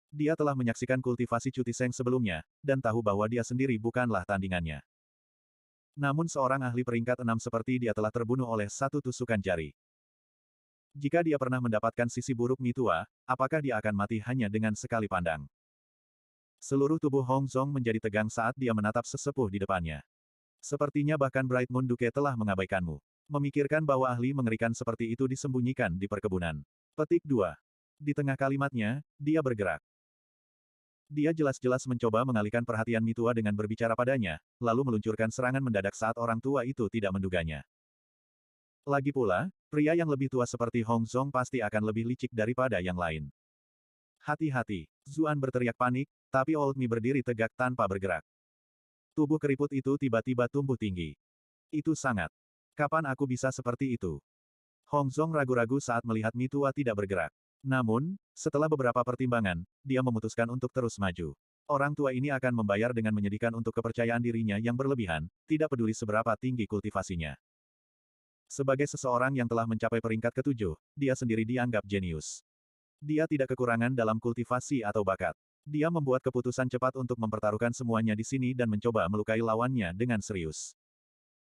Dia telah menyaksikan kultivasi Chu Tiseng sebelumnya, dan tahu bahwa dia sendiri bukanlah tandingannya. Namun seorang ahli peringkat 6 seperti dia telah terbunuh oleh satu tusukan jari. Jika dia pernah mendapatkan sisi buruk Nyi Tua, apakah dia akan mati hanya dengan sekali pandang? Seluruh tubuh Hong Zong menjadi tegang saat dia menatap sesepuh di depannya. Sepertinya bahkan Bright Moon Duke telah mengabaikanmu. Memikirkan bahwa ahli mengerikan seperti itu disembunyikan di perkebunan. Petik 2. Di tengah kalimatnya, dia bergerak. Dia jelas-jelas mencoba mengalihkan perhatian Nyi Tua dengan berbicara padanya, lalu meluncurkan serangan mendadak saat orang tua itu tidak menduganya. Lagi pula, pria yang lebih tua seperti Hong Zong pasti akan lebih licik daripada yang lain. Hati-hati, Zuan berteriak panik, tapi Old Mi berdiri tegak tanpa bergerak. Tubuh keriput itu tiba-tiba tumbuh tinggi. Itu sangat. Kapan aku bisa seperti itu? Hong Zong ragu-ragu saat melihat Nyi Tua tidak bergerak. Namun, setelah beberapa pertimbangan, dia memutuskan untuk terus maju. Orang tua ini akan membayar dengan menyedihkan untuk kepercayaan dirinya yang berlebihan, tidak peduli seberapa tinggi kultivasinya. Sebagai seseorang yang telah mencapai peringkat ketujuh, dia sendiri dianggap jenius. Dia tidak kekurangan dalam kultivasi atau bakat. Dia membuat keputusan cepat untuk mempertaruhkan semuanya di sini dan mencoba melukai lawannya dengan serius.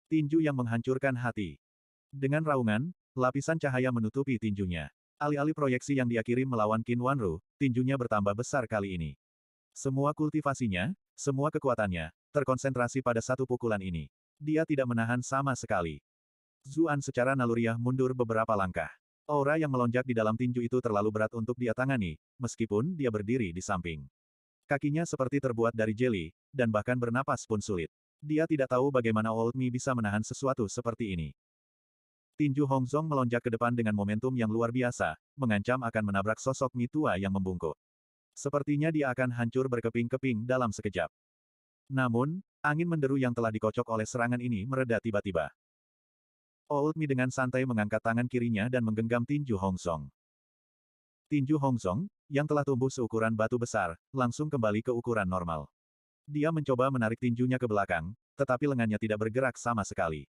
Tinju yang menghancurkan hati. Dengan raungan, lapisan cahaya menutupi tinjunya. Alih-alih proyeksi yang dia kirim melawan Qin Wanru, tinjunya bertambah besar kali ini. Semua kultivasinya, semua kekuatannya, terkonsentrasi pada satu pukulan ini. Dia tidak menahan sama sekali. Zuan secara naluriah mundur beberapa langkah. Aura yang melonjak di dalam tinju itu terlalu berat untuk dia tangani, meskipun dia berdiri di samping. Kakinya seperti terbuat dari jeli, dan bahkan bernapas pun sulit. Dia tidak tahu bagaimana Old Mi bisa menahan sesuatu seperti ini. Tinju Hongzong melonjak ke depan dengan momentum yang luar biasa, mengancam akan menabrak sosok Mi tua yang membungkuk. Sepertinya dia akan hancur berkeping-keping dalam sekejap. Namun, angin menderu yang telah dikocok oleh serangan ini mereda tiba-tiba. Old Mi dengan santai mengangkat tangan kirinya dan menggenggam tinju Hongzong. Tinju Hongzong, yang telah tumbuh seukuran batu besar, langsung kembali ke ukuran normal. Dia mencoba menarik tinjunya ke belakang, tetapi lengannya tidak bergerak sama sekali.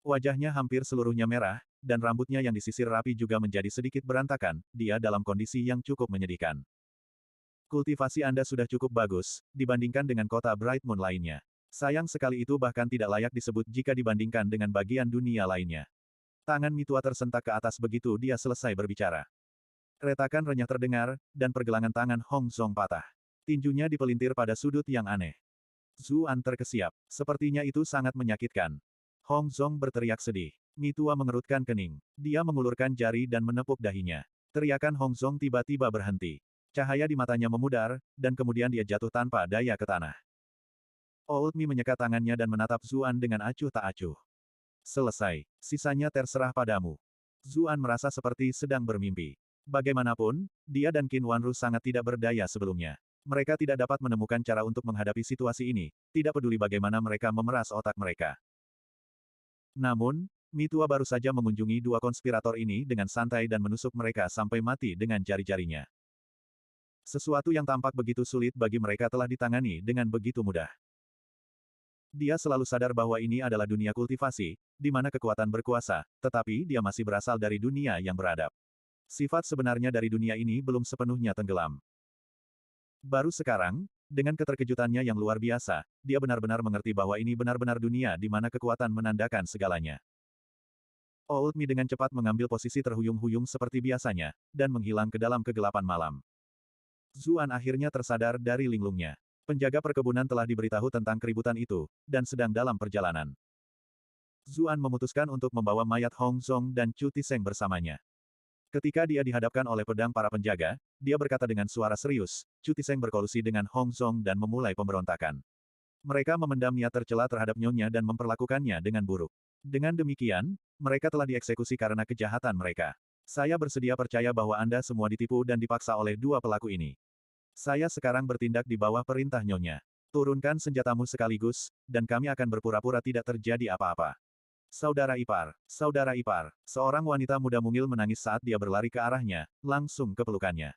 Wajahnya hampir seluruhnya merah, dan rambutnya yang disisir rapi juga menjadi sedikit berantakan, dia dalam kondisi yang cukup menyedihkan. Kultivasi Anda sudah cukup bagus, dibandingkan dengan kota Bright Moon lainnya. Sayang sekali itu bahkan tidak layak disebut jika dibandingkan dengan bagian dunia lainnya. Tangan Mi tua tersentak ke atas begitu dia selesai berbicara. Retakan renyah terdengar, dan pergelangan tangan Hongzong patah. Tinjunya dipelintir pada sudut yang aneh. Zuan terkesiap. Sepertinya itu sangat menyakitkan. Hongzong berteriak sedih. Mi tua mengerutkan kening. Dia mengulurkan jari dan menepuk dahinya. Teriakan Hongzong tiba-tiba berhenti. Cahaya di matanya memudar, dan kemudian dia jatuh tanpa daya ke tanah. Old Mi menyekat tangannya dan menatap Zuan dengan acuh tak acuh. Selesai. Sisanya terserah padamu. Zuan merasa seperti sedang bermimpi. Bagaimanapun, dia dan Qin Wanru sangat tidak berdaya sebelumnya. Mereka tidak dapat menemukan cara untuk menghadapi situasi ini, tidak peduli bagaimana mereka memeras otak mereka. Namun, Mi tua baru saja mengunjungi dua konspirator ini dengan santai dan menusuk mereka sampai mati dengan jari-jarinya. Sesuatu yang tampak begitu sulit bagi mereka telah ditangani dengan begitu mudah. Dia selalu sadar bahwa ini adalah dunia kultivasi, di mana kekuatan berkuasa, tetapi dia masih berasal dari dunia yang beradab. Sifat sebenarnya dari dunia ini belum sepenuhnya tenggelam. Baru sekarang, dengan keterkejutannya yang luar biasa, dia benar-benar mengerti bahwa ini benar-benar dunia di mana kekuatan menandakan segalanya. Old Mi dengan cepat mengambil posisi terhuyung-huyung seperti biasanya, dan menghilang ke dalam kegelapan malam. Zuan akhirnya tersadar dari linglungnya. Penjaga perkebunan telah diberitahu tentang keributan itu, dan sedang dalam perjalanan. Zuan memutuskan untuk membawa mayat Hongzong dan Chu Tiseng bersamanya. Ketika dia dihadapkan oleh pedang para penjaga, dia berkata dengan suara serius, Chu Tiseng berkolusi dengan Hongzong dan memulai pemberontakan. Mereka memendam niat tercela terhadap nyonya dan memperlakukannya dengan buruk. Dengan demikian, mereka telah dieksekusi karena kejahatan mereka. Saya bersedia percaya bahwa Anda semua ditipu dan dipaksa oleh dua pelaku ini. Saya sekarang bertindak di bawah perintah nyonya. Turunkan senjatamu sekaligus, dan kami akan berpura-pura tidak terjadi apa-apa. Saudara ipar, seorang wanita muda mungil menangis saat dia berlari ke arahnya, langsung ke pelukannya.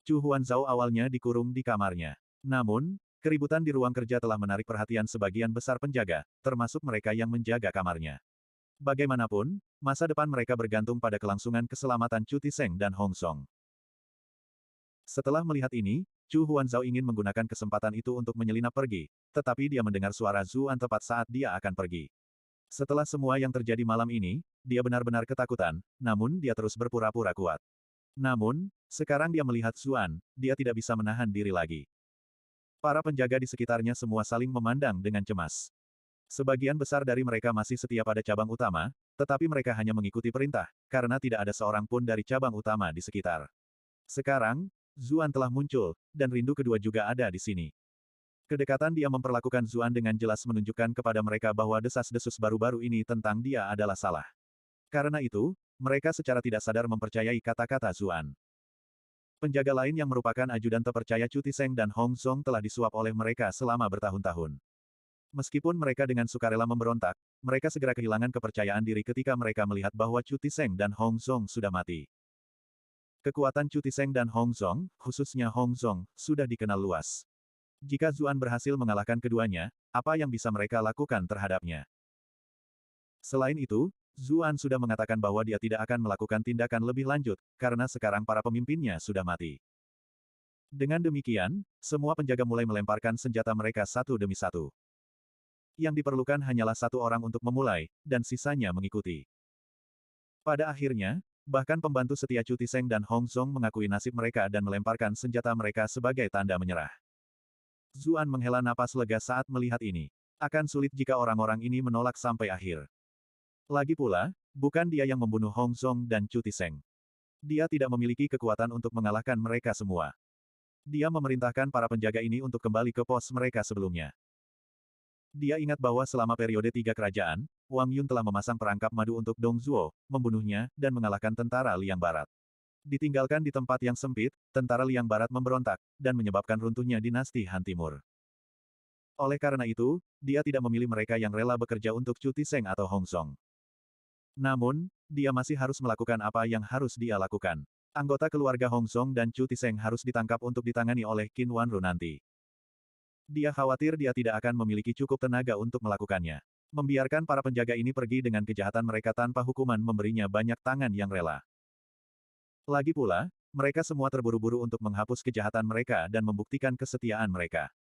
Chu Huanzhao awalnya dikurung di kamarnya. Namun, keributan di ruang kerja telah menarik perhatian sebagian besar penjaga, termasuk mereka yang menjaga kamarnya. Bagaimanapun, masa depan mereka bergantung pada kelangsungan keselamatan Chu Tiseng dan Hongzong. Setelah melihat ini, Chu Huanzhao ingin menggunakan kesempatan itu untuk menyelinap pergi, tetapi dia mendengar suara Zuan tepat saat dia akan pergi. Setelah semua yang terjadi malam ini, dia benar-benar ketakutan, namun dia terus berpura-pura kuat. Namun, sekarang dia melihat Zuan, dia tidak bisa menahan diri lagi. Para penjaga di sekitarnya semua saling memandang dengan cemas. Sebagian besar dari mereka masih setia pada cabang utama, tetapi mereka hanya mengikuti perintah, karena tidak ada seorang pun dari cabang utama di sekitar. Sekarang, Zuan telah muncul, dan rindu kedua juga ada di sini. Kedekatan dia memperlakukan Zuan dengan jelas menunjukkan kepada mereka bahwa desas-desus baru-baru ini tentang dia adalah salah. Karena itu, mereka secara tidak sadar mempercayai kata-kata Zuan. Penjaga lain yang merupakan ajudan terpercaya Chu Tiseng dan Hongzong telah disuap oleh mereka selama bertahun-tahun. Meskipun mereka dengan sukarela memberontak, mereka segera kehilangan kepercayaan diri ketika mereka melihat bahwa Chu Tiseng dan Hongzong sudah mati. Kekuatan Chu Tiseng dan Hongzong, khususnya Hongzong, sudah dikenal luas. Jika Zuan berhasil mengalahkan keduanya, apa yang bisa mereka lakukan terhadapnya? Selain itu, Zuan sudah mengatakan bahwa dia tidak akan melakukan tindakan lebih lanjut, karena sekarang para pemimpinnya sudah mati. Dengan demikian, semua penjaga mulai melemparkan senjata mereka satu demi satu. Yang diperlukan hanyalah satu orang untuk memulai, dan sisanya mengikuti. Pada akhirnya, bahkan pembantu setia Chu Tiseng dan Hong Zhong mengakui nasib mereka dan melemparkan senjata mereka sebagai tanda menyerah. Zuan menghela napas lega saat melihat ini. Akan sulit jika orang-orang ini menolak sampai akhir. Lagi pula, bukan dia yang membunuh Hong Zhong dan Chu Tiseng. Dia tidak memiliki kekuatan untuk mengalahkan mereka semua. Dia memerintahkan para penjaga ini untuk kembali ke pos mereka sebelumnya. Dia ingat bahwa selama periode 3 kerajaan, Wang Yun telah memasang perangkap madu untuk Dong Zhuo, membunuhnya, dan mengalahkan tentara Liang Barat. Ditinggalkan di tempat yang sempit, tentara Liang Barat memberontak, dan menyebabkan runtuhnya dinasti Han Timur. Oleh karena itu, dia tidak memilih mereka yang rela bekerja untuk Chu Tiseng atau Hong Zhong. Namun, dia masih harus melakukan apa yang harus dia lakukan. Anggota keluarga Hong Zhong dan Chu Tiseng harus ditangkap untuk ditangani oleh Qin Wanru nanti. Dia khawatir dia tidak akan memiliki cukup tenaga untuk melakukannya. Membiarkan para penjaga ini pergi dengan kejahatan mereka tanpa hukuman memberinya banyak tangan yang rela. Lagi pula, mereka semua terburu-buru untuk menghapus kejahatan mereka dan membuktikan kesetiaan mereka.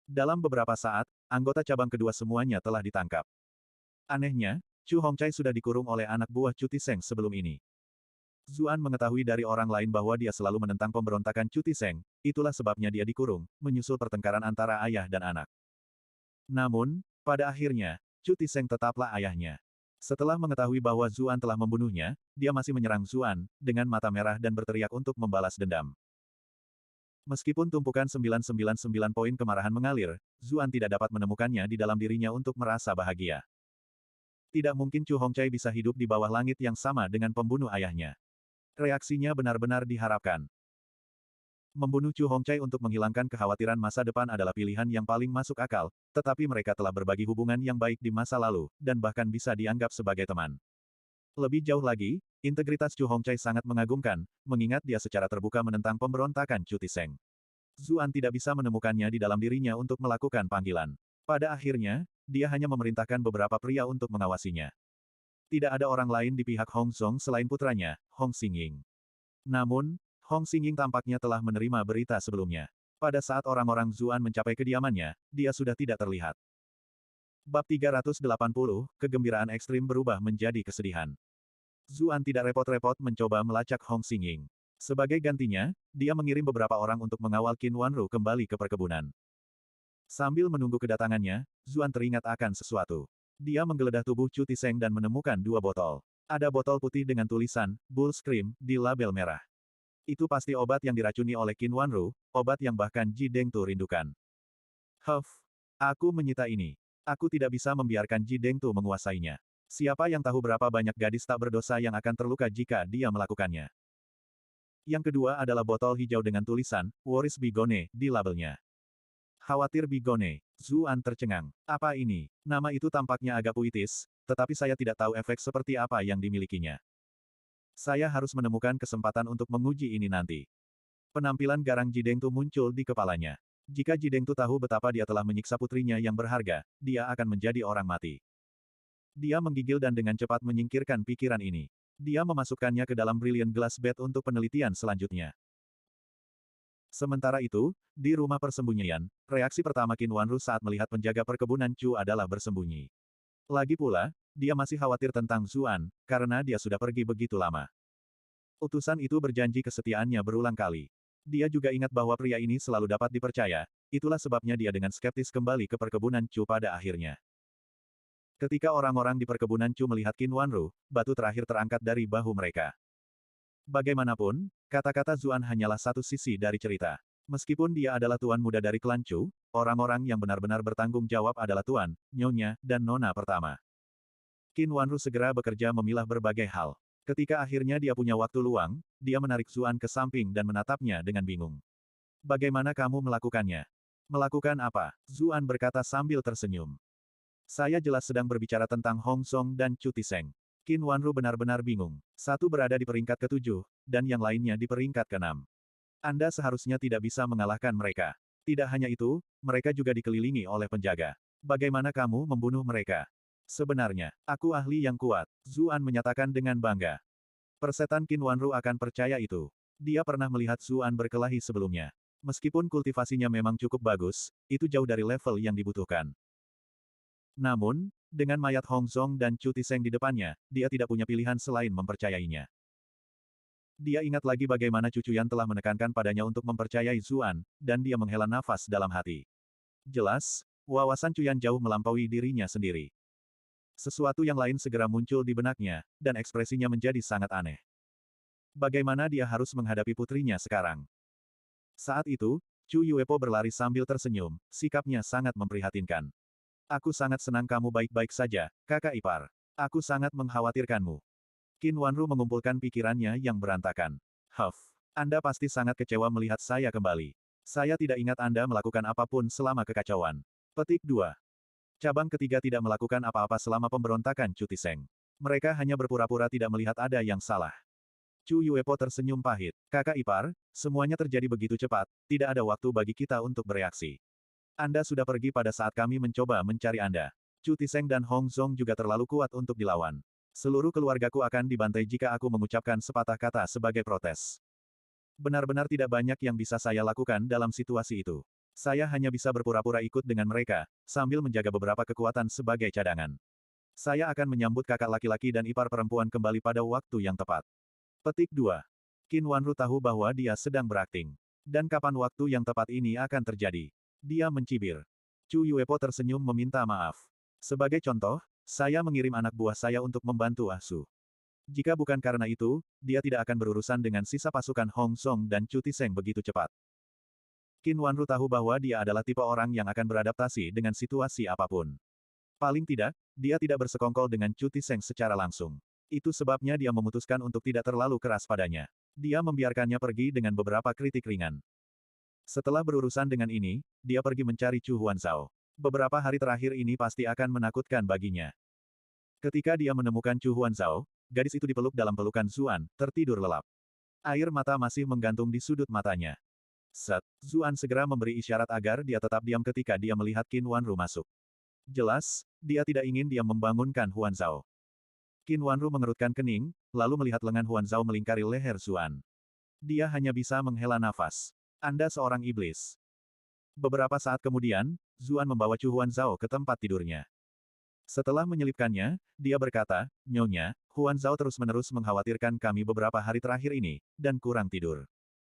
Dalam beberapa saat, anggota cabang kedua semuanya telah ditangkap. Anehnya, Chu Hongcai sudah dikurung oleh anak buah Chu Tiseng sebelum ini. Zuan mengetahui dari orang lain bahwa dia selalu menentang pemberontakan Chu Tiseng, itulah sebabnya dia dikurung, menyusul pertengkaran antara ayah dan anak. Namun, pada akhirnya, Chu Tiseng tetaplah ayahnya. Setelah mengetahui bahwa Zuan telah membunuhnya, dia masih menyerang Zuan, dengan mata merah dan berteriak untuk membalas dendam. Meskipun tumpukan 999 poin kemarahan mengalir, Zuan tidak dapat menemukannya di dalam dirinya untuk merasa bahagia. Tidak mungkin Chu Hongcai bisa hidup di bawah langit yang sama dengan pembunuh ayahnya. Reaksinya benar-benar diharapkan. Membunuh Chu Hongcai untuk menghilangkan kekhawatiran masa depan adalah pilihan yang paling masuk akal, tetapi mereka telah berbagi hubungan yang baik di masa lalu, dan bahkan bisa dianggap sebagai teman. Lebih jauh lagi, integritas Chu Hongcai sangat mengagumkan, mengingat dia secara terbuka menentang pemberontakan Chu Tiseng. Zuan tidak bisa menemukannya di dalam dirinya untuk melakukan panggilan. Pada akhirnya, dia hanya memerintahkan beberapa pria untuk mengawasinya. Tidak ada orang lain di pihak Hong Zhong selain putranya, Hong Xingying. Namun, Hong Xingying tampaknya telah menerima berita sebelumnya. Pada saat orang-orang Zuan mencapai kediamannya, dia sudah tidak terlihat. Bab 380, kegembiraan ekstrim berubah menjadi kesedihan. Zuan tidak repot-repot mencoba melacak Hong Xingying. Sebagai gantinya, dia mengirim beberapa orang untuk mengawal Qin Wanru kembali ke perkebunan. Sambil menunggu kedatangannya, Zuan teringat akan sesuatu. Dia menggeledah tubuh Chu Tiseng dan menemukan 2 botol. Ada botol putih dengan tulisan, Bull's Cream, di label merah. Itu pasti obat yang diracuni oleh Qin Wanru, obat yang bahkan Ji Dengtu rindukan. Aku menyita ini. Aku tidak bisa membiarkan Ji Dengtu menguasainya. Siapa yang tahu berapa banyak gadis tak berdosa yang akan terluka jika dia melakukannya. Yang kedua adalah botol hijau dengan tulisan, Waris Bigone, di labelnya. Khawatir Bigone. Zuan tercengang. Apa ini? Nama itu tampaknya agak puitis, tetapi saya tidak tahu efek seperti apa yang dimilikinya. Saya harus menemukan kesempatan untuk menguji ini nanti. Penampilan garang Ji Dengtu muncul di kepalanya. Jika Ji Dengtu tahu betapa dia telah menyiksa putrinya yang berharga, dia akan menjadi orang mati. Dia menggigil dan dengan cepat menyingkirkan pikiran ini. Dia memasukkannya ke dalam Brilliant Glass Bed untuk penelitian selanjutnya. Sementara itu, di rumah persembunyian, reaksi pertama Qin Wanru saat melihat penjaga perkebunan Chu adalah bersembunyi. Lagi pula, dia masih khawatir tentang Zuan, karena dia sudah pergi begitu lama. Utusan itu berjanji kesetiaannya berulang kali. Dia juga ingat bahwa pria ini selalu dapat dipercaya, itulah sebabnya dia dengan skeptis kembali ke perkebunan Chu pada akhirnya. Ketika orang-orang di perkebunan Chu melihat Qin Wanru, batu terakhir terangkat dari bahu mereka. Bagaimanapun, kata-kata Zuan hanyalah satu sisi dari cerita. Meskipun dia adalah tuan muda dari klan Chu, orang-orang yang benar-benar bertanggung jawab adalah tuan, nyonya, dan nona pertama. Qin Wanru segera bekerja memilah berbagai hal. Ketika akhirnya dia punya waktu luang, dia menarik Zuan ke samping dan menatapnya dengan bingung. Bagaimana kamu melakukannya? Melakukan apa? Zuan berkata sambil tersenyum. Saya jelas sedang berbicara tentang Hong Zhong dan Chu Tiseng. Qin Wanru benar-benar bingung. Satu berada di peringkat ke-7, dan yang lainnya di peringkat ke-6. Anda seharusnya tidak bisa mengalahkan mereka. Tidak hanya itu, mereka juga dikelilingi oleh penjaga. Bagaimana kamu membunuh mereka? Sebenarnya, aku ahli yang kuat, Zuan menyatakan dengan bangga. Persetan Qin Wanru akan percaya itu. Dia pernah melihat Zuan berkelahi sebelumnya. Meskipun kultivasinya memang cukup bagus, itu jauh dari level yang dibutuhkan. Namun, dengan mayat Hong Zong dan Chu Tiseng di depannya, dia tidak punya pilihan selain mempercayainya. Dia ingat lagi bagaimana Cu Cuyan telah menekankan padanya untuk mempercayai Zuan, dan dia menghela nafas dalam hati. Jelas, wawasan Cuyan jauh melampaui dirinya sendiri. Sesuatu yang lain segera muncul di benaknya, dan ekspresinya menjadi sangat aneh. Bagaimana dia harus menghadapi putrinya sekarang? Saat itu, Chu Yuepo berlari sambil tersenyum, sikapnya sangat memprihatinkan. Aku sangat senang kamu baik-baik saja, kakak ipar. Aku sangat mengkhawatirkanmu. Qin Wanru mengumpulkan pikirannya yang berantakan. Anda pasti sangat kecewa melihat saya kembali. Saya tidak ingat Anda melakukan apapun selama kekacauan. Petik 2. Cabang ketiga tidak melakukan apa-apa selama pemberontakan Chu Tiseng. Mereka hanya berpura-pura tidak melihat ada yang salah. Chu Yuepo tersenyum pahit. Kakak ipar, semuanya terjadi begitu cepat, tidak ada waktu bagi kita untuk bereaksi. Anda sudah pergi pada saat kami mencoba mencari Anda. Chu Tiseng dan Hong Zong juga terlalu kuat untuk dilawan. Seluruh keluargaku akan dibantai jika aku mengucapkan sepatah kata sebagai protes. Benar-benar tidak banyak yang bisa saya lakukan dalam situasi itu. Saya hanya bisa berpura-pura ikut dengan mereka, sambil menjaga beberapa kekuatan sebagai cadangan. Saya akan menyambut kakak laki-laki dan ipar perempuan kembali pada waktu yang tepat. Petik 2. Qin Wanru tahu bahwa dia sedang berakting. Dan kapan waktu yang tepat ini akan terjadi? Dia mencibir. Chu Yuepo tersenyum meminta maaf. Sebagai contoh, saya mengirim anak buah saya untuk membantu asuh. Jika bukan karena itu, dia tidak akan berurusan dengan sisa pasukan Hong Zong dan Chu Tiseng begitu cepat. Qin Wanru tahu bahwa dia adalah tipe orang yang akan beradaptasi dengan situasi apapun. Paling tidak, dia tidak bersekongkol dengan Chu Tiseng secara langsung. Itu sebabnya dia memutuskan untuk tidak terlalu keras padanya. Dia membiarkannya pergi dengan beberapa kritik ringan. Setelah berurusan dengan ini, dia pergi mencari Chu Huanzhao. Beberapa hari terakhir ini pasti akan menakutkan baginya. Ketika dia menemukan Chu Huanzhao, gadis itu dipeluk dalam pelukan Zuan, tertidur lelap. Air mata masih menggantung di sudut matanya. Zuan segera memberi isyarat agar dia tetap diam ketika dia melihat Qin Wanru masuk. Jelas, dia tidak ingin dia membangunkan Huanzhao. Qin Wanru mengerutkan kening, lalu melihat lengan Huanzhao melingkari leher Zuan. Dia hanya bisa menghela nafas. Anda seorang iblis. Beberapa saat kemudian, Zuan membawa Chu Huanzhao ke tempat tidurnya. Setelah menyelipkannya, dia berkata, Nyonya, Huanzhao terus-menerus mengkhawatirkan kami beberapa hari terakhir ini, dan kurang tidur.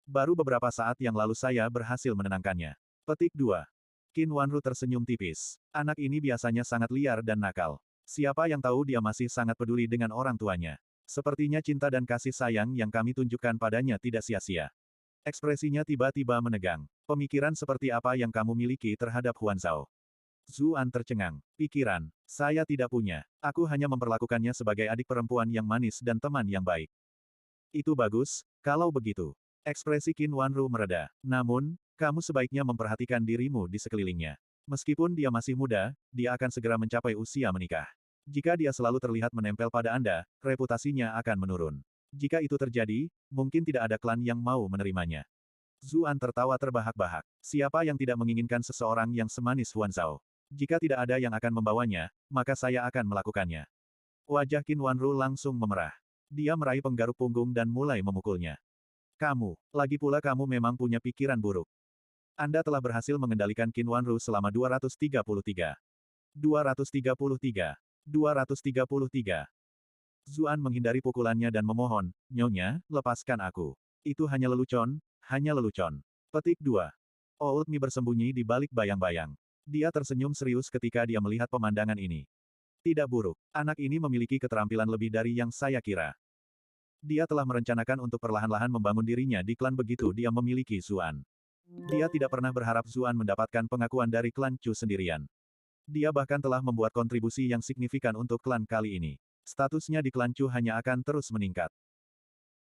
Baru beberapa saat yang lalu saya berhasil menenangkannya. Petik 2. Qin Wanru tersenyum tipis. Anak ini biasanya sangat liar dan nakal. Siapa yang tahu dia masih sangat peduli dengan orang tuanya. Sepertinya cinta dan kasih sayang yang kami tunjukkan padanya tidak sia-sia. Ekspresinya tiba-tiba menegang. Pemikiran seperti apa yang kamu miliki terhadap Huanzhao? Zuan tercengang. Pikiran, saya tidak punya. Aku hanya memperlakukannya sebagai adik perempuan yang manis dan teman yang baik. Itu bagus, kalau begitu. Ekspresi Qin Wanru mereda. Namun, kamu sebaiknya memperhatikan dirimu di sekelilingnya. Meskipun dia masih muda, dia akan segera mencapai usia menikah. Jika dia selalu terlihat menempel pada Anda, reputasinya akan menurun. Jika itu terjadi, mungkin tidak ada klan yang mau menerimanya. Zuan tertawa terbahak-bahak. Siapa yang tidak menginginkan seseorang yang semanis Huanzhao? Jika tidak ada yang akan membawanya, maka saya akan melakukannya. Wajah Qin Wanru langsung memerah. Dia meraih penggaruk punggung dan mulai memukulnya. Lagi pula kamu memang punya pikiran buruk. Anda telah berhasil mengendalikan Qin Wanru selama 233. 233. 233. Zuan menghindari pukulannya dan memohon, Nyonya, lepaskan aku. Itu hanya lelucon, hanya lelucon. Petik 2. Old Mi bersembunyi di balik bayang-bayang. Dia tersenyum serius ketika dia melihat pemandangan ini. Tidak buruk. Anak ini memiliki keterampilan lebih dari yang saya kira. Dia telah merencanakan untuk perlahan-lahan membangun dirinya di klan begitu dia memiliki Zuan. Dia tidak pernah berharap Zuan mendapatkan pengakuan dari klan Chu sendirian. Dia bahkan telah membuat kontribusi yang signifikan untuk klan kali ini. Statusnya di klan Chu hanya akan terus meningkat.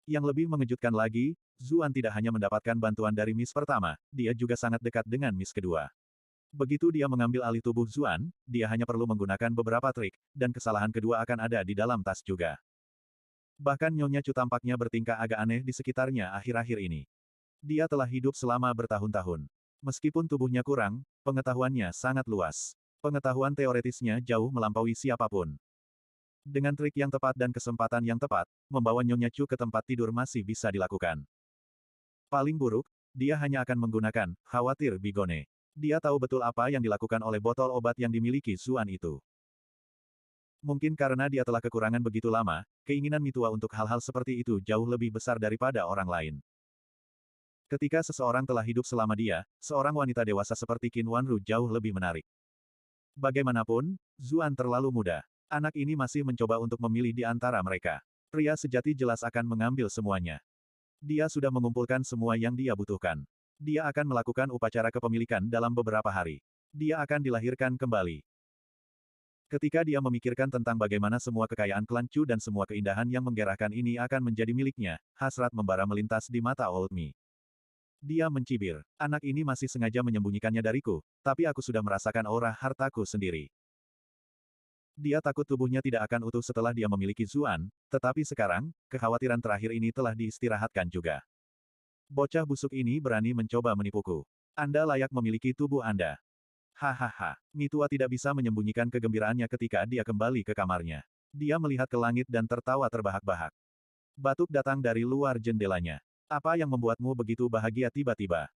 Yang lebih mengejutkan lagi, Zuan tidak hanya mendapatkan bantuan dari Miss pertama, dia juga sangat dekat dengan Miss kedua. Begitu dia mengambil alih tubuh Zuan, dia hanya perlu menggunakan beberapa trik, dan kesalahan kedua akan ada di dalam tas juga. Bahkan Nyonya Chu tampaknya bertingkah agak aneh di sekitarnya akhir-akhir ini. Dia telah hidup selama bertahun-tahun. Meskipun tubuhnya kurang, pengetahuannya sangat luas. Pengetahuan teoretisnya jauh melampaui siapapun. Dengan trik yang tepat dan kesempatan yang tepat, membawa Nyonya Chu ke tempat tidur masih bisa dilakukan. Paling buruk, dia hanya akan menggunakan khawatir bigone. Dia tahu betul apa yang dilakukan oleh botol obat yang dimiliki Zuan itu. Mungkin karena dia telah kekurangan begitu lama, keinginan Mitua untuk hal-hal seperti itu jauh lebih besar daripada orang lain. Ketika seseorang telah hidup selama dia, seorang wanita dewasa seperti Qin Wanru jauh lebih menarik. Bagaimanapun, Zuan terlalu muda. Anak ini masih mencoba untuk memilih di antara mereka. Pria sejati jelas akan mengambil semuanya. Dia sudah mengumpulkan semua yang dia butuhkan. Dia akan melakukan upacara kepemilikan dalam beberapa hari. Dia akan dilahirkan kembali. Ketika dia memikirkan tentang bagaimana semua kekayaan klan Chu dan semua keindahan yang menggerahkan ini akan menjadi miliknya, hasrat membara melintas di mata Old Mi. Dia mencibir. Anak ini masih sengaja menyembunyikannya dariku, tapi aku sudah merasakan aura hartaku sendiri. Dia takut tubuhnya tidak akan utuh setelah dia memiliki Zuan, tetapi sekarang, kekhawatiran terakhir ini telah diistirahatkan juga. Bocah busuk ini berani mencoba menipuku. Anda layak memiliki tubuh Anda. Hahaha. Mitua tidak bisa menyembunyikan kegembiraannya ketika dia kembali ke kamarnya. Dia melihat ke langit dan tertawa terbahak-bahak. Batuk datang dari luar jendelanya. Apa yang membuatmu begitu bahagia tiba-tiba?